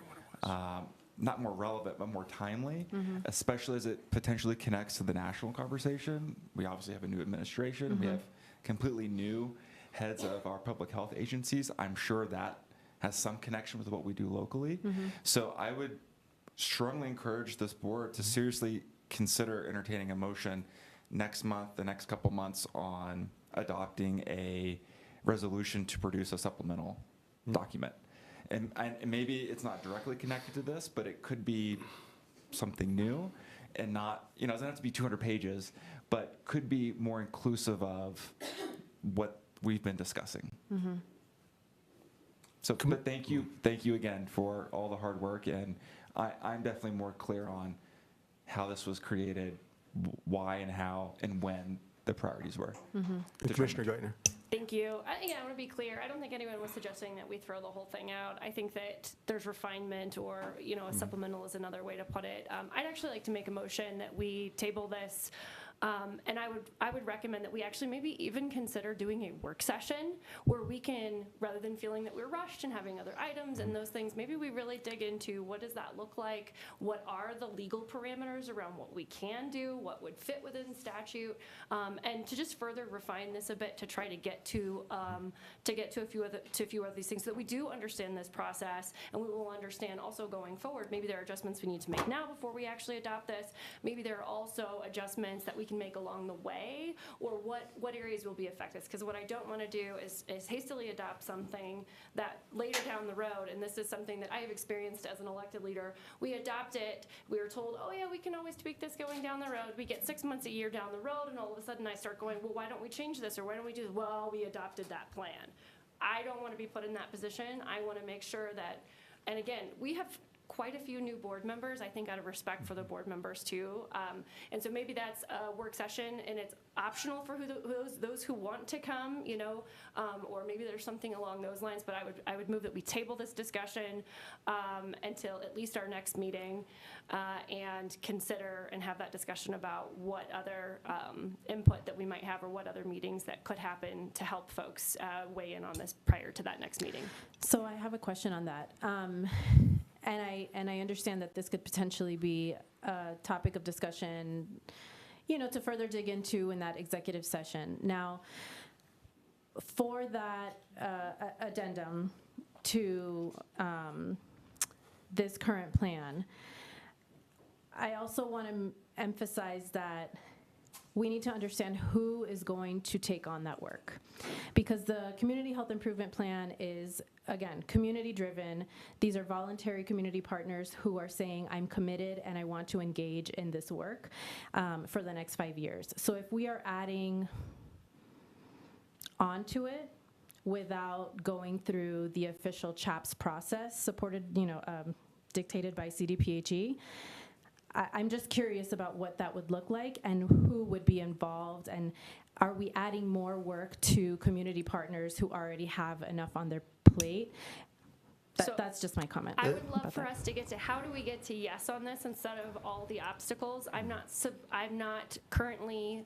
not more relevant, but more timely, especially as it potentially connects to the national conversation. We obviously have a new administration. We have completely new heads of our public health agencies. I'm sure that has some connection with what we do locally. So I would strongly encourage this board to seriously consider entertaining a motion next month, the next couple months, on adopting a resolution to produce a supplemental document. And maybe it's not directly connected to this, but it could be something new and not, it doesn't have to be 200 pages, but could be more inclusive of what we've been discussing. So, but thank you again for all the hard work, and I'm definitely more clear on how this was created, why and how and when the priorities were. Commissioner Geithner. Thank you. I want to be clear. I don't think anyone was suggesting that we throw the whole thing out. I think that there's refinement, or a supplemental is another way to put it. I'd actually like to make a motion that we table this. And I would recommend that we actually maybe even consider doing a work session where we can, rather than feeling that we're rushed and having other items and those things, maybe we really dig into what does that look like, what are the legal parameters around what we can do, what would fit within statute, and to just further refine this a bit to try to get to a few of these things so that we do understand this process, and we will understand also going forward. Maybe there are adjustments we need to make now before we actually adopt this. Maybe there are also adjustments that we can make along the way, or what areas will be affected. Because what I don't want to do is hastily adopt something that later down the road, and this is something that I have experienced as an elected leader, we adopt it, we were told, oh yeah, we can always tweak this going down the road. We get 6 months, a year down the road, and all of a sudden I start going, well, why don't we change this, or why don't we do this? Well, we adopted that plan. I don't want to be put in that position. I want to make sure that, and again, we have quite a few new board members, I think out of respect for the board members too. And so maybe that's a work session, and it's optional for those who want to come, or maybe there's something along those lines, but I would move that we table this discussion until at least our next meeting, and consider and have that discussion about what other input that we might have, or what other meetings that could happen to help folks weigh in on this prior to that next meeting. So I have a question on that. And I understand that this could potentially be a topic of discussion, to further dig into in that executive session. Now, for that addendum to this current plan, I also want to emphasize that we need to understand who is going to take on that work. Because the Community Health Improvement Plan is, again, community-driven. These are voluntary community partners who are saying, I'm committed and I want to engage in this work for the next 5 years. So if we are adding onto it without going through the official CHAPS process, supported, dictated by CDPHE, I'm just curious about what that would look like and who would be involved, and are we adding more work to community partners who already have enough on their plate? That's just my comment. I would love for us to get to how do we get to yes on this instead of all the obstacles. I'm not currently,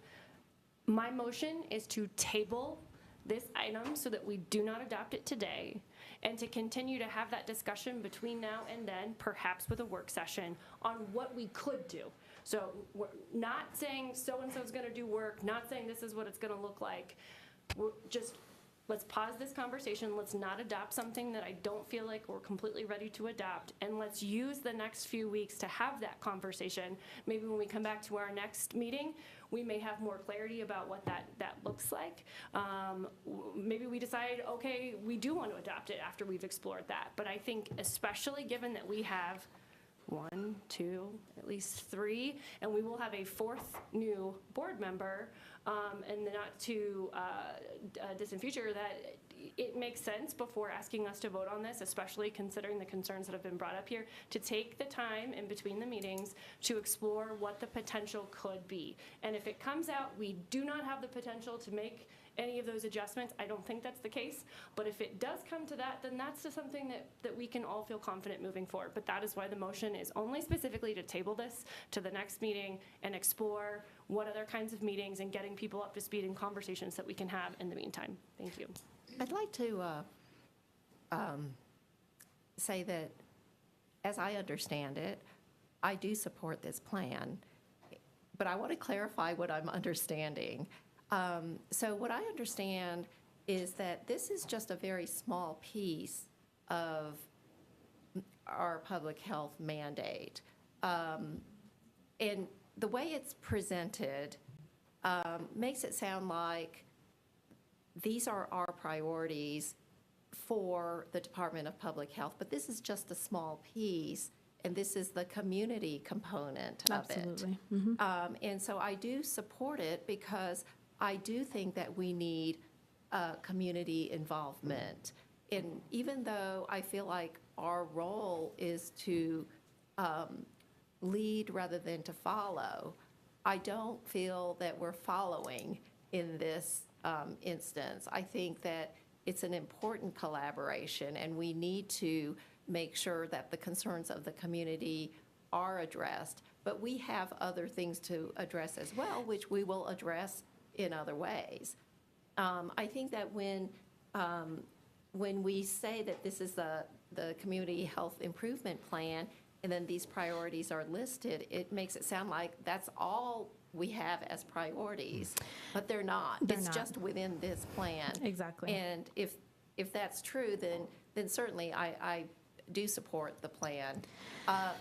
my motion is to table this item so that we do not adopt it today, and to continue to have that discussion between now and then, perhaps with a work session, on what we could do. So we're not saying so-and-so is going to do work, not saying this is what it's going to look like. We're just, let's pause this conversation. Let's not adopt something that I don't feel like we're completely ready to adopt, and let's use the next few weeks to have that conversation. Maybe when we come back to our next meeting, we may have more clarity about what that looks like. Maybe we decide, okay, we do want to adopt it after we've explored that. But I think especially given that we have 1, 2, at least 3, and we will have a 4th new board member in the not too distant future, that it makes sense before asking us to vote on this, especially considering the concerns that have been brought up here, to take the time in between the meetings to explore what the potential could be. And if it comes out we do not have the potential to make any of those adjustments, I don't think that's the case, but if it does come to that, then that's just something that we can all feel confident moving forward. But that is why the motion is only specifically to table this to the next meeting and explore what other kinds of meetings and getting people up to speed in conversations that we can have in the meantime. Thank you. I'd like to say that as I understand it, I do support this plan, but I want to clarify what I'm understanding. So what I understand is that this is just a very small piece of our public health mandate. And the way it's presented makes it sound like these are our priorities for the Department of Public Health, but this is just a small piece, and this is the community component of it. Absolutely. And so I do support it because I do think that we need community involvement. And even though I feel like our role is to lead rather than to follow, I don't feel that we're following in this instance. I think that it's an important collaboration, and we need to make sure that the concerns of the community are addressed. But we have other things to address as well, which we will address in other ways. I think that when we say that this is the community health improvement plan, and then these priorities are listed, it makes it sound like that's all we have as priorities, but they're not. They're It's not. just within this plan. Exactly. And if that's true, then certainly I do support the plan.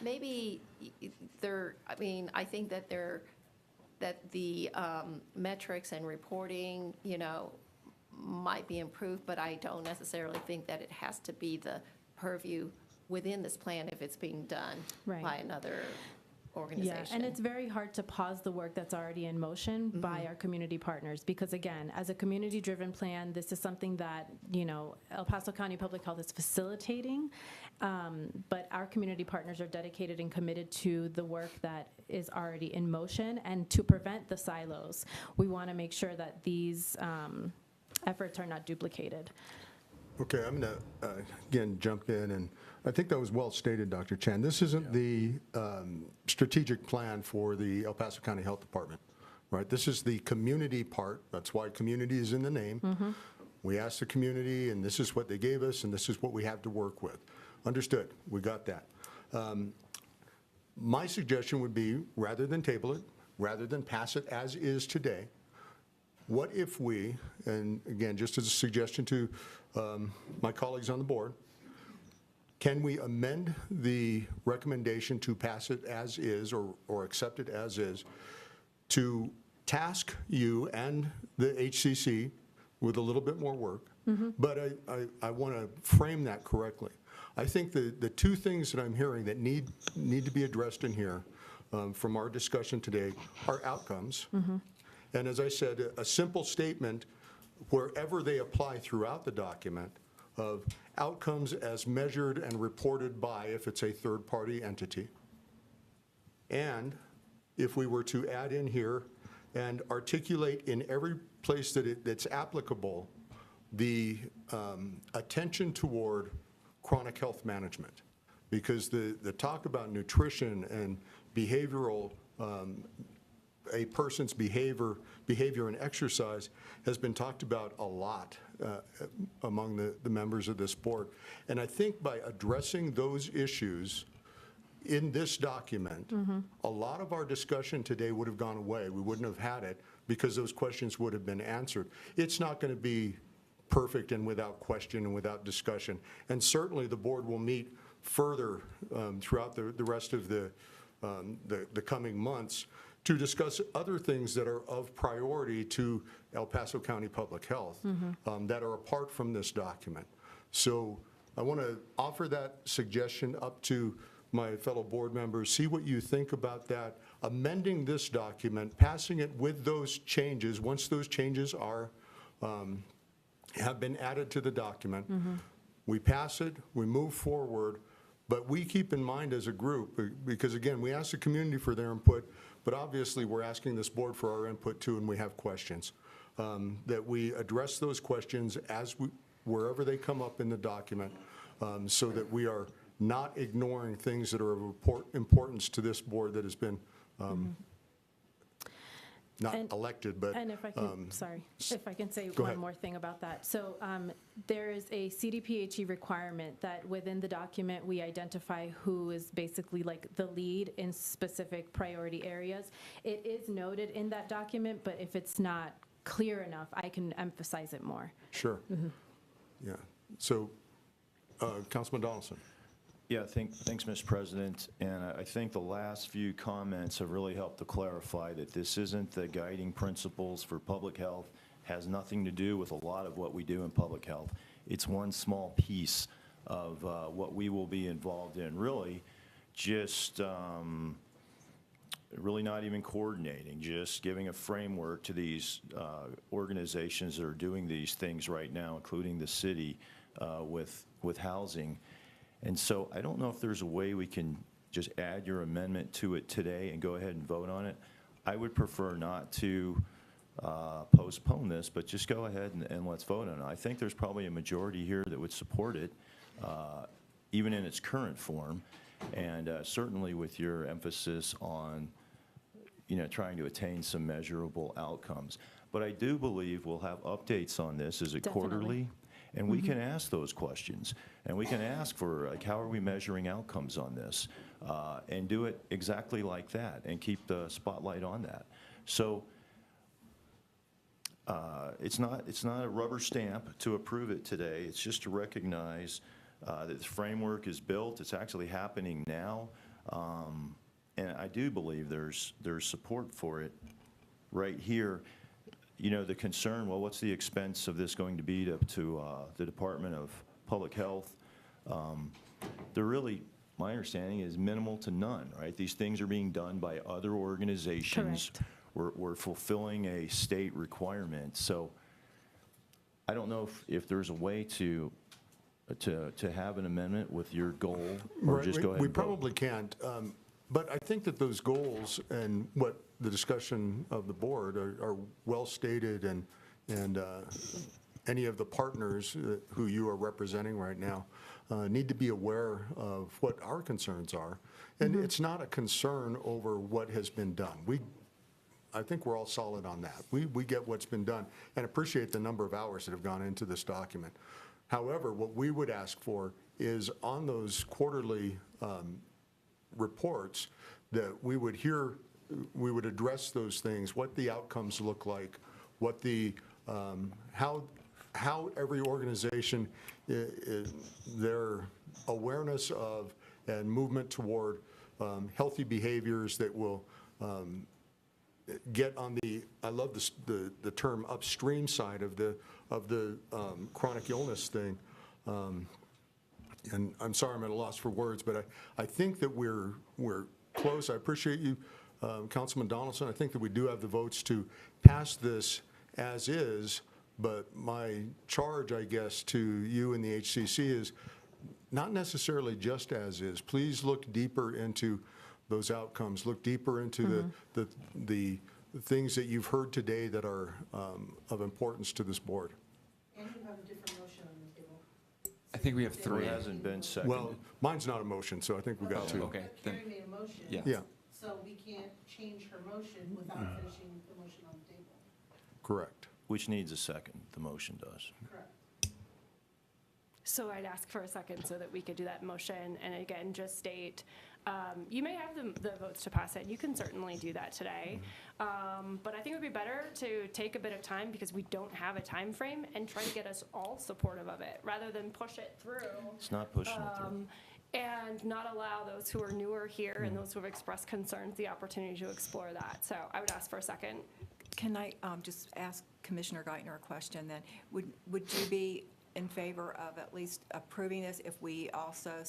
Maybe I think that the metrics and reporting, might be improved, but I don't necessarily think that it has to be the purview within this plan if it's being done Right. by another Yeah, organization. and it's very hard to pause the work that's already in motion by our community partners, because again, as a community-driven plan, this is something that, El Paso County Public Health is facilitating, but our community partners are dedicated and committed to the work that is already in motion, and to prevent the silos, we want to make sure that these efforts are not duplicated. Okay, I'm going to, again, jump in, and I think that was well stated, Dr. Chan. This isn't the strategic plan for the El Paso County Health Department, right? This is the community part. That's why community is in the name. We asked the community, and this is what they gave us, and this is what we have to work with. Understood. We got that. My suggestion would be, rather than table it, rather than pass it as is today, what if we, and again, just as a suggestion to my colleagues on the board, can we amend the recommendation to pass it as is, or accept it as is, to task you and the HCC with a little bit more work? But I want to frame that correctly. I think the two things that I'm hearing that need to be addressed in here from our discussion today are outcomes. And as I said, a simple statement wherever they apply throughout the document of outcomes as measured and reported by, if it's a third-party entity. And if we were to add in here and articulate in every place that's applicable the attention toward chronic health management. Because the talk about nutrition and behavioral a person's behavior and exercise has been talked about a lot among the members of this board. And I think by addressing those issues in this document, a lot of our discussion today would have gone away. We wouldn't have had it because those questions would have been answered. It's not going to be perfect and without question and without discussion. And certainly the board will meet further throughout the rest of the coming months to discuss other things that are of priority to El Paso County Public Health that are apart from this document. So I want to offer that suggestion up to my fellow board members, see what you think about that, amending this document, passing it with those changes, once those changes are have been added to the document. We pass it, we move forward, but we keep in mind as a group, because again, we ask the community for their input, but obviously we're asking this board for our input too, and we have questions. That we address those questions wherever they come up in the document, so that we are not ignoring things that are of importance to this board that has been not And- elected, but. And if I can, sorry, if I can say Go one ahead. more thing about that. So there is a CDPHE requirement that within the document, we identify who is basically like the lead in specific priority areas. It is noted in that document, but if it's not clear enough, I can emphasize it more. Sure. Yeah. So, Councilman Donaldson. Yeah, thanks, Mr. President. And I think the last few comments have really helped to clarify that this isn't the guiding principles for public health, has nothing to do with a lot of what we do in public health. It's one small piece of what we will be involved in, really just really not even coordinating, just giving a framework to these organizations that are doing these things right now, including the city with housing. And so I don't know if there's a way we can just add your amendment to it today and go ahead and vote on it. I would prefer not to postpone this, but just go ahead and let's vote on it. I think there's probably a majority here that would support it, even in its current form, and certainly with your emphasis on, trying to attain some measurable outcomes. But I do believe we'll have updates on this. Is it Definitely. quarterly? And we can ask those questions, and we can ask for, like, how are we measuring outcomes on this? And do it exactly like that, and keep the spotlight on that. So it's not a rubber stamp to approve it today. It's just to recognize that the framework is built. It's actually happening now. And I do believe there's support for it right here. The concern, well, what's the expense of this going to be to the Department of Public Health? They're really, my understanding is minimal to none, right? These things are being done by other organizations. Correct. We're fulfilling a state requirement. So I don't know if there's a way to have an amendment with your goal, or Right, just go ahead we and vote. probably can't. But I think that those goals and what the discussion of the board are well stated, and any of the partners who you are representing right now need to be aware of what our concerns are. And it's not a concern over what has been done. I think we're all solid on that. We get what's been done and appreciate the number of hours that have gone into this document. However, what we would ask for is on those quarterly reports that we would address those things, what the outcomes look like, what the, how every organization, their awareness of and movement toward healthy behaviors that will get on the, I love the term upstream side of the chronic illness thing. And I'm sorry I'm at a loss for words, but I think that we're close. I appreciate you, Councilman Donaldson. I think that we do have the votes to pass this as is, but my charge, I guess, to you and the HCC is not necessarily just as is. Please look deeper into those outcomes. Look deeper into the things that you've heard today that are of importance to this board. And you have a different motion on the table. I think we have three. It hasn't been seconded. Well, mine's not a motion, so I think we got two. Okay. But then- Carrie made a motion. Yeah. Yeah, So we can't change her motion without finishing the motion on the table. correct. Which needs a second, the motion does. Correct. So I'd ask for a second so that we could do that motion, and again, just state, you may have the votes to pass it, you can certainly do that today. But I think it would be better to take a bit of time, because we don't have a time frame, and try to get us all supportive of it, rather than push it through. It's not pushing it through. And not allow those who are newer here and those who have expressed concerns the opportunity to explore that. So I would ask for a second. Can I just ask Commissioner Geithner a question then? Would you be in favor of at least approving this if we also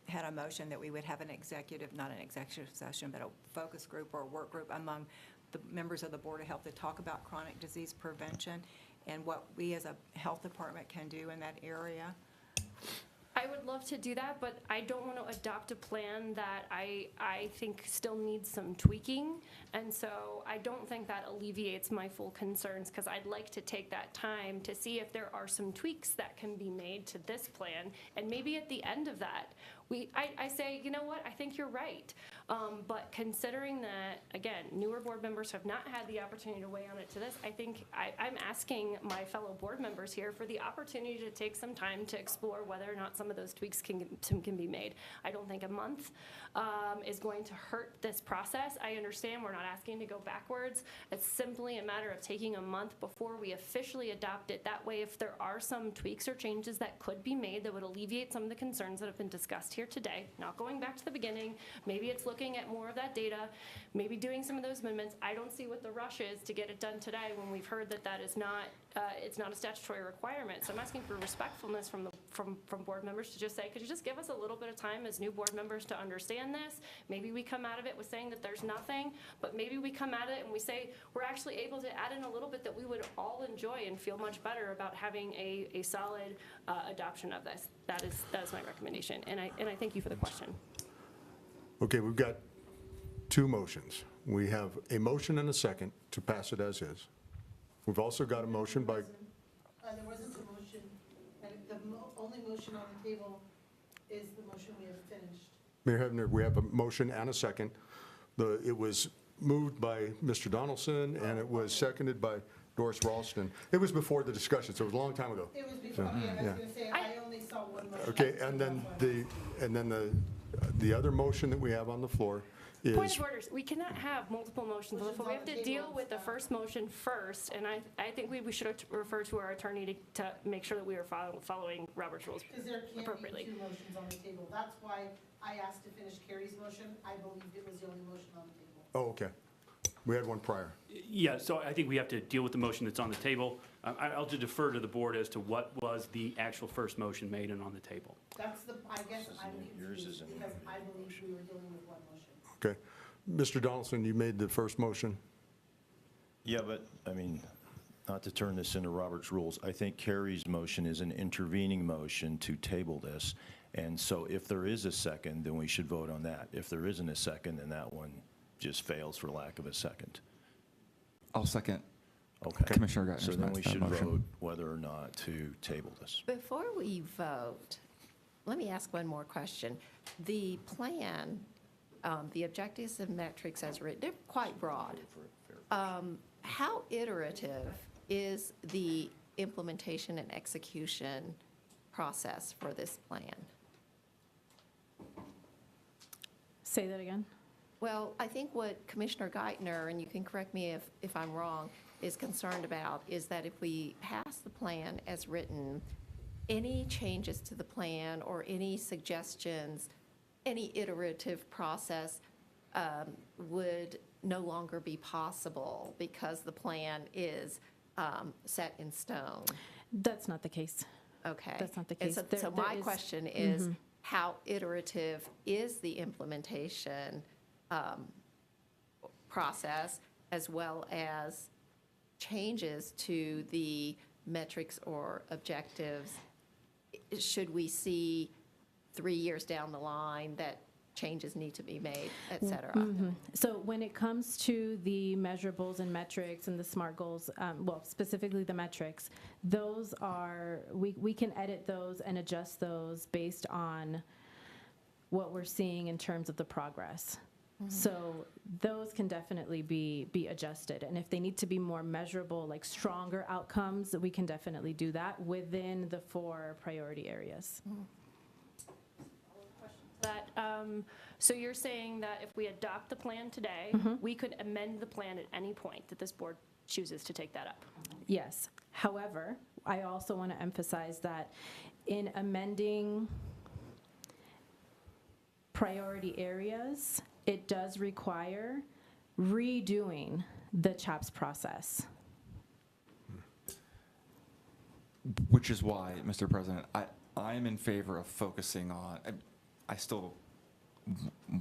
had a motion that we would have an executive, not an executive session, but a focus group or a work group among the members of the Board of Health to talk about chronic disease prevention and what we as a health department can do in that area? I would love to do that, but I don't want to adopt a plan that I think still needs some tweaking. And so I don't think that alleviates my full concerns, because I'd like to take that time to see if there are some tweaks that can be made to this plan. And maybe at the end of that, I say, you know what, I think you're right. But considering that, again, newer board members have not had the opportunity to weigh on it to this, I think I'm asking my fellow board members here for the opportunity to take some time to explore whether or not some of those tweaks can be made. I don't think a month is going to hurt this process. I understand we're not asking to go backwards. It's simply a matter of taking a month before we officially adopt it. That way, if there are some tweaks or changes that could be made that would alleviate some of the concerns that have been discussed here today, not going back to the beginning, maybe it's looking at more of that data, maybe doing some of those amendments. I don't see what the rush is to get it done today when we've heard that that is not, it's not a statutory requirement. So I'm asking for respectfulness from board members to just say, could you just give us a little bit of time as new board members to understand this? Maybe we come out of it with saying that there's nothing, but maybe we come at it and we say we're actually able to add in a little bit that we would all enjoy and feel much better about having a solid adoption of this. That is my recommendation, and I thank you for the question. Okay, we've got two motions. We have a motion and a second to pass it as is. We've also got a motion by, There wasn't a motion, and the only motion on the table is the motion we have finished. Mayor Hebner, we have a motion and a second. It was moved by Mr. Donaldson, and it was seconded by Doris Ralston. It was before the discussion, so it was a long time ago. It was before, yeah, I was going to say, I only saw one motion. Okay, and then the other motion that we have on the floor Point is, of orders, we cannot have multiple motions on the floor. We have to deal with the first motion first, and I think we should refer to our attorney to make sure that we are following Robert's rules Because there can't appropriately. be two motions on the table. That's why I asked to finish Carrie's motion. I believed it was the only motion on the table. oh, okay. We had one prior. Yeah, so I think we have to deal with the motion that's on the table. I'll just defer to the board as to what was the actual first motion made and on the table. That's I guess I'm confused because I believed we were dealing with one motion. Okay. Mr. Donaldson, you made the first motion. Yeah, but, I mean, not to turn this into Robert's rules, I think Carrie's motion is an intervening motion to table this. And so if there is a second, then we should vote on that. If there isn't a second, then that one just fails for lack of a second. I'll second Okay. Commissioner Geithner's So then we should motion. vote whether or not to table this. Before we vote, let me ask one more question. The plan, the objectives and metrics as written, they're quite broad. How iterative is the implementation and execution process for this plan? Say that again. Well, I think what Commissioner Geithner, and you can correct me if I'm wrong, is concerned about is that if we pass the plan as written, any changes to the plan or any suggestions, any iterative process would no longer be possible because the plan is set in stone. That's not the case. Okay. That's not the And case. so my question is, how iterative is the implementation process as well as changes to the metrics or objectives? Should we see 3 years down the line that changes need to be made, et cetera? So when it comes to the measurables and metrics and the SMART goals, well, specifically the metrics, those are, we can edit those and adjust those based on what we're seeing in terms of the progress. So those can definitely be adjusted. And if they need to be more measurable, like stronger outcomes, we can definitely do that within the 4 priority areas. That, so you're saying that if we adopt the plan today, we could amend the plan at any point that this board chooses to take that up? Yes. However, I also want to emphasize that in amending priority areas, it does require redoing the CHAPS process. Which is why, Mr. President, I'm in favor of focusing on, I still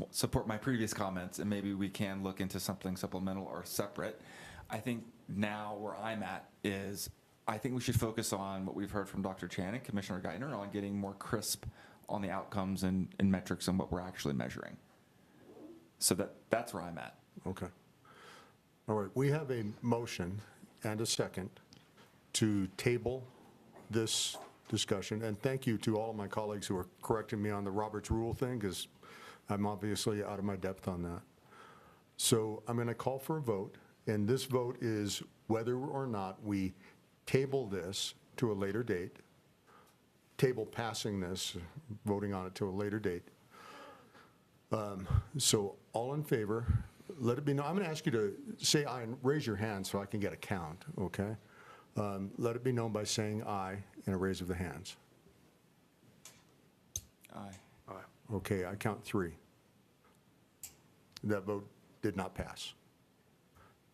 support my previous comments, and maybe we can look into something supplemental or separate. I think now where I'm at is, I think we should focus on what we've heard from Dr. Chan and Commissioner Geithner on getting more crisp on the outcomes and metrics and what we're actually measuring. So that's where I'm at. Okay. All right, we have a motion and a second to table this discussion. And thank you to all of my colleagues who are correcting me on the Roberts Rule thing, because I'm obviously out of my depth on that. So I'm going to call for a vote, and this vote is whether or not we table this to a later date, table passing this, voting on it to a later date. So all in favor, let it be known. I'm going to ask you to say aye and raise your hand so I can get a count, okay? Let it be known by saying aye and a raise of the hands. Aye. Aye. Okay, I count 3. That vote did not pass.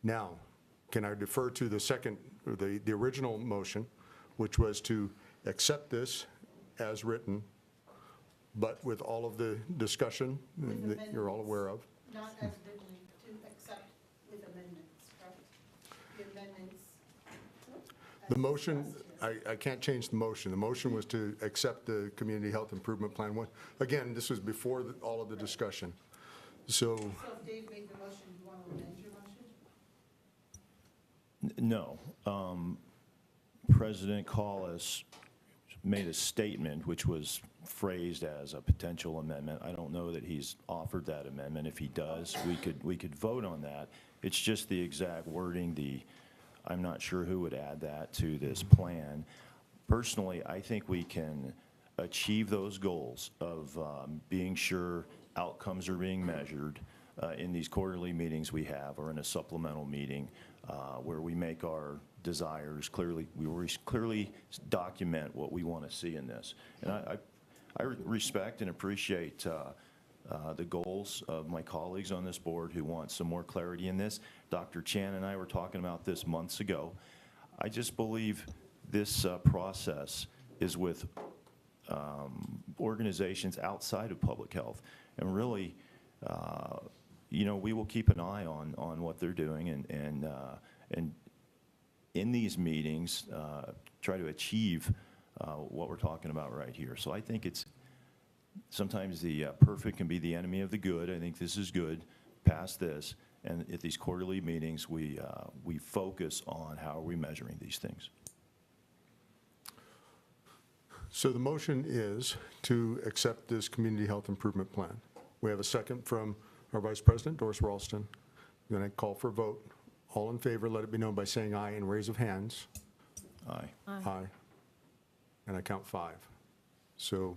Now, can I defer to the second, or the original motion, which was to accept this as written, but with all of the discussion that you're all aware of? Not as written, to accept with amendments, correct? The amendments. The motion, I can't change the motion. The motion was to accept the Community Health Improvement Plan. Again, this was before all of the discussion. So So if Dave made the motion, do you want to amend your motion? No. President Collis made a statement which was phrased as a potential amendment. I don't know that he's offered that amendment. If he does, we could vote on that. It's just the exact wording, I'm not sure who would add that to this plan. Personally, I think we can achieve those goals of being sure outcomes are being measured in these quarterly meetings we have, or in a supplemental meeting where we make our desires clearly, we clearly document what we want to see in this. And I respect and appreciate the goals of my colleagues on this board who want some more clarity in this. Dr. Chan and I were talking about this months ago. I just believe this process is with organizations outside of public health. And really, you know, we will keep an eye on what they're doing and in these meetings, try to achieve what we're talking about right here. So I think it's, sometimes the perfect can be the enemy of the good. I think this is good, past this. And at these quarterly meetings, we focus on how are we measuring these things. So the motion is to accept this Community Health Improvement Plan. We have a second from our Vice President, Doris Ralston. I'm going to call for a vote. All in favor, let it be known by saying aye and raise of hands. Aye. Aye. And I count 5. So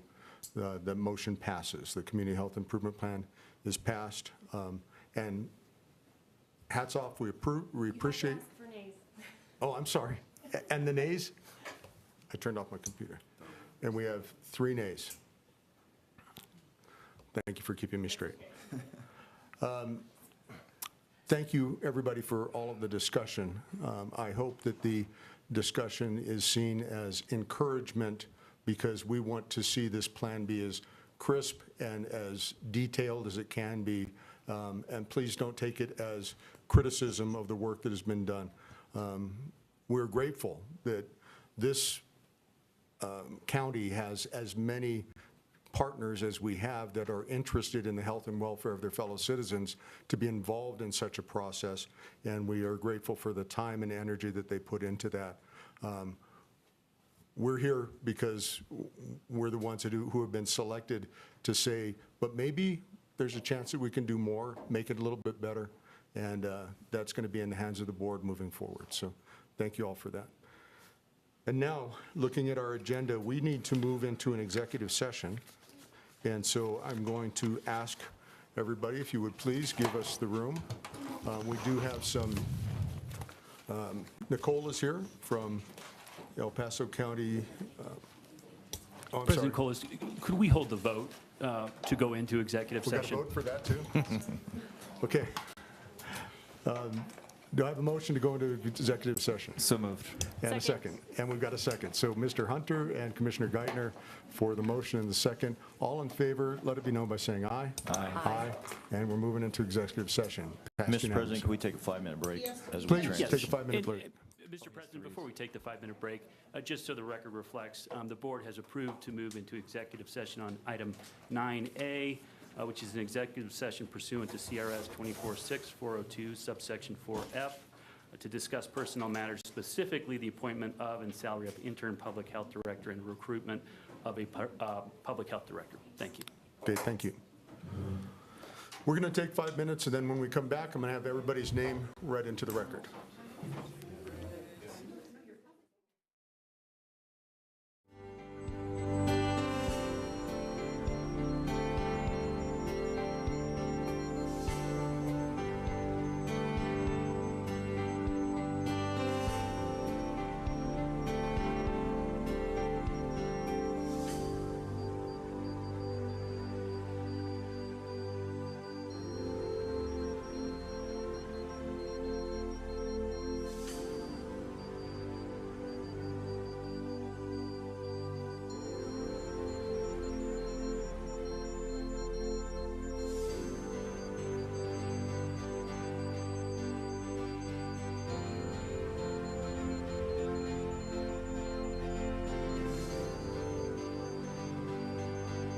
the motion passes. The Community Health Improvement Plan is passed. And hats off, we appreciate. For nays. Oh, I'm sorry. And the nays? I turned off my computer. And we have 3 nays. Thank you for keeping me straight. Thank you, everybody, for all of the discussion. I hope that the discussion is seen as encouragement, because we want to see this plan be as crisp and as detailed as it can be. And please don't take it as criticism of the work that has been done. We're grateful that this county has as many partners as we have that are interested in the health and welfare of their fellow citizens to be involved in such a process, and we are grateful for the time and energy that they put into that. We're here because we're the ones who have been selected to say, but maybe there's a chance that we can do more, make it a little bit better, and that's going to be in the hands of the board moving forward. So thank you all for that. And now, looking at our agenda, we need to move into an executive session. And so I'm going to ask everybody, if you would please give us the room. We do have some, Nicole is here from El Paso County. Oh, I'm President sorry. Colas, could we hold the vote to go into executive We got a session? vote for that too? Okay. Do I have a motion to go into executive session? So moved. And a second. And we've got a second. So Mr. Hunter and Commissioner Geithner for the motion and the second. All in favor, let it be known by saying aye. Aye. Aye. And we're moving into executive session. Passed Mr. President, unanimously. can we take a 5-minute break? As we Please, transition? take a 5-minute break. Mr. President, before we take the 5-minute break, just so the record reflects, the board has approved to move into executive session on item 9A, which is an executive session pursuant to CRS 246402, subsection 4F, to discuss personnel matters, specifically the appointment of and salary of intern public health director and recruitment of a public health director. Thank you. Okay, thank you. We're going to take 5 minutes, and then when we come back, I'm going to have everybody's name read into the record.